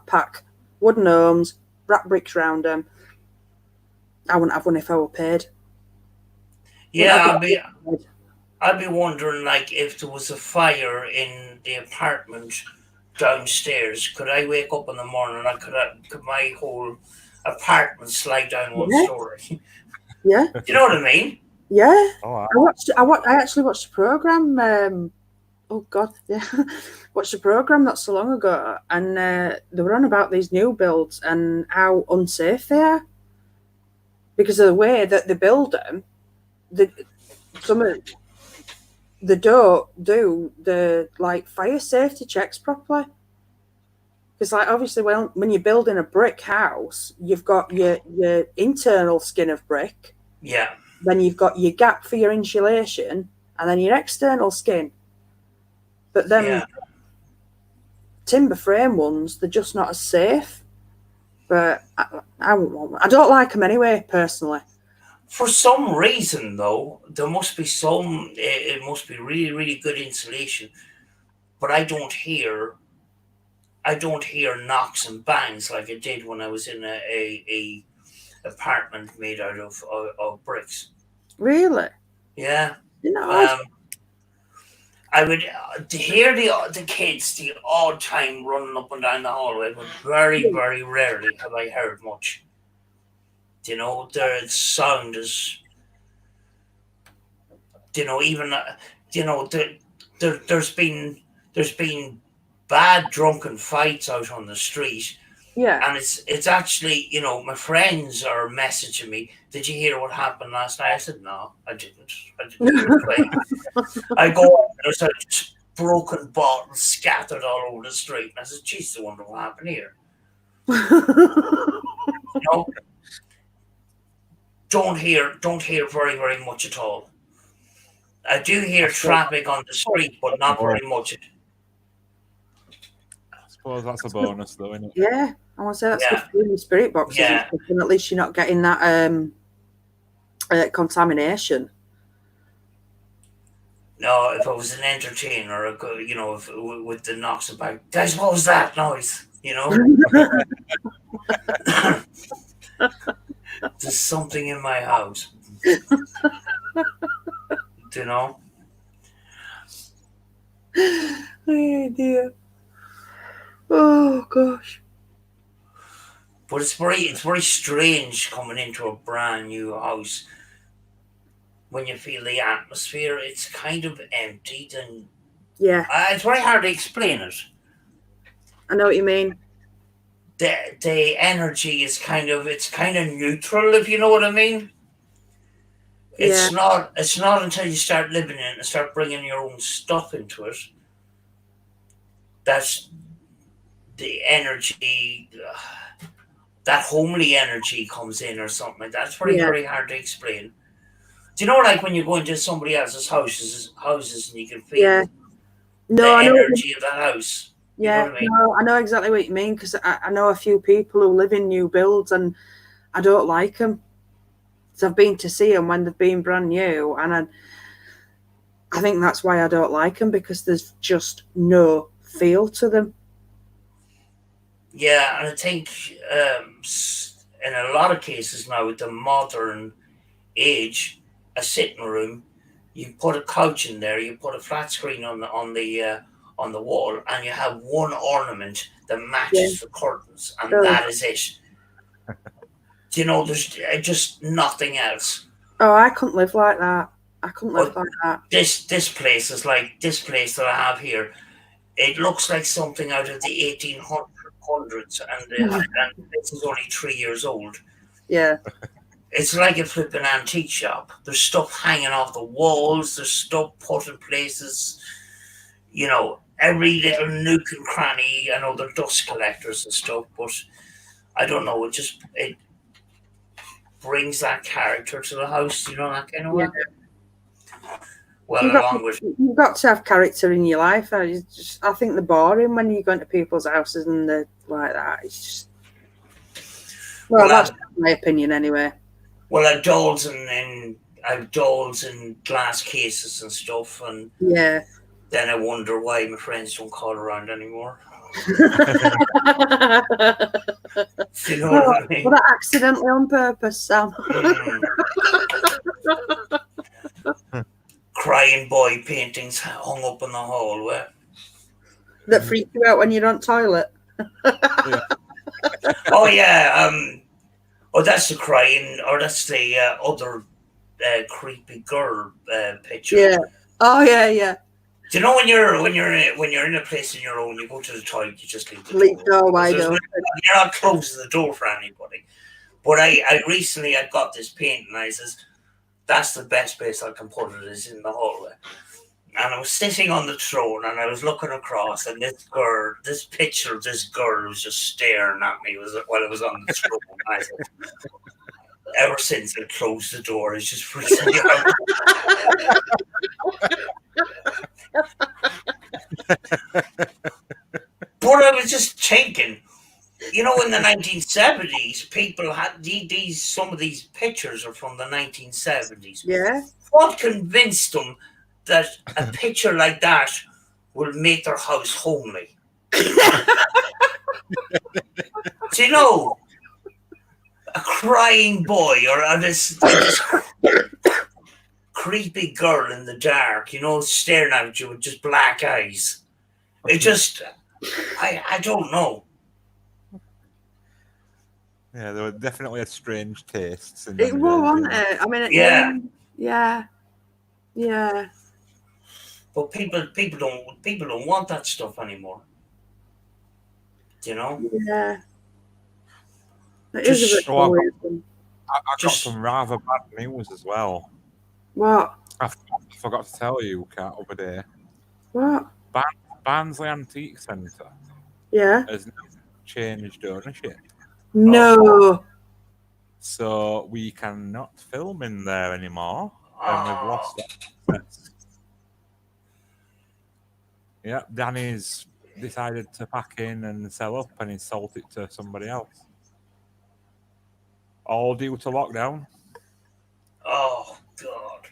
pack wooden homes, wrap bricks round them. I wouldn't have one if I were paid. Yeah, I'd be wondering, like, if there was a fire in the apartment downstairs, could I wake up in the morning and could my whole apartment slide down one story? Yeah. Do you know what I mean? Yeah. Oh, I actually watched a program. Watched a program not so long ago, and they were on about these new builds and how unsafe they are because of the way that they build them. They don't do the fire safety checks properly. Because obviously when you're building a brick house, you've got your internal skin of brick. Yeah. Then you've got your gap for your insulation, and then your external skin. But then timber frame ones, they're just not as safe. But I wouldn't want one. I don't like them anyway, personally. For some reason, though, there must be it must be really, really good insulation. But I don't hear knocks and bangs like I did when I was in a apartment made out of bricks. Really? Yeah. I would hear the kids the odd time running up and down the hallway, but very, very rarely have I heard much. Their sound is, there's been bad drunken fights out on the street. Yeah. And it's actually, you know, my friends are messaging me, did you hear what happened last night? I said, no, I didn't hear it. I go, there's a broken bottles scattered all over the street. And I said, geez, I wonder what happened here. You know? Don't hear very, very much at all. I do hear traffic on the street, but not very much. I suppose that's a bonus, though, isn't it? Yeah, I want to say that's good for your spirit boxes. Yeah. And at least you're not getting that contamination. No, if I was an entertainer, you know, with the knocks about, guys, what was that noise? You know, there's something in my house. You know. Oh dear. Oh gosh. But it's very strange coming into a brand new house when you feel the atmosphere. It's kind of emptied, and it's very hard to explain it. I know what you mean. The energy is kind of neutral, if you know what I mean. It's not until you start living in it and start bringing your own stuff into it that's the energy, that homely energy comes in or something like that. It's very hard to explain. Do you know, like when you go into somebody else's houses and you can feel the energy of that house? Yeah, you know what I mean? No, I know exactly what you mean, because I know a few people who live in new builds and I don't like them. So I've been to see them when they've been brand new, and I think that's why I don't like them, because there's just no feel to them. Yeah, and I think in a lot of cases now with the modern age, a sitting room, you put a couch in there, you put a flat screen on the wall, and you have one ornament that matches the curtains, and that is it. You know, there's just nothing else. Oh, I couldn't live like that. I couldn't live like that. This place is like this place that I have here. It looks like something out of the 1800s, and this is only 3 years old. Yeah. It's like a flipping antique shop. There's stuff hanging off the walls. There's stuff put in places. You know, every little nook and cranny. I know they're dust collectors and stuff, but I don't know. It brings that character to the house. You know, that kind of way. Well, you've got to have character in your life. I think they're boring when you go into people's houses and they're like that. It's just that's my opinion anyway. Well, I have dolls in glass cases and stuff, and then I wonder why my friends don't call around anymore. You know what I mean? Well, that accidentally on purpose, Sam. Crying boy paintings hung up in the hallway. That freak you out when you're on toilet. Oh yeah. Oh, that's the crying, or that's the other creepy girl picture. Yeah. Oh yeah. Do you know when you're in a place on your own, you go to the toilet, you just leave the door wide open. You're not closing the door for anybody. But I recently got this paint, and I says, that's the best place I can put it is in the hallway. And I was sitting on the throne, and I was looking across, and this picture of this girl was just staring at me while I was on the throne. I said, ever since I closed the door, it's just freezing me out. But I was just thinking, you know, in the 1970s, people had some of these pictures are from the 1970s. Yeah. What convinced them that a picture like that will make their house homely? Do you know, a crying boy or this creepy girl in the dark, you know, staring at you with just black eyes. It just, I don't know. Yeah, there were definitely strange tastes. It was, wasn't it? I mean, yeah. But people don't want that stuff anymore. You know? Yeah. It is a bit weird. I've got some rather bad news as well. What? I forgot to tell you, Kat, over there. What? Barnsley Antique Centre has now changed ownership. No. So we cannot film in there anymore, and we've lost access. Yeah, Danny's decided to pack in and sell up, and he's sold it to somebody else. All due to lockdown. Oh, God.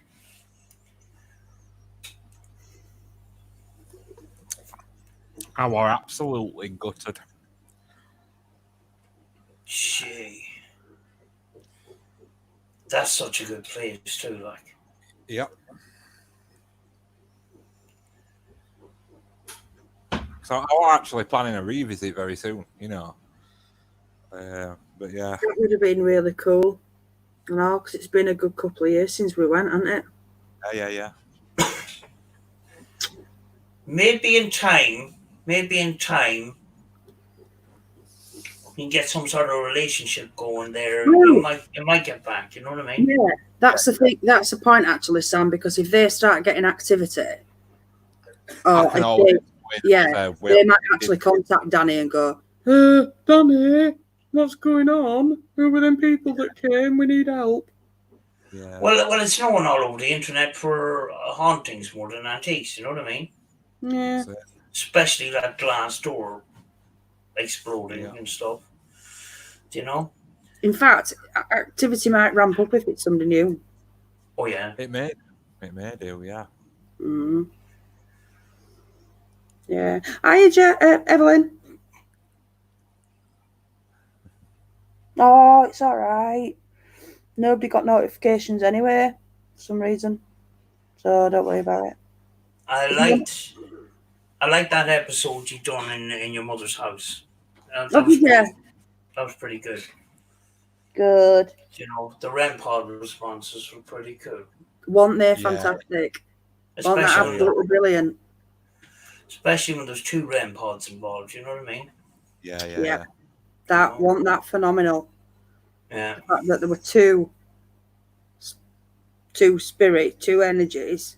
I were absolutely gutted. Gee. That's such a good place, too, like. Yep. So I'm actually planning a revisit very soon, you know. But yeah. That would have been really cool. You know, because it's been a good couple of years since we went, hasn't it? Yeah. Maybe in time, you can get some sort of relationship going there. Oh. You might get back. You know what I mean? Yeah, that's the thing. That's the point, actually, Sam. Because if they start getting activity, they might actually contact Danny and go, Danny, what's going on? Who were them people that came? We need help. Yeah. Well, it's known all over the internet for hauntings more than antiques. You know what I mean? Yeah. Especially that glass door exploding and stuff. Do you know? In fact, activity might ramp up if it's somebody new. Oh yeah, it may do. Yeah. Mm. Yeah. Hiya, Evelyn. Oh, it's all right. Nobody got notifications anyway, for some reason. So don't worry about it. I liked that episode you done in your mother's house. That was pretty good. Good. You know, the REM pod responses were pretty good. Weren't they fantastic? Weren't that absolutely brilliant? Especially when there's 2 REM pods involved, you know what I mean? Yeah. That wasn't that phenomenal. Yeah. The fact that there were two energies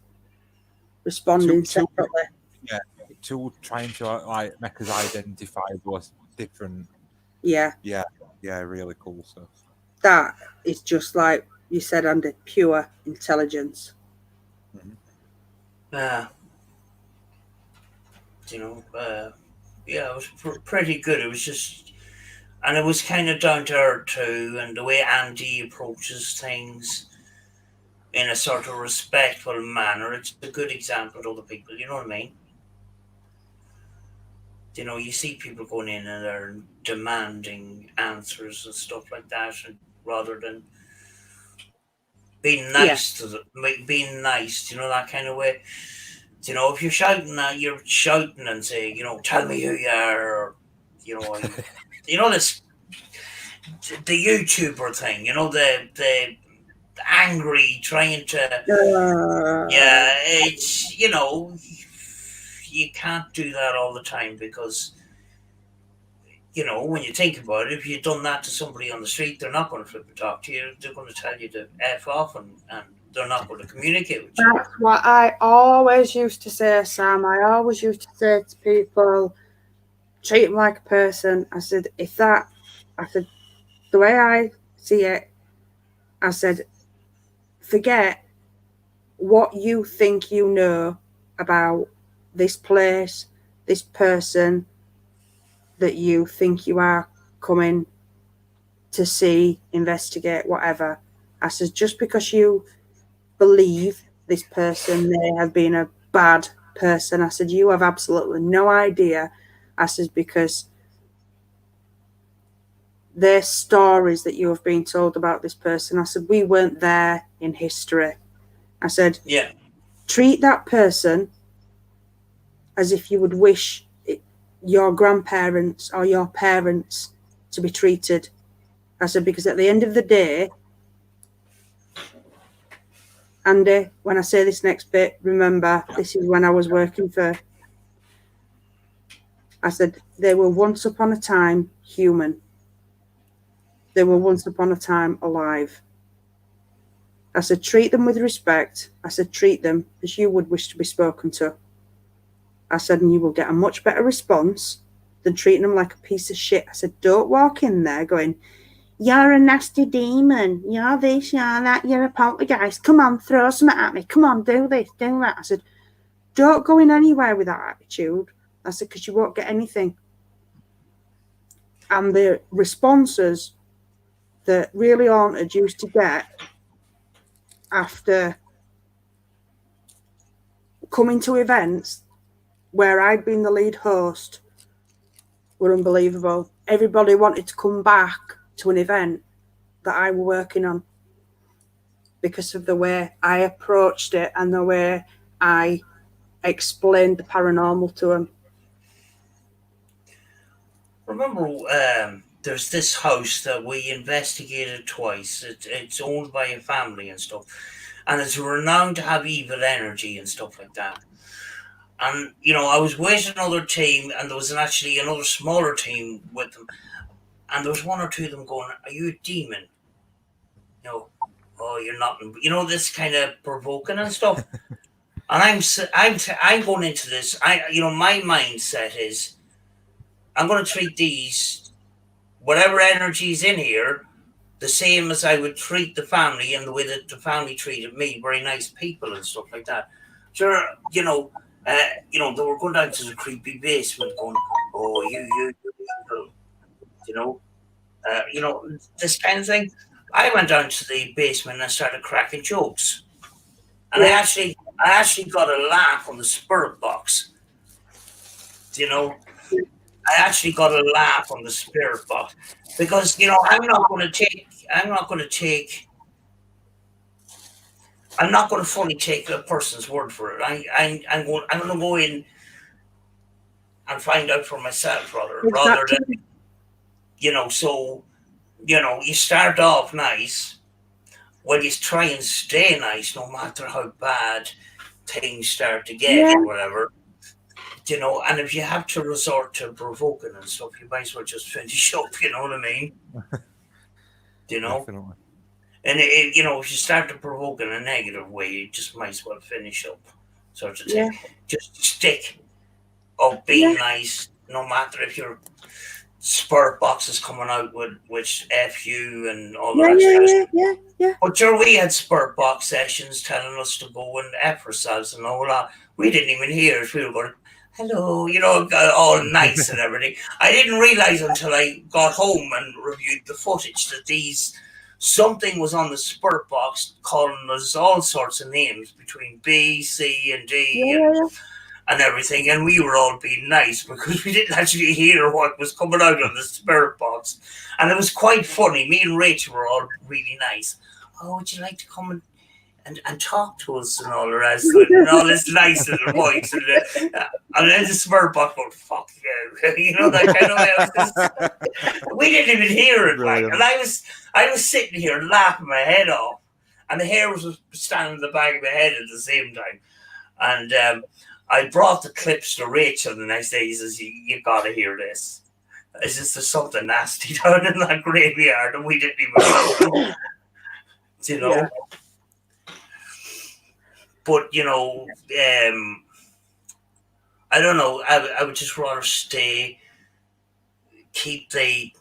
responding separately. Yeah, two trying to like make us identify those different. Yeah, really cool stuff. That is just like you said, Andy, pure intelligence. Mm-hmm. Yeah. You know, it was pretty good. It was just, and it was kind of down to earth too, and the way Andy approaches things in a sort of respectful manner. It's a good example to other people. You know what I mean? You know, you see people going in and they're demanding answers and stuff like that, rather than being nice to them, being nice, you know, that kind of way. You know, if you're shouting and say, you know, tell me who you are, or, you know, you know this, the YouTuber thing, you know, the angry trying to, it's, you know, you can't do that all the time because, you know, when you think about it, if you'd done that to somebody on the street, they're not going to flip and talk to you. They're going to tell you to F off and they're not going to communicate with you. That's what I always used to say, Sam. I always used to say to people, treat them like a person. I said, the way I see it, I said, forget what you think you know about this place, this person that you think you are coming to see, investigate, whatever. I said, just because you believe this person may have been a bad person, I said, you have absolutely no idea. I said, because there's stories that you have been told about this person. I said, we weren't there in history. I said, treat that person as if you would wish your grandparents or your parents to be treated. I said, because at the end of the day, Andy, when I say this next bit, remember, this is when I was working for I said, they were once upon a time human. They were once upon a time alive. I said, treat them with respect. I said, treat them as you would wish to be spoken to. I said, and you will get a much better response than treating them like a piece of shit. I said, don't walk in there going, you're a nasty demon. You're this, you're that, you're a poltergeist. Come on, throw something at me. Come on, do this, do that. I said, don't go in anywhere with that attitude. I said, because you won't get anything. And the responses that really Haunted used to get after coming to events where I'd been the lead host were unbelievable. Everybody wanted to come back to an event that I were working on because of the way I approached it and the way I explained the paranormal to them. Remember, there's this house that we investigated twice. It's owned by a family and stuff, and it's renowned to have evil energy and stuff like that. And I was with another team, and there was actually another smaller team with them, and there was one or two of them going, "Are you a demon?" Oh, you're not. This kind of provoking and stuff. And I'm going into this. My mindset is, I'm going to treat these, whatever energy's in here, the same as I would treat the family and the way that the family treated me, very nice people and stuff like that. Sure, they were going down to the creepy basement going, oh, this kind of thing. I went down to the basement and I started cracking jokes. And I actually got a laugh on the spirit box. I actually got a laugh on the spirit box because I'm not going to fully take a person's word for it. I'm going to go in and find out for myself rather than so you start off nice. Well, you try and stay nice no matter how bad things start to get or whatever. And if you have to resort to provoking and stuff, you might as well just finish up, you know what I mean? Definitely. And if you start to provoke in a negative way, you just might as well finish up, sort of thing. Just stick of being nice, no matter if your spirit box is coming out with which F you and all the rest. Yeah. But we had spirit box sessions telling us to go and F ourselves and all that. We didn't even hear it. We were going, hello, all nice and everything. I didn't realize until I got home and reviewed the footage that something was on the spirit box calling us all sorts of names between B, C, and D and everything, and we were all being nice because we didn't actually hear what was coming out of the spirit box. And it was quite funny. Me and Rachel were all really nice. Oh, would you like to come and talk to us and all the rest of it, and all this nice little voice, and then the spirit box going, fuck you, that kind of way. We didn't even hear it, like, and I was sitting here laughing my head off, and the hair was standing in the back of my head at the same time. And I brought the clips to Rachel the next day. He says, you gotta hear this. It's just there's something nasty down in that graveyard and we didn't even know. But I don't know. I would just rather keep the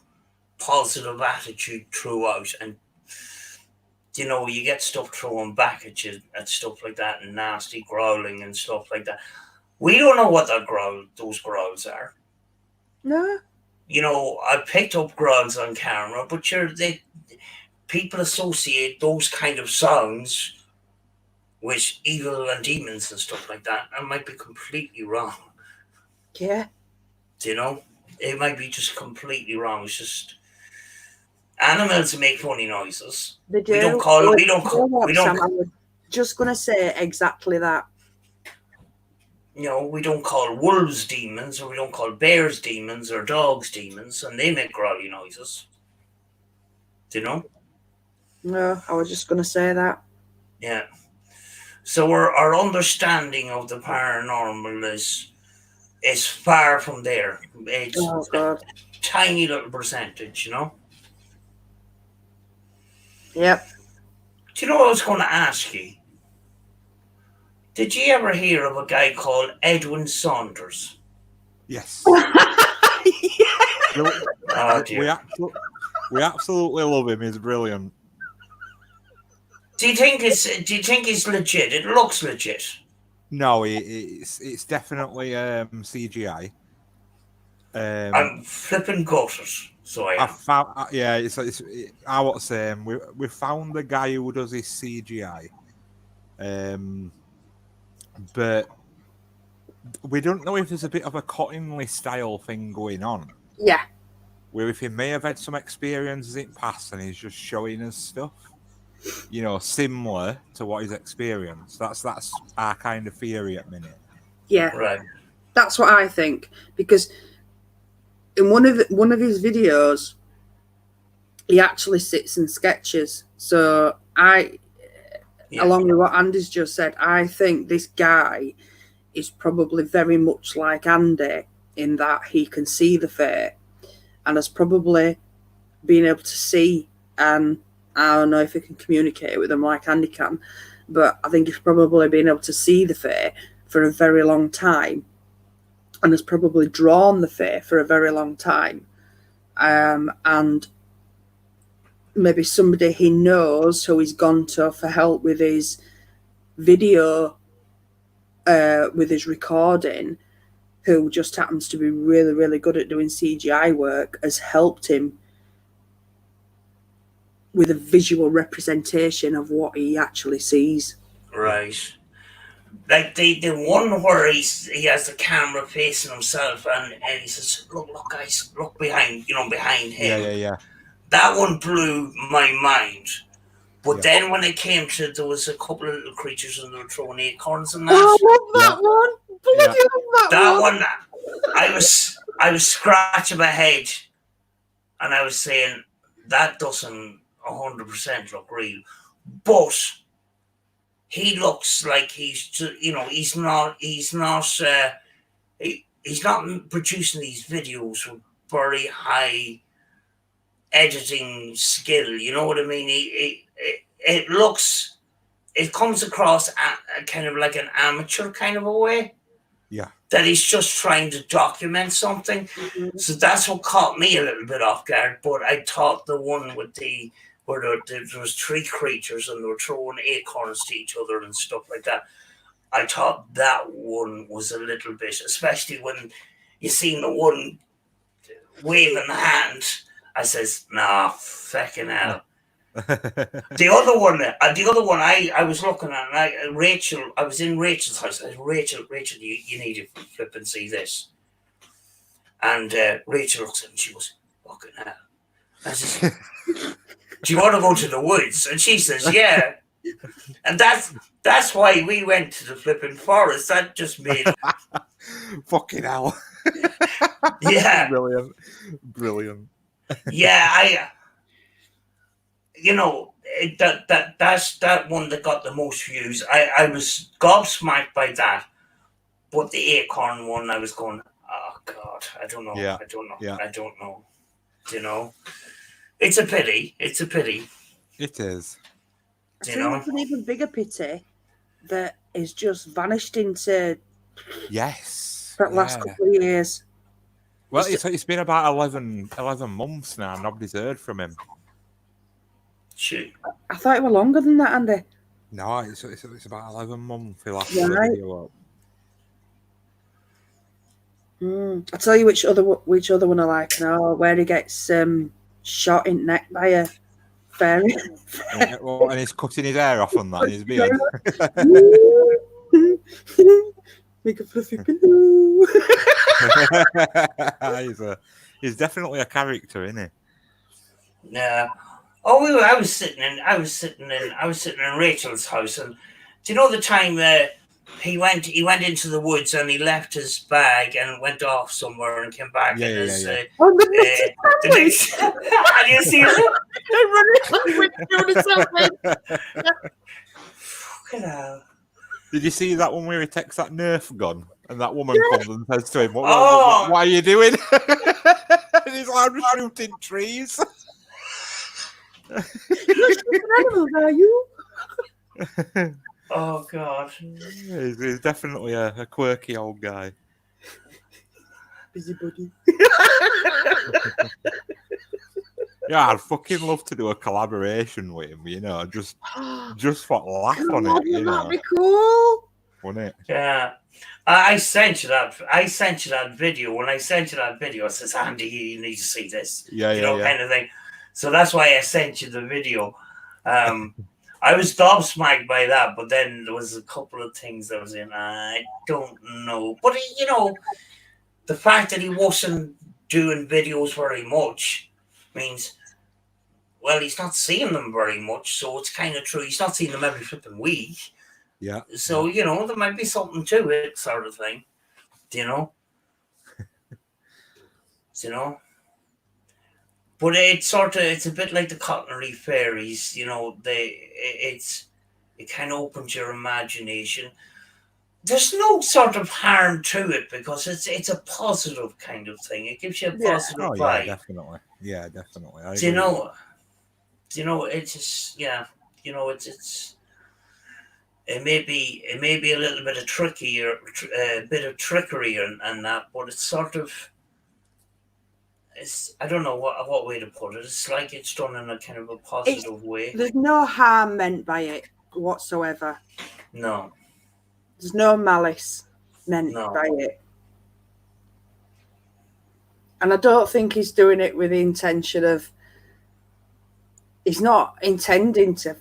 positive attitude throughout, and you get stuff thrown back at you and stuff like that, and nasty growling and stuff like that. We don't know what those growls are. No. I picked up growls on camera, but people associate those kind of sounds with evil and demons and stuff like that. I might be completely wrong. Yeah. It might be just completely wrong. It's just animals make funny noises. They do. We don't Sam, I was just gonna say exactly that. We don't call wolves demons, or we don't call bears demons, or dogs demons, and they make growly noises. No, I was just gonna say that. Yeah. So our understanding of the paranormal is It's far from there. It's Oh God. tiny little percentage, Yep. Do you know what I was going to ask you? Did you ever hear of a guy called Edwin Saunders? Yes. Oh dear. We absolutely love him. He's brilliant. Do you think it's legit? It looks legit. No, it's definitely CGI. I'm flipping gutted, so I am. I was saying we found the guy who does his CGI, but we don't know if there's a bit of a Cottingley style thing going on. Yeah. Where if he may have had some experiences in past and he's just showing us stuff, similar to what he's experienced. That's our kind of theory at the minute. Yeah. Right. That's what I think, because in one of his videos, he actually sits and sketches. So along with what Andy's just said, I think this guy is probably very much like Andy in that he can see the fae and has probably been able to see, and I don't know if he can communicate with them like Andy can, but I think he's probably been able to see the fae for a very long time and has probably drawn the fae for a very long time. And maybe somebody he knows who he's gone to for help with his video, with his recording, who just happens to be really, really good at doing CGI work, has helped him with a visual representation of what he actually sees. Right. Like the one where he has the camera facing himself and he says, look guys, look behind him. Yeah. That one blew my mind. But then when it came to, there was a couple of little creatures and they were throwing acorns and that. Oh, I love that one. Bloody love that one. I was scratching my head and I was saying, that doesn't 100% look real. But he looks like he's not producing these videos with very high editing skill. You know what I mean? It comes across a kind of like an amateur kind of a way. Yeah. That he's just trying to document something. Mm-hmm. So that's what caught me a little bit off guard. But I thought the one with where there was three creatures and they were throwing acorns to each other and stuff like that, I thought that one was a little bit, especially when you seen the one waving the hand. I says, nah, fucking hell. The other one, I was looking at, and Rachel, I was in Rachel's house. I said, Rachel, you need to flip and see this. And Rachel looks at me and she goes, fucking hell. I says, do you want to go to the woods? And she says, yeah. And that's why we went to the flipping forest. That just made fucking hell. Yeah. Brilliant. Yeah, that's that one that got the most views. I was gobsmacked by that. But the acorn one, I was going, oh God, I don't know. Yeah. I don't know. Yeah. I don't know. It's a pity. It is. I think it's an even bigger pity that it's just vanished into for the last couple of years. Well, it's been about 11 months now. Nobody's heard from him. Shoot. I thought it was longer than that, Andy. No, it's about 11 months. He'll have to put the video up. I'll tell you which other one I like now, where he gets shot in the neck by a fairy. And he's cutting his hair off on that in his beard. Make a fluffy pillow. He's definitely a character, isn't he? Yeah. Oh, I was sitting in Rachel's house, and do you know the time he went into the woods and he left his bag and went off somewhere and came back and his the next and you see it? Fucking hell. Did you see that one where he takes that Nerf gun and that woman comes and says to him, what are you doing? And he's like, I'm shooting trees. You're shooting animals, are you? Oh, God. He's definitely a quirky old guy. Busybody. Yeah, I'd fucking love to do a collaboration with him, you know, just for laugh on it, you know. That'd be cool. Wouldn't it? Yeah. I sent you that video. When I sent you that video, I says, Andy, you need to see this. Kind of thing. So that's why I sent you the video. I was gobsmacked by that, but then there was a couple of things that was in. I don't know. But, you know, the fact that he wasn't doing videos very much means, well, he's not seeing them very much. So it's kind of true. He's not seeing them every flipping week. Yeah. So, you know, there might be something to it, sort of thing. You know? But it's a bit like the Cottonary Fairies, you know, it kind of opens your imagination. There's no sort of harm to it because it's a positive kind of thing. It gives you a positive vibe. Yeah, definitely. You know, it's just, yeah, you know, it's it may be a little bit of a bit of trickery and that, but it's sort of, I don't know what way to put it. It's like it's done in a kind of a positive way. There's no harm meant by it whatsoever. No. There's no malice meant by it. And I don't think he's doing it with the intention of... He's not intending to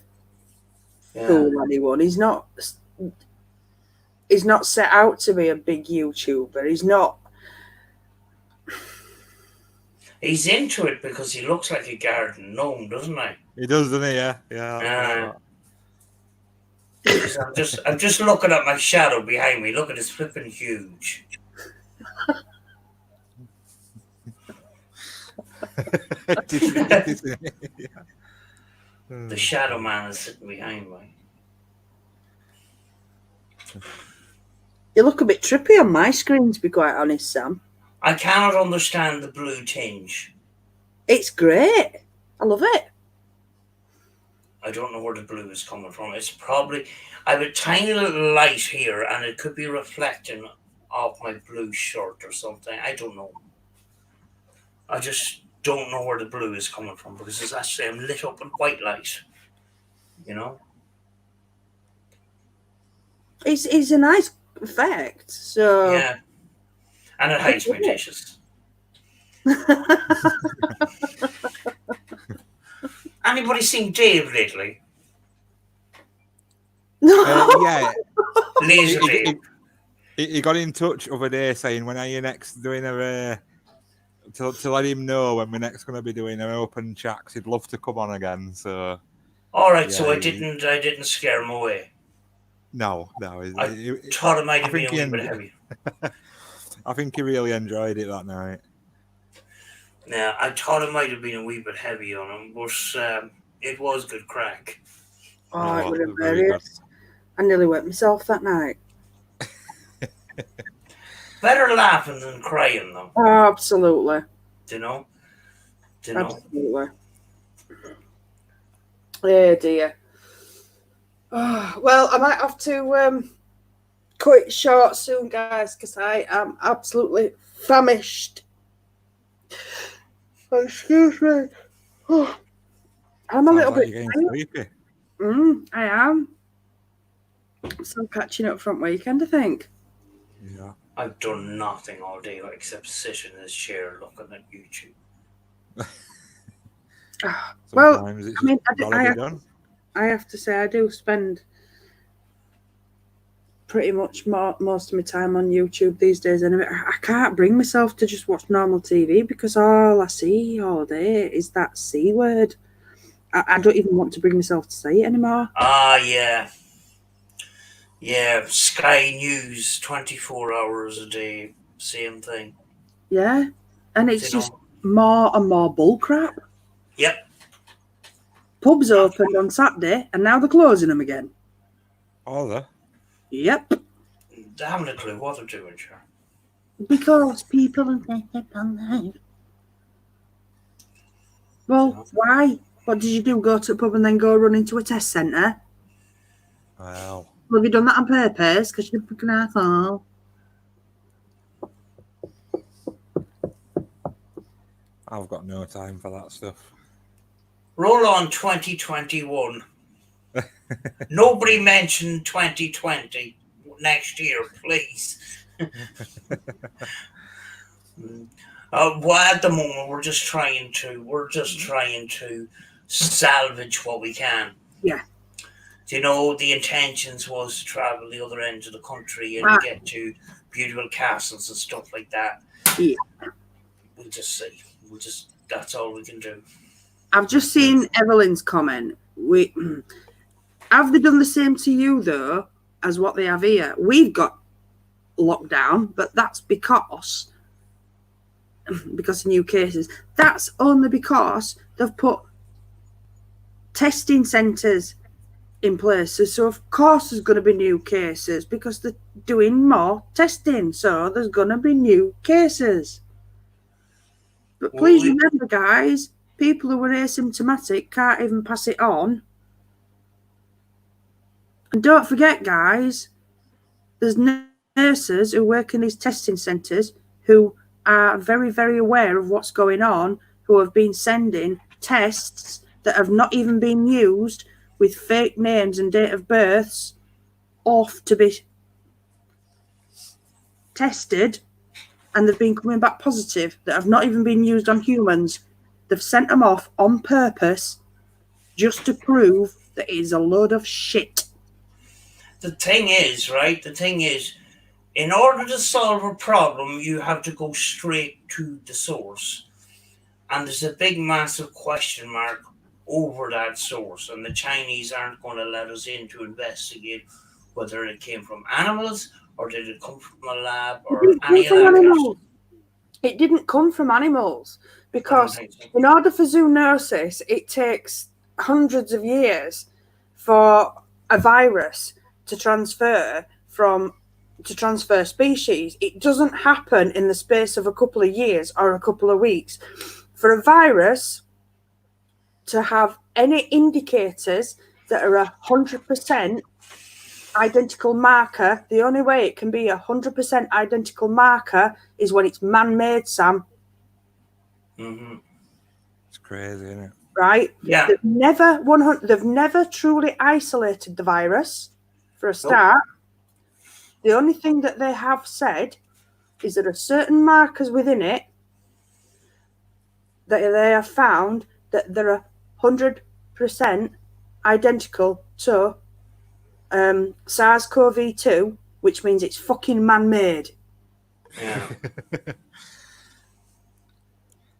fool anyone. He's not set out to be a big YouTuber. He's not... He's into it because he looks like a garden gnome, doesn't he? He does, doesn't he? Yeah. I'm just looking at my shadow behind me. Look at this flipping huge. The shadow man is sitting behind me. You look a bit trippy on my screen, to be quite honest, Sam. I cannot understand the blue tinge. It's great. I love it. I don't know where the blue is coming from. It's probably... I have a tiny little light here, and it could be reflecting off my blue shirt or something. I don't know. I just don't know where the blue is coming from because it's actually I'm lit up in white light. You know? It's a nice effect. So yeah. And it hides my dishes. Anybody seen Dave lately? No. Yeah. Laser Dave. He got in touch other day saying, when are you next doing to let him know when we're next going to be doing an open chat, 'cause he'd love to come on again. So all right, so I didn't scare him away. No. I thought it might have been a little bit heavy. I think he really enjoyed it that night. Yeah, I thought it might have been a wee bit heavy on him, but it was good crack. Oh, it was hilarious. I nearly wet myself that night. Better laughing than crying, though. Oh, absolutely. Do you know? Absolutely. Oh, dear. Oh, well, I might have to cut it short soon, guys, because I am absolutely famished. Oh, excuse me. Oh, I'm a little bit sleepy. I am. So catching up from weekend, I think. Yeah. I've done nothing all day except sit in this chair looking at YouTube. Well, I mean, I have to say I do spend pretty much most of my time on YouTube these days, and I can't bring myself to just watch normal TV because all I see all day is that C word. I don't even want to bring myself to say it anymore. Yeah. Yeah, Sky News, 24 hours a day, same thing. Yeah, and it's just more and more bullcrap. Yep. Pubs opened on Saturday, and now they're closing them again. Oh, there. Yep. They haven't a clue what they're doing, sure. Because people are alive. Well, why? What did you do? Go to the pub and then go run into a test centre? Well, Have you done that on purpose? Because you're a fucking asshole. I've got no time for that stuff. Roll on 2021. Nobody mentioned 2020 next year, please. Well, at the moment, we're just trying to salvage what we can. Yeah. You know, the intentions was to travel the other end of the country and get to beautiful castles and stuff like that. Yeah. We'll just see. That's all we can do. I've just seen Evelyn's comment. Have they done the same to you, though, as what they have here? We've got lockdown, but that's because of new cases. That's only because they've put testing centres in places. So, of course, there's going to be new cases because they're doing more testing. So, there's going to be new cases. But please remember, guys, people who are asymptomatic can't even pass it on. And don't forget, guys, there's nurses who work in these testing centres who are very, very aware of what's going on, who have been sending tests that have not even been used with fake names and date of births off to be tested, and they've been coming back positive that have not even been used on humans. They've sent them off on purpose just to prove that it is a load of shit. The thing is, in order to solve a problem, you have to go straight to the source. And there's a big, massive question mark over that source. And the Chinese aren't going to let us in to investigate whether it came from animals or did it come from a lab or any of that. It didn't come from animals because in order for zoonosis, it takes hundreds of years for a virus to transfer species. It doesn't happen in the space of a couple of years or a couple of weeks. For a virus to have any indicators that are 100% identical marker, the only way it can be 100% identical marker is when it's man-made, Sam. Mm-hmm. It's crazy, isn't it? Right? Yeah. They've never truly isolated the virus, for a start. Nope. The only thing that they have said is there are certain markers within it that they have found that they're 100% identical to SARS-CoV-2, which means it's fucking man-made. Yeah.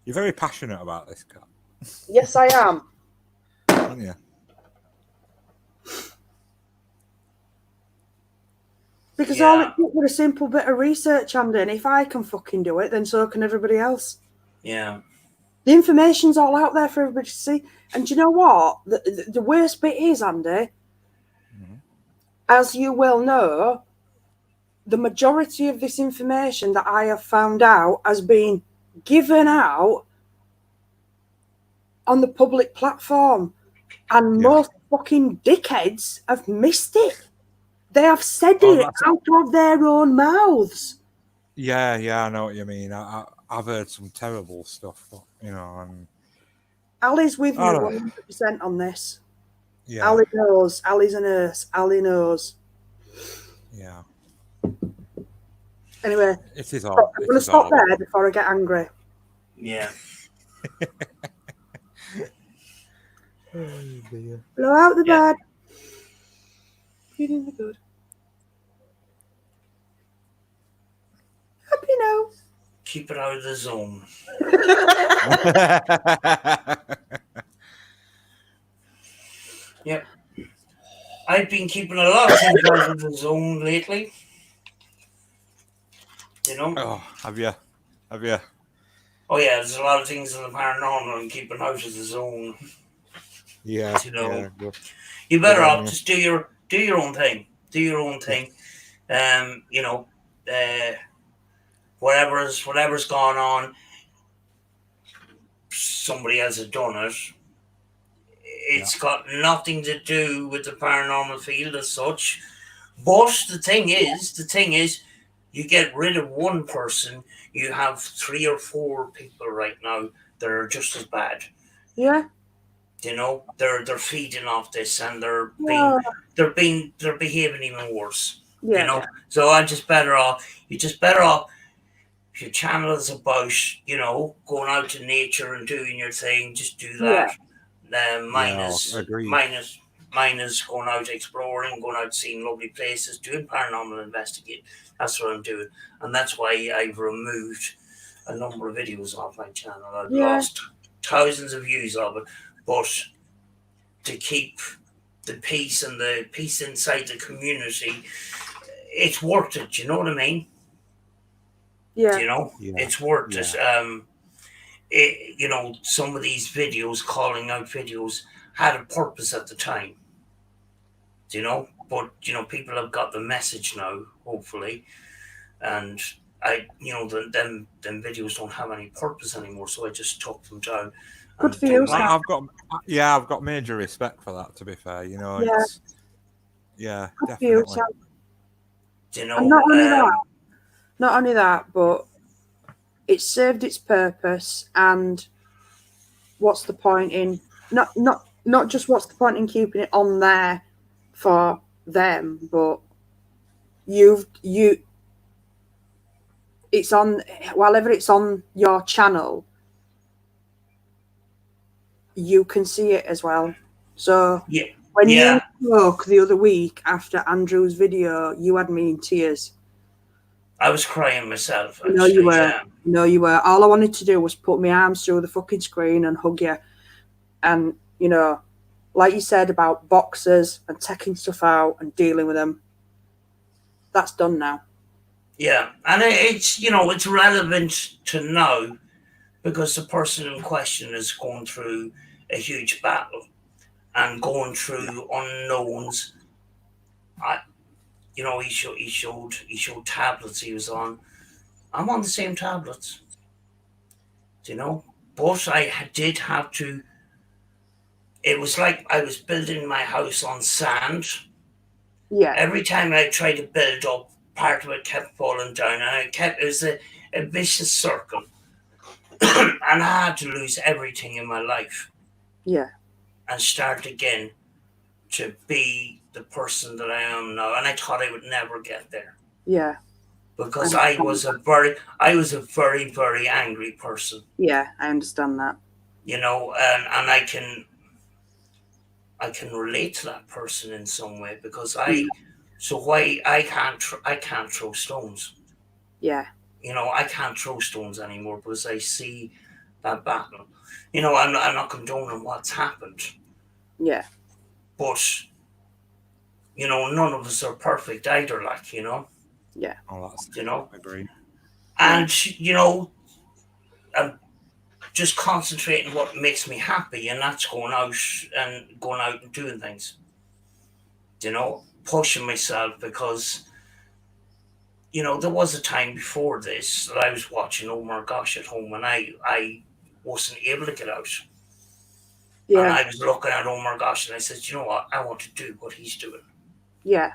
You're very passionate about this, Kat. Yes, I am. Aren't you? Because all it took was a simple bit of research, Andy, and if I can fucking do it, then so can everybody else. Yeah. The information's all out there for everybody to see. And do you know what? The worst bit is, Andy, as you well know, the majority of this information that I have found out has been given out on the public platform. And most fucking dickheads have missed it. They have said it out of their own mouths. Yeah, I know what you mean. I've heard some terrible stuff, but, you know. And Ali's with me 100% on this. Yeah. Ali knows. Ali's a nurse. Ali knows. Yeah. Anyway, it is all. I'm going to stop there before I get angry. Yeah. Oh, dear. Blow out the bad. Feeling the good. Happy now. Keep it out of the zone. Yep. I've been keeping a lot of things out of the zone lately. You know? Oh, have you? Oh, yeah, there's a lot of things in the paranormal I'm keeping out of the zone. Yeah. You know? Yeah, you better off just do your own thing. Do your own thing. You know, whatever's gone on, somebody else has done it. It's got nothing to do with the paranormal field as such. But the thing is, you get rid of one person, you have 3 or 4 people right now that are just as bad. Yeah. You know, they're feeding off this, and they're behaving even worse. Yeah. You know, so I'm just better off. You're just better off. If your channel is about, you know, going out to nature and doing your thing, just do that. Mine is going out exploring, going out seeing lovely places, doing paranormal investigating. That's what I'm doing, and that's why I've removed a number of videos off my channel. I've lost thousands of views of it, but to keep the peace and the peace inside the community, it's worth it. You know what I mean? Yeah. You know, it's worth it. You know, some of these videos, calling out videos, had a purpose at the time. You know, but you know, people have got the message now, hopefully, and you know, them videos don't have any purpose anymore, so I just took them down. Good for you, Sam. I've got major respect for that. To be fair, you know, it's Good definitely. for you, Sam. You know, and not only that, but it served its purpose. And what's the point in not just what's the point in keeping it on there for them, but it's on, whenever it's on your channel, you can see it as well. So when you spoke the other week after Andrew's video, you had me in tears. I was crying myself. No, you were. No, you were. All I wanted to do was put my arms through the fucking screen and hug you. And, you know, like you said about boxers and taking stuff out and dealing with them, that's done now. Yeah, and it's, you know, it's relevant to know because the person in question is going through a huge battle and going through unknowns. You know, he showed tablets he was on. I'm on the same tablets, you know, but I did have to. It was like I was building my house on sand. Yeah. Every time I tried to build up, part of it kept falling down, and it was a vicious circle. And I had to lose everything in my life. Yeah. And start again to be the person that I am now. And I thought I would never get there. Yeah. Because I was a very, very angry person. Yeah, I understand that. You know, and I can relate to that person in some way because I can't throw stones. Yeah. You know, I can't throw stones anymore because I see that battle. You know, I'm not condoning what's happened. Yeah. But, you know, none of us are perfect either, like, you know. Yeah. You know. I agree. And, you know, I'm just concentrating what makes me happy, and that's going out and doing things. You know, pushing myself because, you know, there was a time before this that I was watching Oh My Gosh at home and I wasn't able to get out. Yeah. And I was looking at Oh My Gosh and I said, you know what, I want to do what he's doing. Yeah.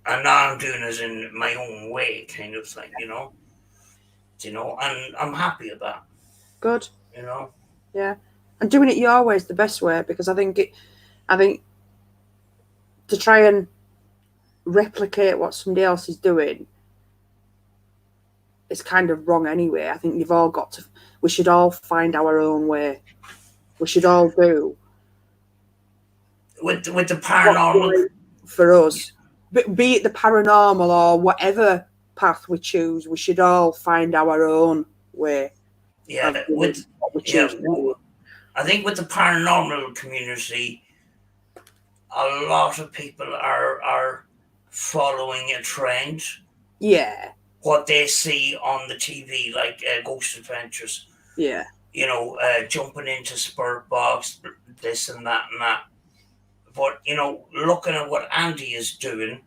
And now I'm doing it in my own way kind of thing, you know. You know, and I'm happy with that. Good. You know? Yeah. And doing it your way is the best way because I think to try and replicate what somebody else is doing is kind of wrong anyway. I think we should all find our own way. We should all do with the paranormal for us. Be it the paranormal or whatever path we choose, we should all find our own way. Yeah, I think with the paranormal community, a lot of people are following a trend. Yeah. What they see on the TV, like Ghost Adventures. Yeah. You know, jumping into Spirit Box, this and that and that. But, you know, looking at what Andy is doing,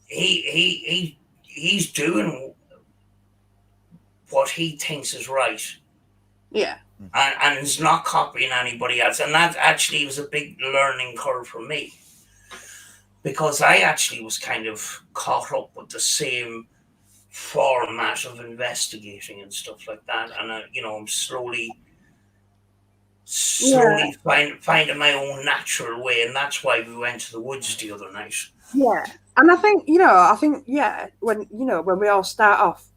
he's doing what he thinks is right. Yeah. And he's not copying anybody else. And that actually was a big learning curve for me, because I actually was kind of caught up with the same format of investigating and stuff like that. And, I'm slowly finding my own natural way. And that's why we went to the woods the other night. Yeah. And I think, when we all start off,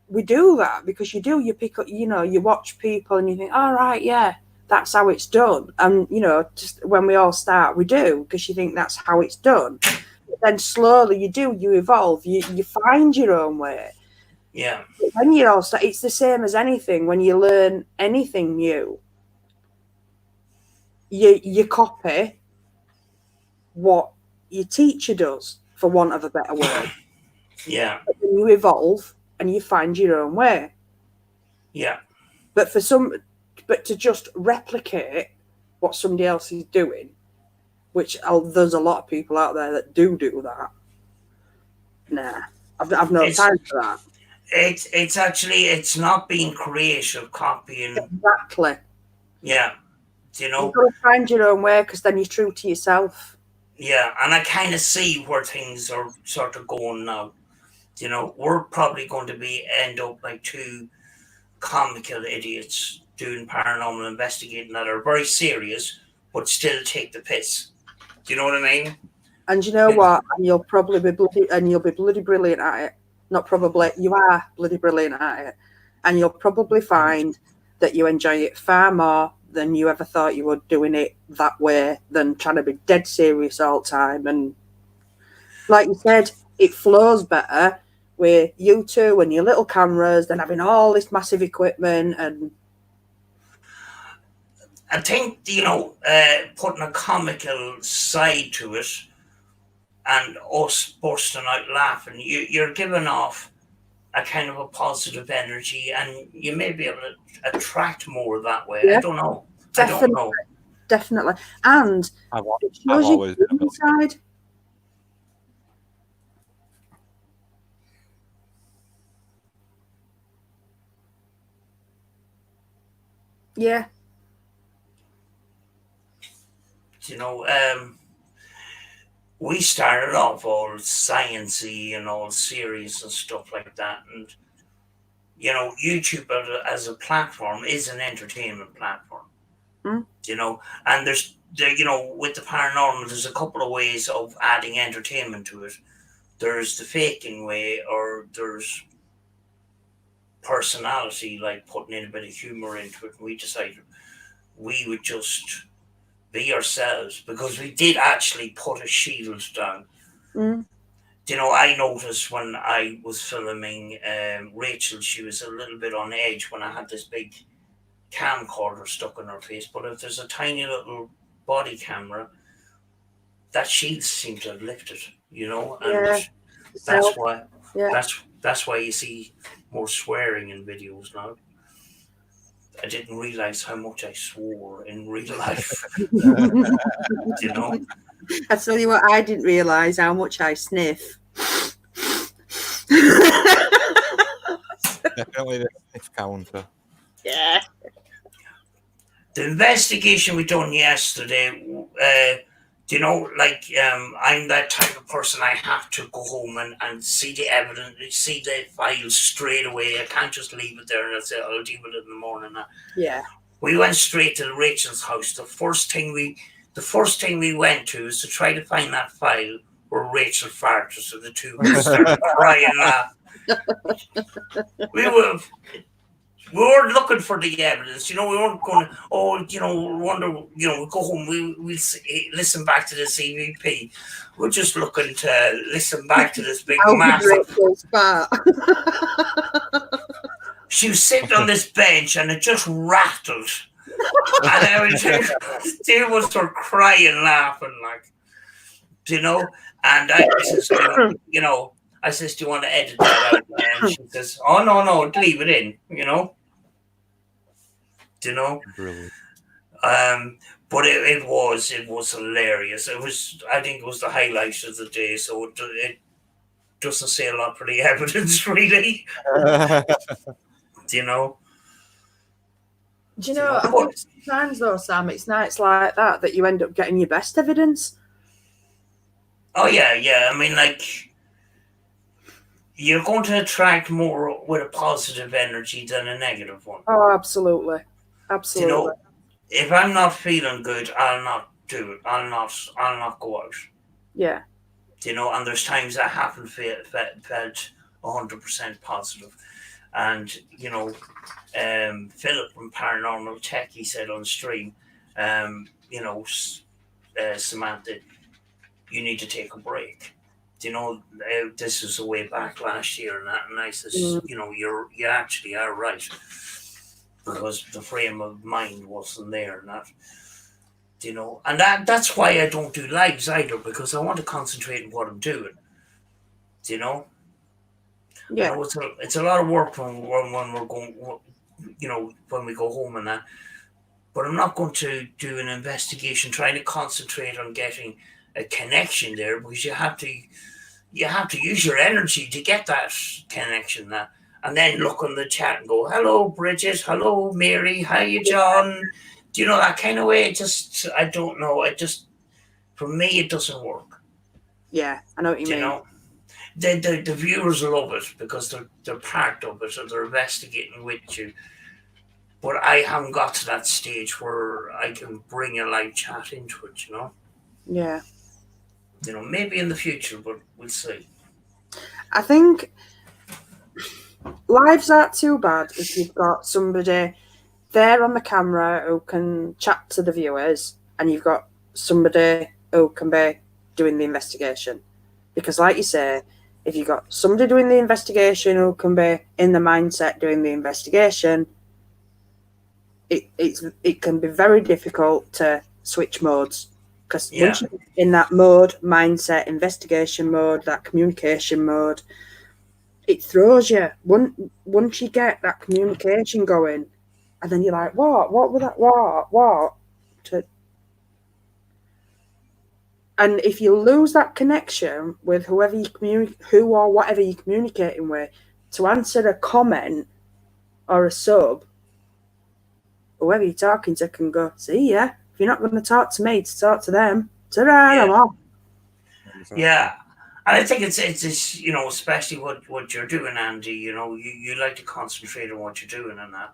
we do that because you pick up, you watch people and you think, all right, yeah, that's how it's done. And, just when we all start, we do, because you think that's how it's done. But then slowly you evolve, you find your own way. Yeah. But when you all start, it's the same as anything. When you learn anything new, you copy what your teacher does, for want of a better word. Yeah. But then you evolve and you find your own way. Yeah. But to just replicate what somebody else is doing, which there's a lot of people out there that do that. Nah, I've no time for that. It's actually, it's not being creative, copying. Exactly. Yeah. You've got to find your own way, because then you're true to yourself. Yeah, and I kind of see where things are sort of going now. We're probably going to end up like two comical idiots doing paranormal investigating that are very serious, but still take the piss. Do you know what I mean? And you know what? And you'll be bloody brilliant at it. Not probably, you are bloody brilliant at it. And you'll probably find that you enjoy it far more than you ever thought you would, doing it that way, than trying to be dead serious all the time. And like you said, it flows better with you two and your little cameras than having all this massive equipment. And I think, putting a comical side to it and us bursting out laughing, you're giving off a kind of a positive energy, and you may be able to attract more that way. Yeah. I don't know. Definitely. And it shows you inside. Yeah. We started off all sciencey and all serious and stuff like that, and YouTube as a platform is an entertainment platform. And there's with the paranormal, there's a couple of ways of adding entertainment to it. There's the faking way, or there's personality, like putting in a bit of humor into it. And we decided we would just be ourselves, because we did actually put a shield down. I noticed when I was filming Rachel, she was a little bit on edge when I had this big camcorder stuck in her face. But if there's a tiny little body camera, that shield seemed to have lifted, and that's why. Yeah. That's why you see more swearing in videos now. I didn't realize how much I swore in real life. I tell you what, I didn't realize how much I sniff. Definitely the sniff counter. Yeah. The investigation we done yesterday, I'm that type of person. I have to go home and see the evidence, see the files straight away. I can't just leave it there and say I'll deal with it in the morning. Yeah. We went straight to Rachel's house. The first thing we went to is to try to find that file where Rachel farted, so the two of us started crying laugh. We weren't looking for the evidence, we weren't going, wonder, we'll go home, we'll listen back to this EVP. We're just looking to listen back to this big massive. She was sitting on this bench and it just rattled. And I was two of us were crying, laughing, and I says, I says, do you want to edit that out? And she says, oh, no, leave it in, Brilliant. But it was hilarious. I think it was the highlight of the day. So doesn't say a lot for the evidence, really. Do you know? Do you know, I think sometimes though, Sam, it's nights like that you end up getting your best evidence. Oh, yeah. I mean, like, you're going to attract more with a positive energy than a negative one. Oh, absolutely. You know, if I'm not feeling good, I'll not do it. I'll not go out. Yeah. You know, and there's times I haven't felt 100% positive. And, you know, Philip from Paranormal Tech, he said on stream, you know, Samantha, you need to take a break. You know, this was a way back last year, and I says, you know, you actually are right, because the frame of mind wasn't there, and that, you know, and that's why I don't do lives either, because I want to concentrate on what I'm doing. You know, yeah, you know, it's a lot of work when we're going, you know, when we go home and that. But I'm not going to do an investigation trying to concentrate on getting a connection there, because you have to use your energy to get that connection, that, and then look on the chat and go, hello Bridget, hello Mary, how you John? Do you know, that kind of way? I don't know, for me it doesn't work. Yeah, I know what you mean. You know, the viewers love it because they're part of it, or they're investigating with you. But I haven't got to that stage where I can bring a live chat into it, you know? Yeah. You know, maybe in the future, but we'll see. I think lives aren't too bad if you've got somebody there on the camera who can chat to the viewers, and you've got somebody who can be doing the investigation. Because like you say, if you've got somebody doing the investigation who can be in the mindset doing the investigation, it can be very difficult to switch modes, because once you're in that mode, mindset, investigation mode, that communication mode, it throws you. Once you get that communication going, and then you're like, what was that, what and if you lose that connection with whoever who or whatever you're communicating with, to answer a comment or a sub, whoever you're talking to can go, see ya. If you're not going to talk to me, to talk to them. Ta-da, I'm off. Yeah. And I think it's you know, especially what you're doing, Andy, you know, you like to concentrate on what you're doing and that.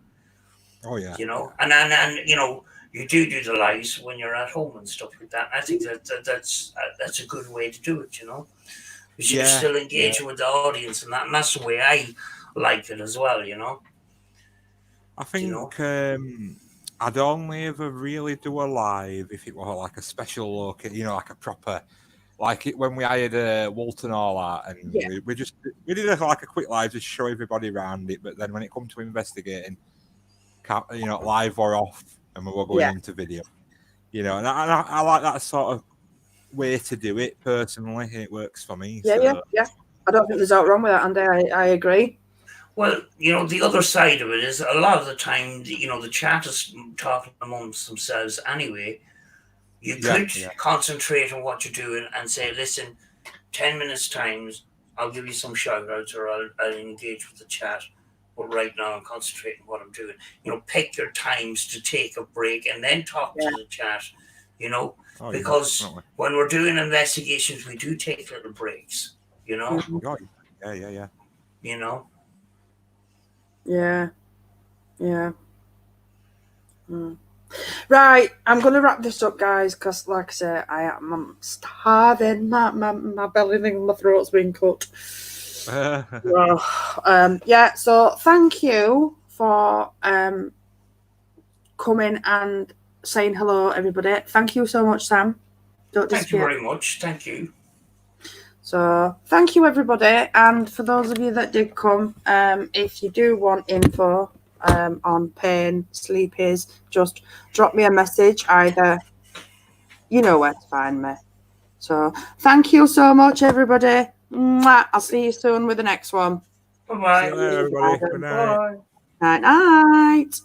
Oh, yeah. You know, and you know, you do the lives when you're at home and stuff like that. I think that's a good way to do it, you know. Because you're still engaging with the audience and that, and that's the way I like it as well, you know. I think I'd only ever really do a live if it were like a special look, you know, like a proper, like it when we hired Walton and all that, and we did like a quick live to show everybody around it. But then when it comes to investigating, you know, live or off, and we were going into video, you know, and I like that sort of way to do it personally. It works for me. Yeah. I don't think there's out wrong with that, Andy. I agree. Well, you know, the other side of it is a lot of the time, you know, the chat is talking amongst themselves anyway. You could concentrate on what you're doing and say, listen, 10 minutes times, I'll give you some shout outs, or I'll engage with the chat. But right now I'm concentrating on what I'm doing. You know, pick your times to take a break and then talk to the chat, you know, because when we're doing investigations, we do take little breaks, you know? Yeah. You know? Yeah. Right, I'm going to wrap this up, guys, because, like I say, I'm starving. My belly and my throat's been cut. So thank you for coming and saying hello, everybody. Thank you so much, Sam. Thank you very much. Thank you. So thank you, everybody. And for those of you that did come, if you do want info on pain, sleepies, just drop me a message. Either, you know where to find me. So thank you so much, everybody. Mwah. I'll see you soon with the next one. Bye-bye. See you later, everybody. Good night. Bye. Night.